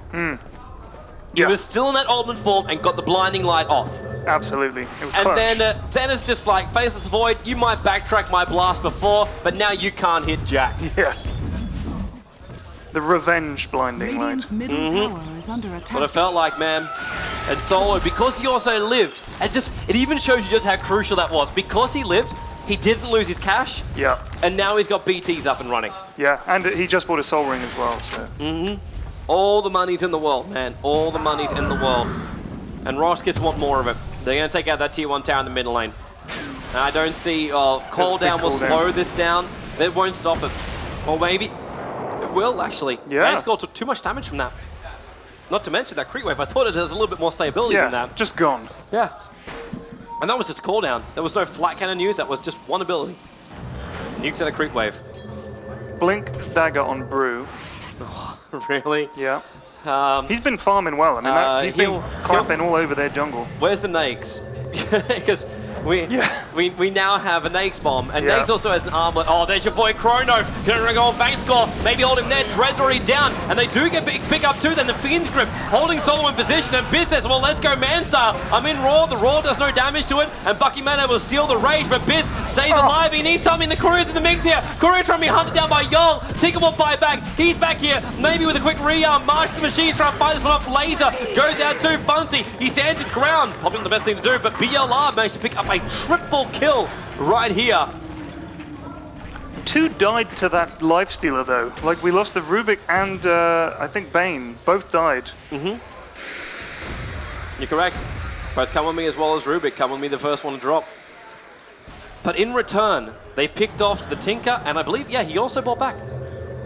He was still in that Almond form and got the Blinding Light off.
Absolutely. It was
And
clutch.
then it's just like, Faceless Void, you might backtrack my blast before, but now you can't hit Jack.
Yeah. The revenge Blinding Light.
Radiant's middle tower is under attack.
What it felt like, man. And Solo, because he also lived, it even shows you just how crucial that was. Because he lived, he didn't lose his cash.
Yeah.
And now he's got BTs up and running.
Yeah, and he just bought a Soul Ring as well, so.
All the money's in the world, man. All the money's in the world. And RoX.KIS want more of it. They're going to take out that tier 1 tower in the middle lane. And I don't see... Call down will slow this down. It won't stop it. Or maybe... It will, actually.
Yeah.
RaidCall took too much damage from that. Not to mention that Creep Wave. I thought it has a little bit more stability than that.
Just gone.
Yeah. And that was just cooldown. There was no flat cannon use. That was just one ability. Nukes at a Creep Wave.
Blink Dagger on Brew.
Really?
Yeah. He's been farming well. I mean, he's been clapping all over their jungle.
Where's the Nakes? Because we now have a Nakes bomb, and Nakes also has an armlet. Oh, there's your boy Chrono. Gonna go on VaxelTV. Maybe hold him there. Dread's already down, and they do get pick up too. Then the Fiend's Grip holding Solo in position, and Biz says, well, let's go man style. I'm in Raw. The Raw does no damage to it, and Bucky Man able to steal the rage, but Biz stays alive. He needs something. The Courier's in the mix here. Courier trying to be hunted down by Yol. Tinker will buy back. He's back here. Maybe with a quick rearm. March the Machine trying to fight this one off. Laser goes out too. Funzy. He stands his ground. Probably not the best thing to do, but BLR managed to pick up a triple kill right here.
2 died to that lifestealer though. Like we lost the Rubik and I think Bane. Both died.
You're correct. Both Come With Me as well as Rubik. Come With Me the first one to drop. But in return, they picked off the Tinker, and I believe, he also bought back.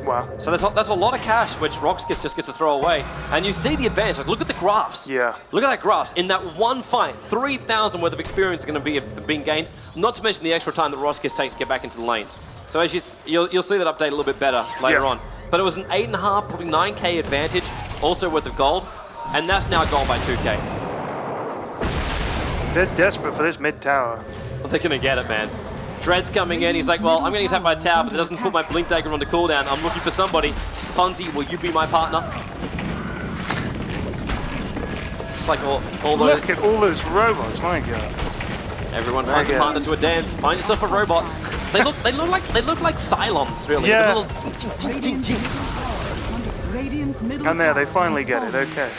Wow.
So that's a lot of cash, which RoX.KIS just gets to throw away. And you see the advantage. Like, look at the graphs.
Yeah.
Look at that graphs. In that one fight, 3,000 worth of experience is going to be being gained. Not to mention the extra time that RoX.KIS takes to get back into the lanes. So as you'll see that update a little bit better later on. But it was an 8.5, probably 9k advantage, also worth of gold, and that's now gone by 2k.
They're desperate for this mid tower.
Well, they're going to get it, man. Dread's coming in. He's like, well, I'm going to get attacked by a tower, but it doesn't put my Blink Dagger on the cooldown. I'm looking for somebody. Funzy, will you be my partner? It's like all those...
Look at all those robots, my god.
Everyone finds a partner to a dance. Find yourself a robot. They look like Cylons, really.
Yeah.
And
there, they finally get it. Okay.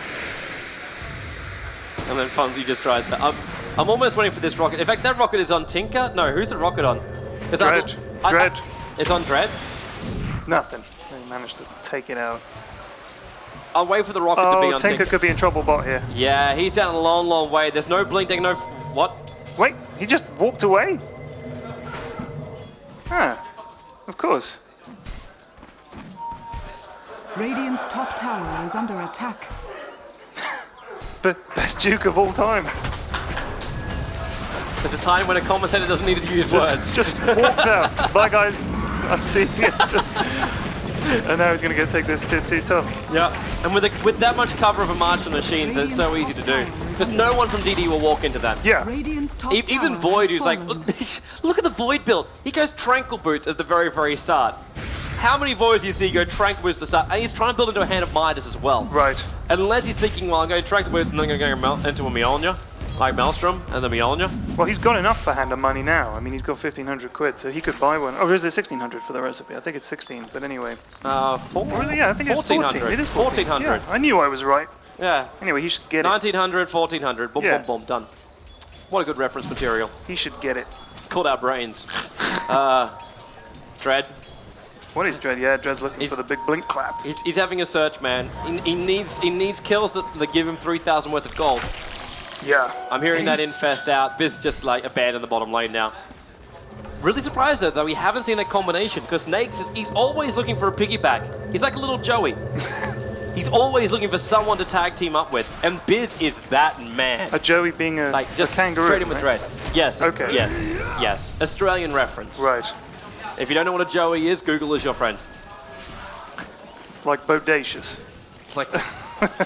And then Funzy just tries to... I'm almost waiting for this rocket. In fact, that rocket is on Tinker. No, who's the rocket on?
Dread. Dread.
It's on Dread?
Nothing. They managed to take it out.
I'll wait for the rocket to be on
Tinker could be in trouble bot here.
Yeah, he's down a long, long way. There's no Blink Dagger, no... What?
Wait, he just walked away? Ah, of course.
Radiant's top tower is under attack.
Best Duke of all time.
There's a time when a commentator doesn't need to use words.
Just walked out. Bye, guys. I'm seeing it. And now he's going to take this tier 2 top.
Yeah, and with that much cover of a Martian machines, it's so easy to do. Because no one from DD will walk into that.
Yeah.
Even Void, who's like, look at the Void build. He goes Tranquil Boots at the very, very start. How many Voids do you see go Tranquil Boots at the start? And he's trying to build into a Hand of Midas as well.
Right.
Unless he's thinking, well, I'm going Tranquil Boots and then I'm going to go into a Mjolnir. Like Maelstrom and the Mjolnir.
Well, he's got enough for Hand of Money now. I mean, he's got 1,500 quid, so he could buy one. Oh, or is it 1,600 for the recipe? I think it's 16, but anyway.
Or
is it? Yeah, I think it's 14. It is
1,400.
Yeah, I knew I was right.
Yeah.
Anyway, he should get
1,900, 1,400. Boom,
Yeah.
boom, boom, done. What a good reference material.
He should get it.
Called our brains. Dread.
What is Dread? Yeah, Dread's looking for the big blink clap.
He's having a search, man. He needs kills that give him 3,000 worth of gold.
Yeah.
I'm hearing that infest out. Biz just like abandoned the bottom lane now. Really surprised though we haven't seen that combination because Nakes he's always looking for a piggyback. He's like a little Joey. He's always looking for someone to tag team up with, and Biz is that man.
A Joey being a
just
a kangaroo,
straight in with
right?
Dread. Yes.
Okay.
Yes. Australian reference.
Right.
If you don't know what a Joey is, Google is your friend.
Like bodacious.
Like.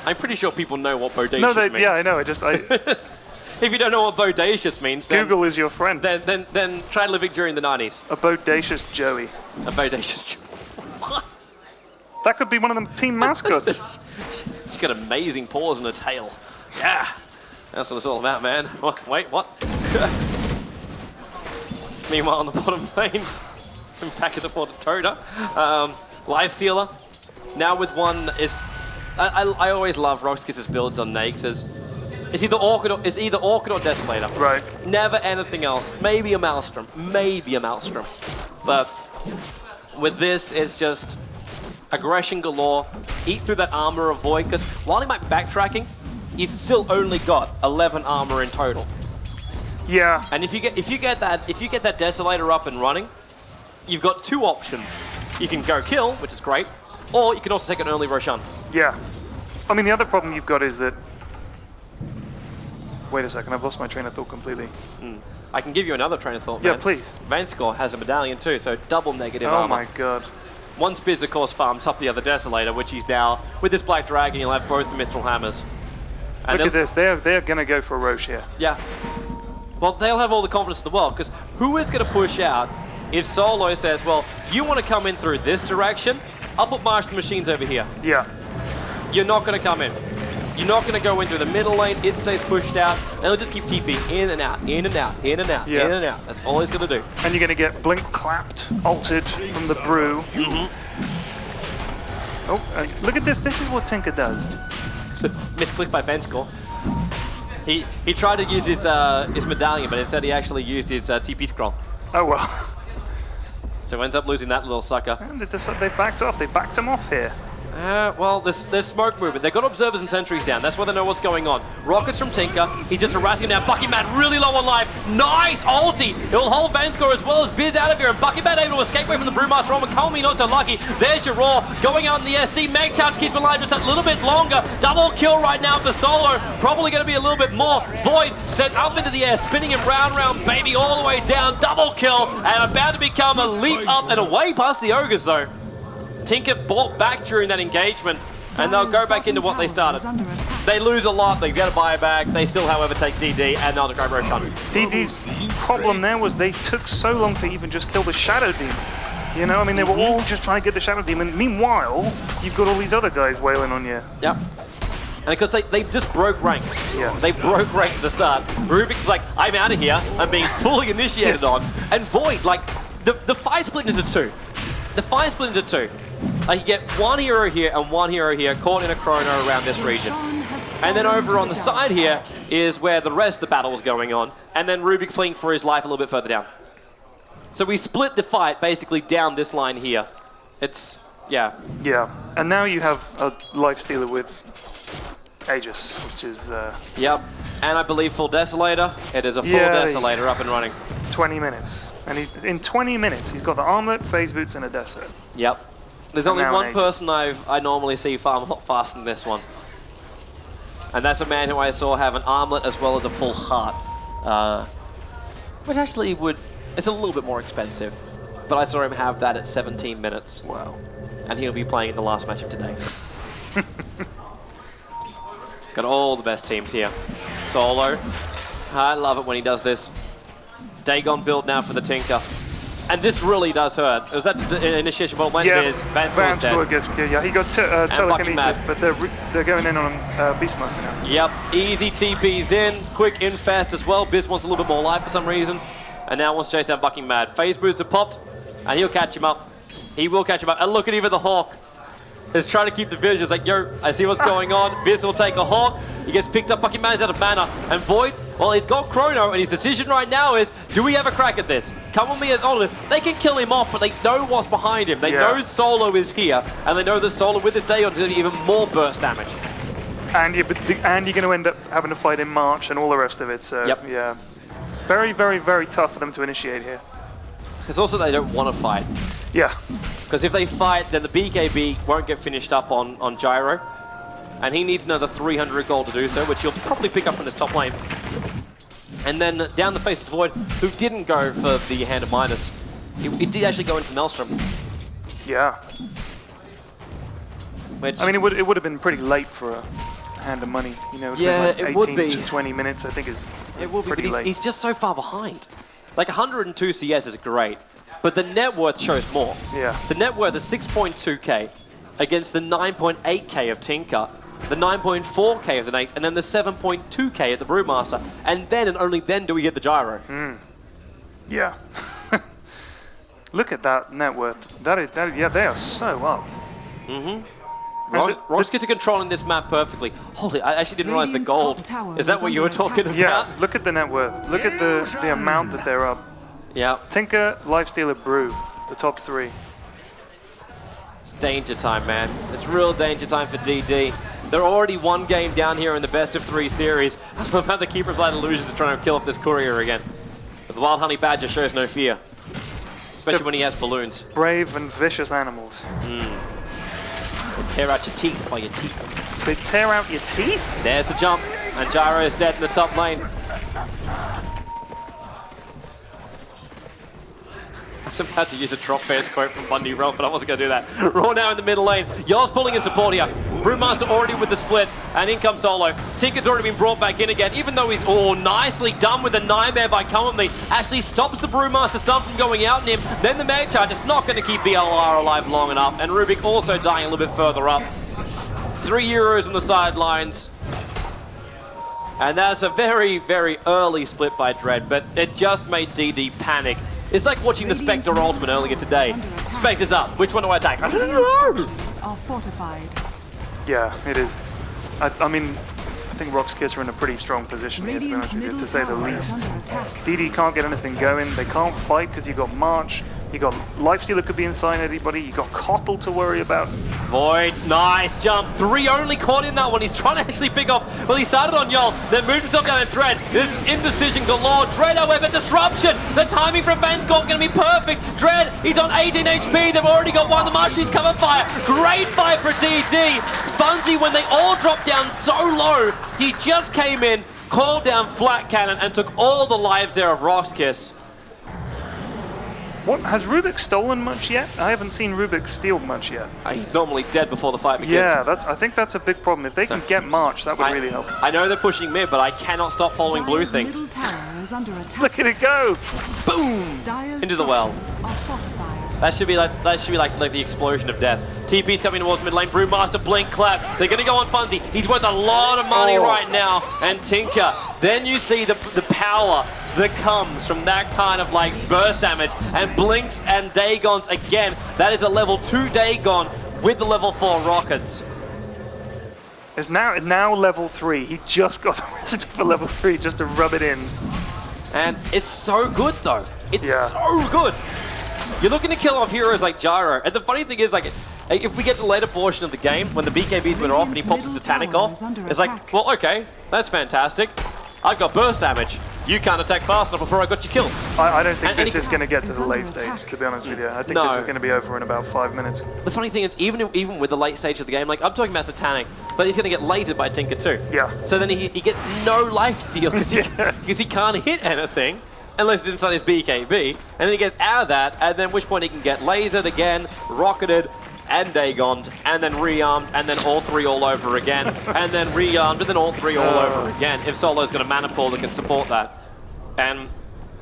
I'm pretty sure people know what bodacious means.
Yeah, I know.
If you don't know what bodacious means, then
Google is your friend.
Then try living during the 90s.
A bodacious Joey.
A bodacious. What?
That could be one of them team mascots.
She's got amazing paws and a tail. Yeah, that's what it's all about, man. Wait, what? Meanwhile, on the bottom lane, back at the water, Toda, Lifestealer. Now with one is. I always love RoX.KIS's builds on Nakes. It's either Orchid or Desolator.
Right.
Never anything else. Maybe a Maelstrom. But with this, it's just aggression galore. Eat through that armor of Void, because while he might be backtracking, he's still only got 11 armor in total.
Yeah.
And if you get that Desolator up and running, you've got two options. You can go kill, which is great, or you can also take an early Roshan.
Yeah. I mean, the other problem you've got is that... Wait a second, I've lost my train of thought completely.
I can give you another train of thought, man.
Yeah, please.
Vanscore has a medallion too, so double negative armor.
Oh my god.
Once Biz, of course, farms up the other Desolator, which he's now... With this Black Dragon, he'll have both the Mithril Hammers. And
Look at this, they're going to go for Roche here.
Yeah. Well, they'll have all the confidence in the world, because who is going to push out if Solo says, well, you want to come in through this direction? I'll put Martian machines over here.
Yeah.
You're not going to come in. You're not going to go into the middle lane. It stays pushed out. And it'll just keep TPing in and out, in and out, in and out, in and out. That's all he's going to do.
And you're going to get blink clapped, altered from the brew. Oh, look at this. This is what Tinker does.
So, misclick by Vanscore. He tried to use his medallion, but instead he actually used his TP scroll.
Oh, well.
So ends up losing that little sucker.
And they backed off. They backed him off here.
Well, there's smoke movement. They've got observers and sentries down. That's why they know what's going on. Rockets from Tinker. He's just harassing him now. Buckyman really low on life. Nice ulti. He'll hold Vanscore as well as Biz out of here. And Buckyman able to escape away from the Brewmaster. Roman Comey not so lucky. There's your Raw going out in the SD. Mag Charge keeps him alive just a little bit longer. Double kill right now for Solo. Probably going to be a little bit more. Void sent up into the air, spinning him round, baby, all the way down. Double kill. And about to become a leap up and away past the Ogres, though. Tinker bought back during that engagement, and they'll go back into what they started. They lose a lot, they get a buyback, they still, however, take DD, and they'll go Roshan.
DD's problem there was they took so long to even just kill the Shadow Demon. You know, I mean, they were all just trying to get the Shadow Demon. Meanwhile, you've got all these other guys wailing on you.
Yep. And because they just broke ranks.
Yeah.
They broke ranks at the start. Rubik's like, I'm out of here, I'm being fully initiated on. And Void, like, the fight split into two. The fight split into two. You get one hero here and one hero here caught in a chrono around this region. And then over on the side here is where the rest of the battle was going on. And then Rubik fleeing for his life a little bit further down. So we split the fight basically down this line here. It's, yeah.
Yeah, and now you have a Lifestealer with Aegis, which is...
Yep, and I believe full Desolator. It is a full Desolator up and running.
20 minutes. And in 20 minutes, he's got the armlet, phase boots, and a Desert.
Yep. There's only one person I normally see farm a lot faster than this one. And that's a man who I saw have an armlet as well as a full heart. Which actually it's a little bit more expensive. But I saw him have that at 17 minutes.
Wow.
and he'll be playing in the last match of today. Got all the best teams here. Solo. I love it when he does this. Dagon build now for the Tinker. And this really does hurt. Was that the initiation bolt went?
Yeah,
it is. Vanscore
gets killed. Yeah, he got telekinesis, but they're going in on Beastmaster now.
Yep, easy TPs in, quick infest as well. Biz wants a little bit more life for some reason, and now wants to chase down Bucking Mad. Phase boots are popped, and he'll catch him up. He will catch him up. And look at even the Hawk. Is trying to keep the vision. It's like, yo, I see what's going on. Biz will take a Hawk. He gets picked up. Bucking Man's out of mana. And Void, well, he's got Chrono, and his decision right now is, do we have a crack at this? Come with me at Olive. They can kill him off, but they know what's behind him. They know Solo is here, and they know that Solo with this Dagon is going to do even more burst damage.
And you're going to end up having to fight in March and all the rest of it. So, yeah. Very, very, very tough for them to initiate here.
Because also they don't want to fight.
Yeah.
Because if they fight, then the BKB won't get finished up on Gyro. And he needs another 300 gold to do so, which he'll probably pick up from this top lane. And then down the face is Void, who didn't go for the Hand of Midas. He did actually go into Maelstrom.
Yeah.
Which,
I mean, it would have been pretty late for a Hand of Money. You know,
it would be.
18 to 20 minutes, I think, is pretty late.
He's just so far behind. Like 102 CS is great, but the net worth shows more.
Yeah.
The net worth is 6.2k against the 9.8k of Tinker, the 9.4k of the Nate, and then the 7.2k of the Brewmaster. And then and only then do we get the Gyro.
Yeah. Look at that net worth. Yeah, they are so up.
RoX.KIS are controlling this map perfectly. Holy, I actually didn't realize the gold. Is that what you were talking about?
Yeah, look at the net worth. Look at the amount that they're up.
Yeah.
Tinker, Lifestealer, Brew, the top three.
It's danger time, man. It's real danger time for DD. They're already one game down here in the best of 3 series. I love how the Keeper of Light Illusions are trying to kill off this courier again. But the Wild Honey Badger shows no fear. Especially when he has balloons.
Brave and vicious animals.
They tear out your teeth by your teeth.
They tear out your teeth?
There's the jump, and Gyro is dead in the top lane. I was about to use a drop fairs quote from Bundy Raw, but I wasn't going to do that. Raw now in the middle lane. Yar's pulling in support here. Brewmaster already with the split, and in comes Solo. Tinker's already been brought back in again, even though he's nicely done with the Nightmare by Come With Me. Actually stops the Brewmaster stun from going out on him. Then the Mag Charge is not going to keep BLR alive long enough, and Rubik also dying a little bit further up. 3 Euros on the sidelines. And that's a very, very early split by Dread, but it just made DD panic. It's like watching the Spectre Ultimate earlier today. Spectre's up. Which one do I attack? I don't know.
Are fortified.
Yeah, it is. I mean, I think RoX.KIS are in a pretty strong position here, to be honest with you, to say the least. DD can't get anything going. They can't fight because you've got March. You got Lifestealer could be inside anybody. You got Kotl to worry about.
Void, nice jump. 3 only caught in that one. He's trying to actually pick off. Well, he started on Yol, then moved himself down to Dread. This is indecision galore. Dread, however, disruption. The timing from Vanscore is going to be perfect. Dread, he's on 18 HP. They've already got one. The Marshalls cover fire. Great fight for DD. Bunzy, when they all dropped down so low, he just came in, called down Flat Cannon, and took all the lives there of RoX.KIS.
What, has Rubik stolen much yet? I haven't seen Rubik steal much yet.
He's normally dead before the fight begins.
Yeah, I think that's a big problem. If they can get March, that would really help.
I know they're pushing mid, but I cannot stop following blue things.
Middle tower is under attack.
Look at it go!
Boom!
Dire's
Into the well.
structures are fortified.
That should be like the explosion of death. TP's coming towards mid lane. Brewmaster, blink, clap. They're going to go on Funzy. He's worth a lot of money right now. And Tinker. Then you see the power that comes from that kind of like burst damage. And Blinks and Dagons again. That is a level 2 Dagon with the level 4 rockets.
It's now level 3. He just got the recipe for level 3 just to rub it in.
And it's so good though. It's so good. You're looking to kill off heroes like Gyro, and the funny thing is, like, if we get to the later portion of the game, when the BKBs went off and he pops his Satanic off, it's like, well, okay, that's fantastic. I've got burst damage. You can't attack fast enough before I got you killed.
I don't think this is going to get to the late stage, to be honest with you. I think this is going to be over in about 5 minutes.
The funny thing is, even with the late stage of the game, like, I'm talking about Satanic, but he's going to get lasered by Tinker too.
Yeah.
So then he gets no lifesteal because he can't hit anything. Unless it's inside his BKB, and then he gets out of that, and then at which point he can get lasered again, rocketed, and Dagoned, and then rearmed, and then all three all over again, and then rearmed, and then all three all over again. If Solo's got a mana pool that can support that. And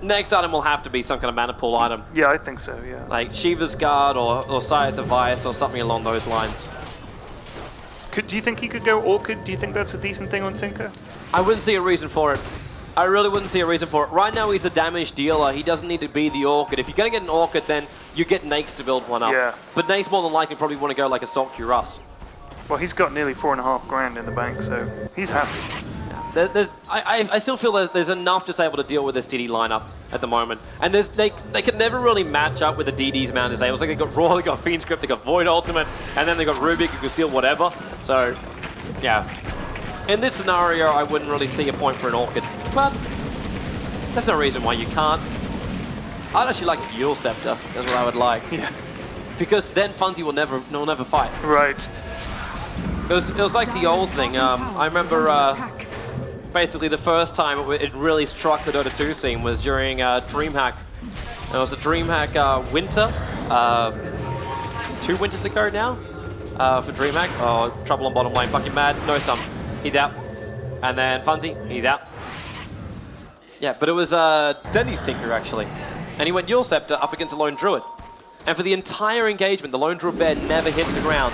next item will have to be some kind of mana pool item.
Yeah, I think so, yeah.
Like Shiva's Guard or Scythe of Ice or something along those lines.
Do you think he could go Orchid? Do you think that's a decent thing on Tinker?
I wouldn't see a reason for it. I really wouldn't see a reason for it. Right now he's a damage dealer. He doesn't need to be the Orchid. If you're going to get an Orchid, then you get Nace to build one up.
Yeah.
But Nace more than likely probably want to go like Assault Cuirass.
Well, he's got nearly 4.5 grand in the bank, so he's happy.
I still feel there's enough to be able to deal with this DD lineup at the moment. And they can never really match up with the DD's amount of disables. Like they got Raw, they got Fiend Script, they got Void Ultimate, and then they got Rubik who can steal whatever. So, yeah. In this scenario, I wouldn't really see a point for an Orchid. But there's no reason why you can't. I'd actually like a Yule Scepter, that's what I would like.
Yeah.
Because then Funzy will never fight.
Right.
It was like the old thing. I remember basically the first time it really struck the Dota 2 scene was during DreamHack. It was the DreamHack winter, 2 winters ago now for DreamHack. Oh, trouble on bottom lane, fucking mad, no sum. He's out. And then Funzy, he's out. Yeah, but it was Denny's Tinker actually. And he went Yule Scepter up against a Lone Druid. And for the entire engagement, the Lone Druid bed never hit the ground.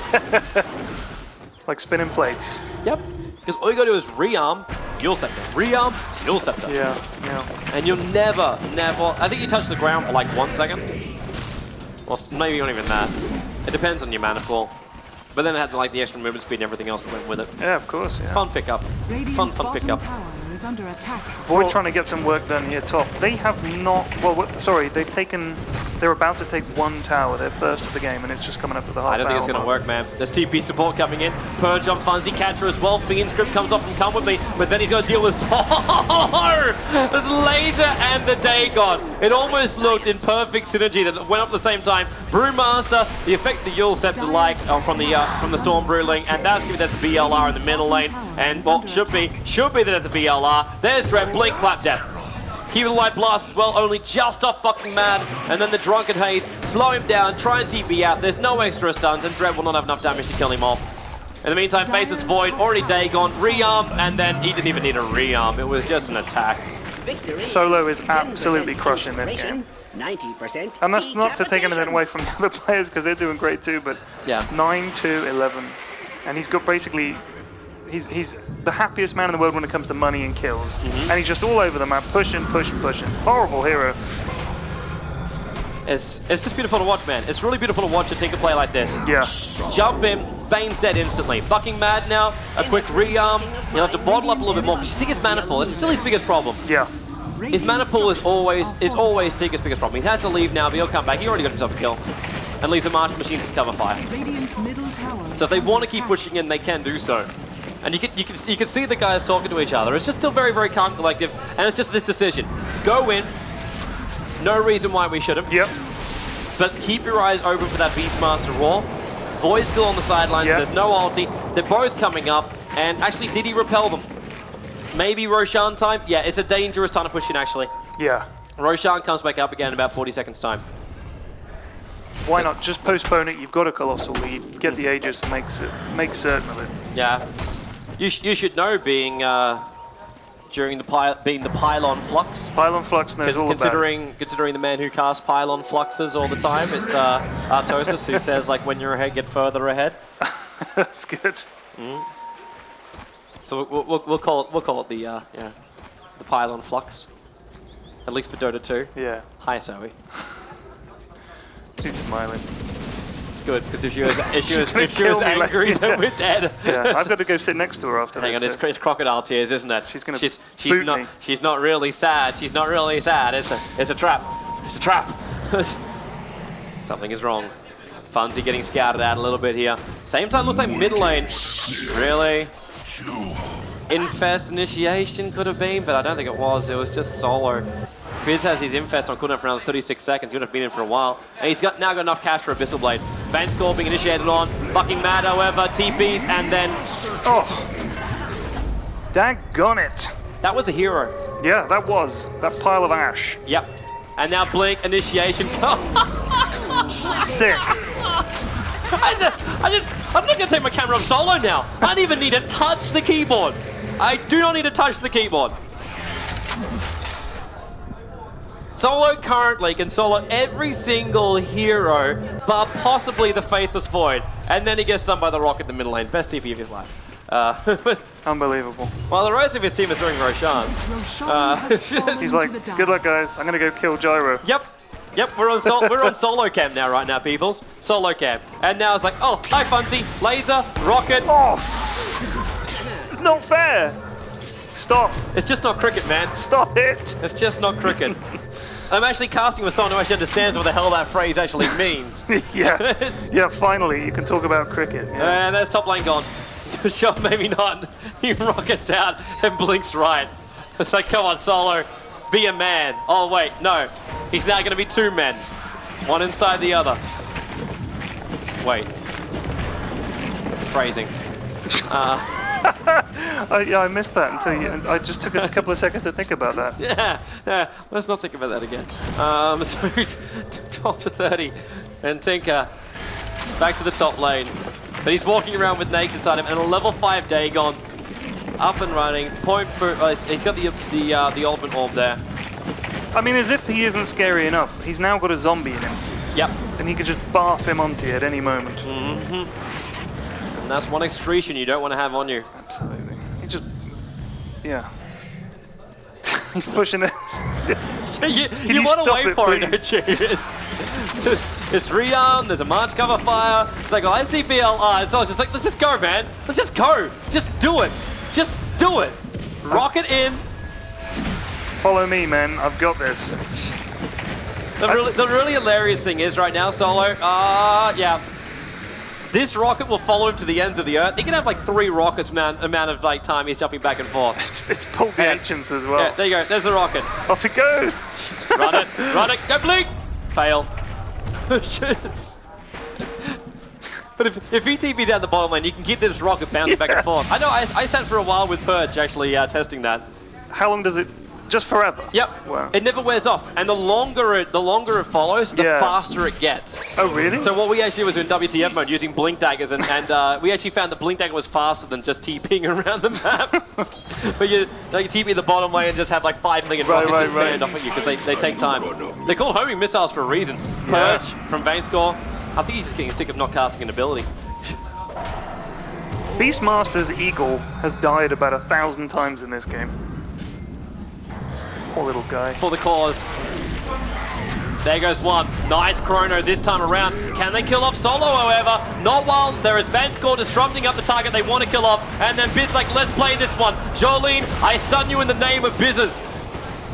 Like spinning plates.
Yep. Because all you gotta do is rearm, Yule Scepter. Rearm, Yule Scepter.
Yeah, yeah.
And you'll never, I think you touch the ground for like 1 second. Well, maybe not even that. It depends on your mana pool. But then it had like the extra movement speed and everything else that went with it.
Yeah, of course, yeah.
Fun pickup. Fun pickup.
Is under attack.
Void trying to get some work done here top. They have not, well, sorry, they're about to take 1 tower, their first of the game, and it's just coming up to the half hour.
I don't think it's going to work, man. There's TP support coming in. Purge on Funzy, Catcher as well. Fiend Script comes off and come with me, but then he's going to deal with There's Laser and the Dagon. It almost looked in perfect synergy that it went up at the same time. Brewmaster, the effect the Yule Scepter like from the Storm Brewling, and that's giving that the BLR in the middle lane. And what should be that the BLR. There's Dread, Blink, Clap, Death. Keep it light blast as well, only just off fucking mad. And then the Drunken Haze, slow him down, try and TP out. There's no extra stuns, and Dread will not have enough damage to kill him off. In the meantime, faces Void, already Dagon, rearm, and then he didn't even need a rearm. It was just an attack.
Solo is absolutely crushing this game.
90%.
And that's not to take anything away from the other players because they're doing great too, but
yeah.
9-2-11. And he's got basically, he's the happiest man in the world when it comes to money and kills. And he's just all over the map, pushing. Horrible hero.
It's just beautiful to watch, man. It's really beautiful to watch a Tinker play like this.
Yeah.
Jump in, Bane's dead instantly. Bucking mad now, a quick rearm. He'll have to bottle up a little bit more. You see his mana pool, it's still his biggest problem.
Yeah.
His mana pool is always Tinker's biggest problem. He has to leave now, but he'll come back. He already got himself a kill. And leaves the March machines to cover fire. So if they want to keep pushing in, they can do so. And you can see the guys talking to each other. It's just still very, very calm, collective, and it's just this decision. Go in. No reason why we shouldn't.
Yep.
But keep your eyes open for that Beastmaster Raw. Void's still on the sidelines, so there's no ulti. They're both coming up, and actually, did he repel them? Maybe Roshan time? Yeah, it's a dangerous time to push in, actually.
Yeah.
Roshan comes back up again in about 40 seconds time.
Why not? Just postpone it. You've got a Colossal lead. Get the Aegis and make certain of it.
Yeah. You should know being during being the Pylon Flux.
Pylon Flux knows all about it.
Considering the man who casts Pylon Fluxes all the time, it's Artosis who says, like, when you're ahead, get further ahead.
That's good.
So we'll call it the Pylon Flux. At least for Dota 2.
Yeah.
Hi, Zoe.
He's smiling.
It's good because if she was angry, then we're dead.
Yeah, I've got to go sit next to her after
Hang
this.
on, it's crocodile tears, isn't it?
She's gonna
boot me. She's not really sad. She's not really sad. It's a trap. It's a trap. Something is wrong. Funzy getting scouted out a little bit here. Same time, looks like mid lane. Really? Infest initiation could have been, but I don't think it was. It was just solo. Biz has his Infest on cooldown for another 36 seconds. He would have been in for a while. And he's now got enough cash for Abyssal Blade. Vance Core being initiated on. Bucking mad, however. TPs, and then...
Oh! Daggone it!
That was a hero.
Yeah, that was. That pile of ash.
Yep. And now Blink initiation.
Sick.
I'm not gonna take my camera off Solo now. I don't even need to touch the keyboard. I do not need to touch the keyboard. Solo currently can solo every single hero, but possibly the Faceless Void. And then he gets done by the Rock in the middle lane. Best TP of his life.
Unbelievable.
Well, the rest of his team is doing Roshan.
He's like, good luck, guys. I'm going to go kill Gyro.
Yep, we're on solo camp now, right now, peoples. Solo camp. And now it's like, oh, hi, Funzy. Laser, Rocket.
Oh, it's not fair. Stop.
It's just not cricket, man.
Stop it.
It's just not cricket. I'm actually casting with someone who actually understands what the hell that phrase actually means.
Yeah, finally, you can talk about cricket. Yeah.
And there's top lane gone. Sure, maybe not. He rockets out and blinks right. It's like, come on, Solo. Be a man. Oh, wait, no. He's now going to be two men. One inside the other. Wait. Phrasing.
Yeah, I missed that until you. I just took a couple of seconds to think about that.
Yeah. Let's not think about that again. So 12 to 30, and Tinker back to the top lane. But he's walking around with Nakes inside him, and a level 5 Dagon up and running. Point. He's got the ultimate orb there.
I mean, as if he isn't scary enough. He's now got a zombie in him.
Yep.
And he could just barf him onto you at any moment.
And that's one excretion you don't want to have on you.
Absolutely. He just... Yeah. He's pushing it.
you want to wait for it, don't you? It's Rion, there's a March cover fire. It's like, oh, NCBL. It's just like, let's just go, man. Let's just go. Just do it. Just do it. Rocket in.
Follow me, man. I've got this.
The really hilarious thing is right now, Solo, yeah. This rocket will follow him to the ends of the earth. He can have like 3 rockets amount of like time he's jumping back and forth.
It's pulled the ancients as well.
Yeah, there you go. There's the rocket.
Off it goes.
Run it. Go blink. Fail. But if he TP down the bottom lane, you can get this rocket bouncing back and forth. I know. I sat for a while with Purge actually testing that.
How long does it? Just forever?
Yep.
Wow.
It never wears off, and the longer it follows, the faster it gets.
Oh, really?
So what we actually was in WTF mode using blink daggers, and we actually found the blink dagger was faster than just TPing around the map. But you TP the bottom lane and just have like 5 million rockets just stand off at you because they take time. They're called homing missiles for a reason. Purge from Vaynescore. I think he's just getting sick of not casting an ability.
Beastmaster's Eagle has died about 1,000 times in this game. Poor little guy.
For the cause. There goes one. Nice chrono this time around. Can they kill off Solo, however? Not while there is Vaynescore disrupting up the target they want to kill off. And then Biz like, let's play this one. Jolene, I stun you in the name of Bizzes.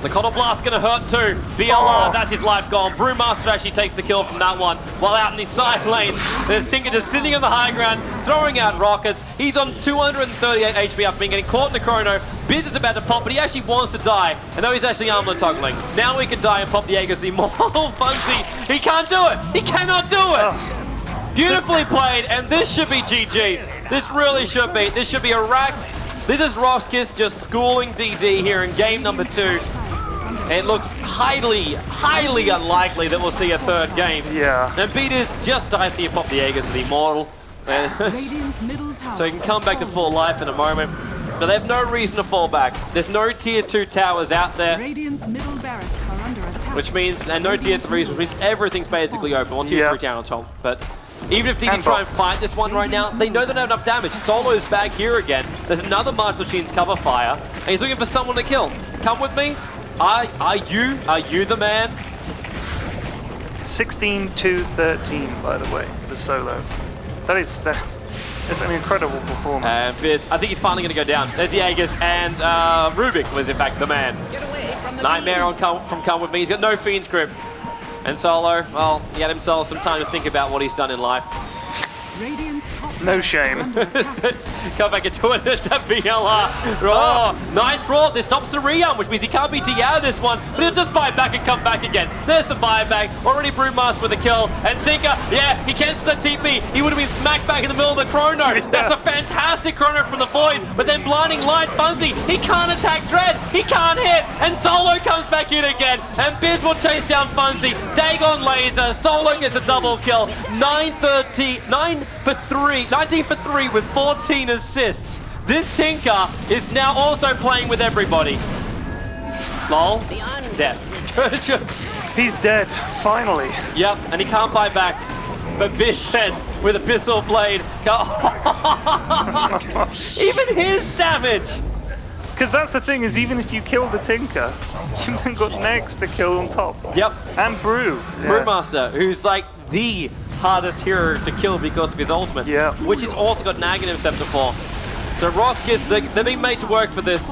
The Coddle Blast gonna hurt too. VLR, that's his life gone. Brewmaster actually takes the kill from that one. While out in the side lanes, there's Tinker just sitting on the high ground, throwing out rockets. He's on 238 HP after being getting caught in the chrono. Biz is about to pop, but he actually wants to die. And now he's actually armlet toggling. Now he can die and pop the Aegis Immortal Funzy. He can't do it. He cannot do it. Beautifully played, and this should be GG. This really should be. This should be a RaX. This is RoX.KIS just schooling DD here in game number 2. It looks highly unlikely that we'll see a third game.
Yeah.
And Peters just dies here, pop the Aegis to the Immortal. So he can come back to full life in a moment. But they have no reason to fall back. There's no tier 2 towers out there.
Radiant's middle barracks are under attack.
Which means, and no tier 3s, which means everything's basically open. One tier 3 tower on top. But even if DD try and fight this one right now, they know they don't have enough damage. Solo's back here again. There's another March Machine's cover fire. And he's looking for someone to kill. Come with me. Are you the man?
16-13, by the way, the solo. That's an incredible performance.
And Fizz, I think he's finally going to go down. There's the Aegis, and Rubik was in fact the man. Nightmare from Come With Me. He's got no Fiend's Grip. And Solo, well, he had himself some time to think about what he's done in life.
Radiant's top
No shame.
Come back into it to BLR. Oh, nice roll. This stops the re-arm, which means he can't BT out of this one, but he'll just buy back and come back again. There's the buyback. Already Brewmaster with a kill. And Tinker, yeah, he cancels the TP. He would have been smacked back in the middle of the chrono. Yeah. That's a fantastic chrono from the Void, but then blinding light Bunzy. He can't attack Dread. He can't hit. And Solo comes back in again. And Biz will chase down Bunzy. Dagon laser. Solo gets a double kill. 19 for 3 with 14 assists. This Tinker is now also playing with everybody. Lol. Dead.
He's dead, finally.
Yep, and he can't buy back. But Bizhead with Abyssal Blade. Even his damage!
Because that's the thing, is even if you kill the Tinker, you then got Nex to kill on top.
Yep.
And Brew.
Brewmaster, who's like the hardest hero to kill because of his ultimate, which he's also got negative scepter for. So RoX.KIS, they're being made to work for this.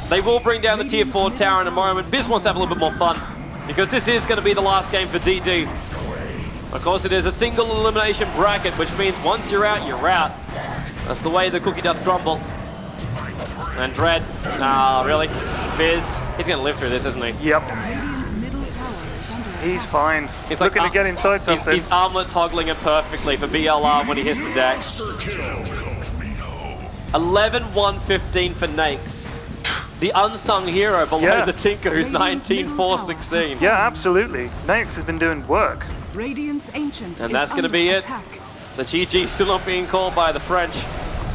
They will bring down the tier 4 tower in a moment. Biz wants to have a little bit more fun because this is going to be the last game for DD. Of course, it is a single elimination bracket, which means once you're out, you're out. That's the way the cookie does crumble. And Dread, really? Biz, he's going to live through this, isn't he?
Yep. He's fine. He's looking to get inside something.
He's armlet toggling it perfectly for BLR when he hits the deck. 11-1-15 for Nakes. The unsung hero below the Tinker, who's 19-4-16.
Yeah, absolutely. Nakes has been doing work.
Radiant's Ancient
and that's going to be it. The GG still not being called by the French.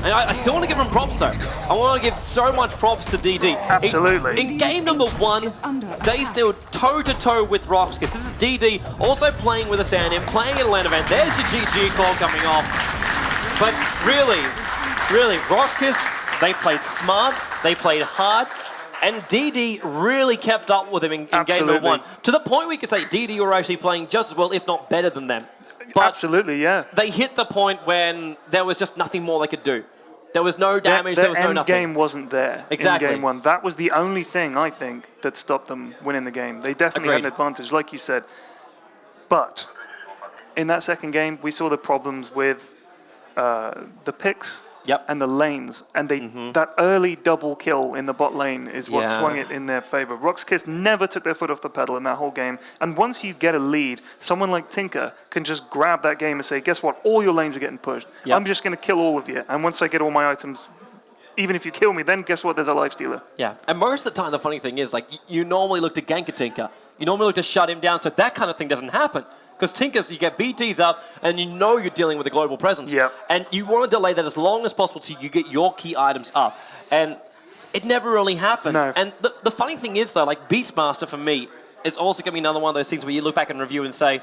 And I still want to give them props though. I want to give so much props to DD.
Absolutely.
In game number 1, they still toe-to-toe with RoX.KIS. This is DD also playing with a stand-in, playing at a LAN event. There's your GG call coming off. But really, RoX.KIS, they played smart, they played hard, and DD really kept up with him in game number 1. To the point we could say DD were actually playing just as well, if not better than them. But
absolutely, yeah.
They hit the point when there was just nothing more they could do. There was no damage, there was no nothing.
The end game wasn't there in game 1. That was the only thing, I think, that stopped them winning the game. They definitely had an advantage, like you said. But in that second game, we saw the problems with the picks and the lanes. And they that early double kill in the bot lane is what swung it in their favor. RoX.KIS never took their foot off the pedal in that whole game. And once you get a lead, someone like Tinker can just grab that game and say, guess what? All your lanes are getting pushed. I'm just going to kill all of you. And once I get all my items, even if you kill me, then guess what? There's a lifestealer.
Yeah, and most of the time, the funny thing is, like, you normally look to gank a Tinker. You normally look to shut him down, so that kind of thing doesn't happen. Because Tinkers, you get BTs up, and you know you're dealing with a global presence. And you want to delay that as long as possible so you get your key items up. And it never really happened.
No.
And the funny thing is, though, like, Beastmaster, for me, is also going to be another one of those things where you look back and review and say,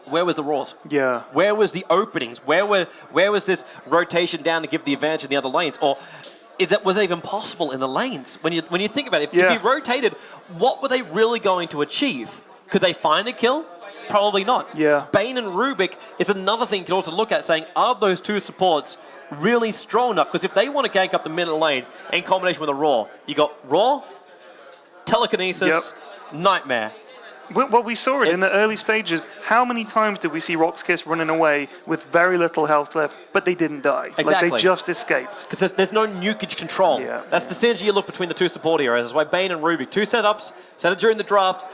where was the Raws?
Yeah.
Where was the openings? Where was this rotation down to give the advantage in the other lanes? Or was it even possible in the lanes? When you think about it, if you rotated, what were they really going to achieve? Could they find a kill? Probably not.
Yeah.
Bane and Rubik is another thing you can also look at, saying, are those two supports really strong enough? Because if they want to gank up the middle lane in combination with a Raw, you got Raw, Telekinesis, Nightmare.
Well, we saw it in the early stages. How many times did we see RoX.KIS running away with very little health left, but they didn't die?
Exactly.
Like, they just escaped.
Because there's no nukage control. That's the synergy you look between the two support heroes. That's why Bane and Rubik, two setups, set it during the draft.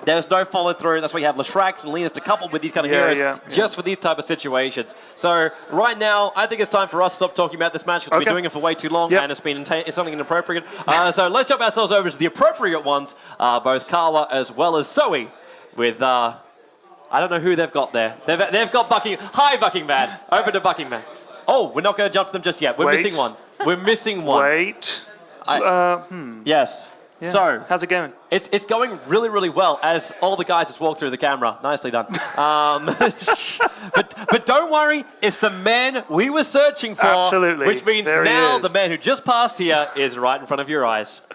There's no follow through. That's why you have Lashrax and Linus to couple with these kind of heroes just for these type of situations. So right now, I think it's time for us to stop talking about this match because we've been doing it for way too long and it's something inappropriate. So let's jump ourselves over to the appropriate ones, both Kawa as well as Zoe, with I don't know who they've got there. They've got Bucking. Hi, Buckingman. Over to Buckingman. Oh, we're not going to jump to them just yet. We're missing one. We're missing one. Yes.
Yeah.
So,
how's it going?
It's going really, really well as all the guys just walk through the camera. Nicely done. But don't worry, it's the man we were searching for.
Absolutely.
Which means now the man who just passed here is right in front of your eyes.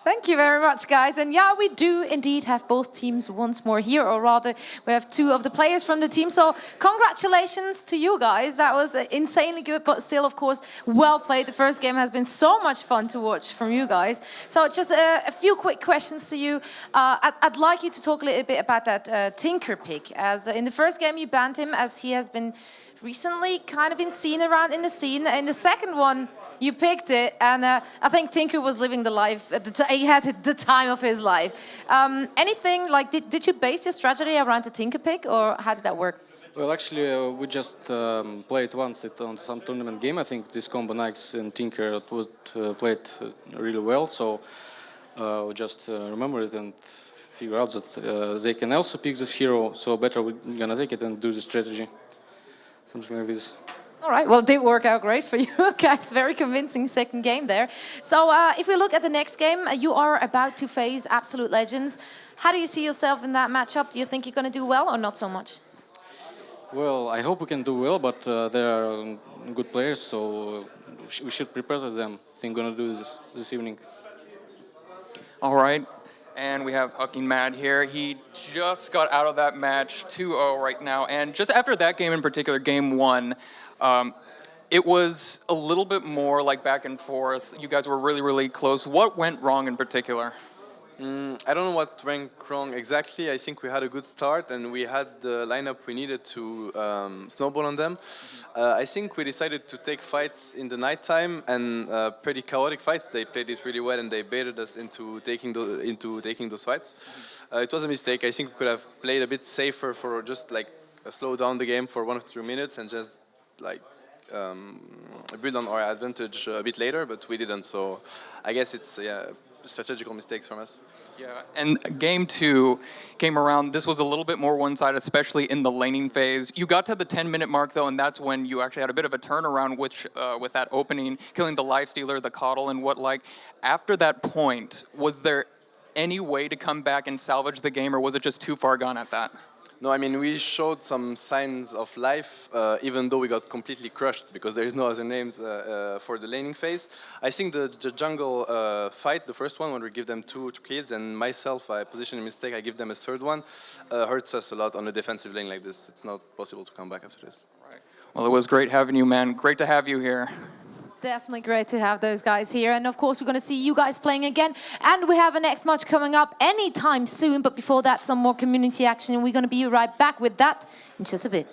Thank you very much, guys. And yeah, we do indeed have both teams once more here, or rather, we have two of the players from the team. So congratulations to you guys. That was insanely good, but still, of course, well played. The first game has been so much fun to watch from you guys. So just a few quick questions to you. I'd like you to talk a little bit about that Tinker pick. As in the first game, you banned him, as he has been recently kind of been seen around in the scene. In the second one, you picked it, and I think Tinker was living the life. He had the time of his life. Anything like did you base your strategy around the Tinker pick, or how did that work?
Well, actually, we just played once on some tournament game. I think this combo Nikes and Tinker was played really well. So we just remember it and figure out that they can also pick this hero. So better we're gonna take it and do the strategy, something like this.
All right, well, it did work out great for you guys. Very convincing second game there. So if we look at the next game, you are about to face Absolute Legends. How do you see yourself in that matchup? Do you think you're going to do well or not so much?
Well, I hope we can do well, but they are good players, so we should prepare for them. I think we're going to do this evening.
All right. And we have fucking Mad here. He just got out of that match 2-0 right now. And just after that game in particular, game one, it was a little bit more like back and forth. You guys were really, really close. What went wrong in particular?
I don't know what went wrong exactly. I think we had a good start and we had the lineup we needed to snowball on them. I think we decided to take fights in the nighttime and pretty chaotic fights. They played it really well and they baited us into taking those fights. It was a mistake. I think we could have played a bit safer for just like slow down the game for 1 or 2 minutes and just like build on our advantage a bit later, but we didn't. So I guess it's strategical mistakes from us.
Yeah, and game two came around. This was a little bit more one-sided, especially in the laning phase. You got to the 10-minute mark, though, and that's when you actually had a bit of a turnaround with that opening, killing the Lifestealer, the Coddle, and what like. After that point, was there any way to come back and salvage the game, or was it just too far gone at that?
No, I mean, we showed some signs of life, even though we got completely crushed, because there is no other names for the laning phase. I think the jungle fight, the first one, when we give them two kills, and myself, I position a mistake, I give them a third one, hurts us a lot on a defensive lane like this. It's not possible to come back after this.
Right. Well, it was great having you, man. Great to have you here.
Definitely great to have those guys here. And of course, we're going to see you guys playing again. And we have a next match coming up anytime soon. But before that, some more community action. And we're going to be right back with that in just a bit.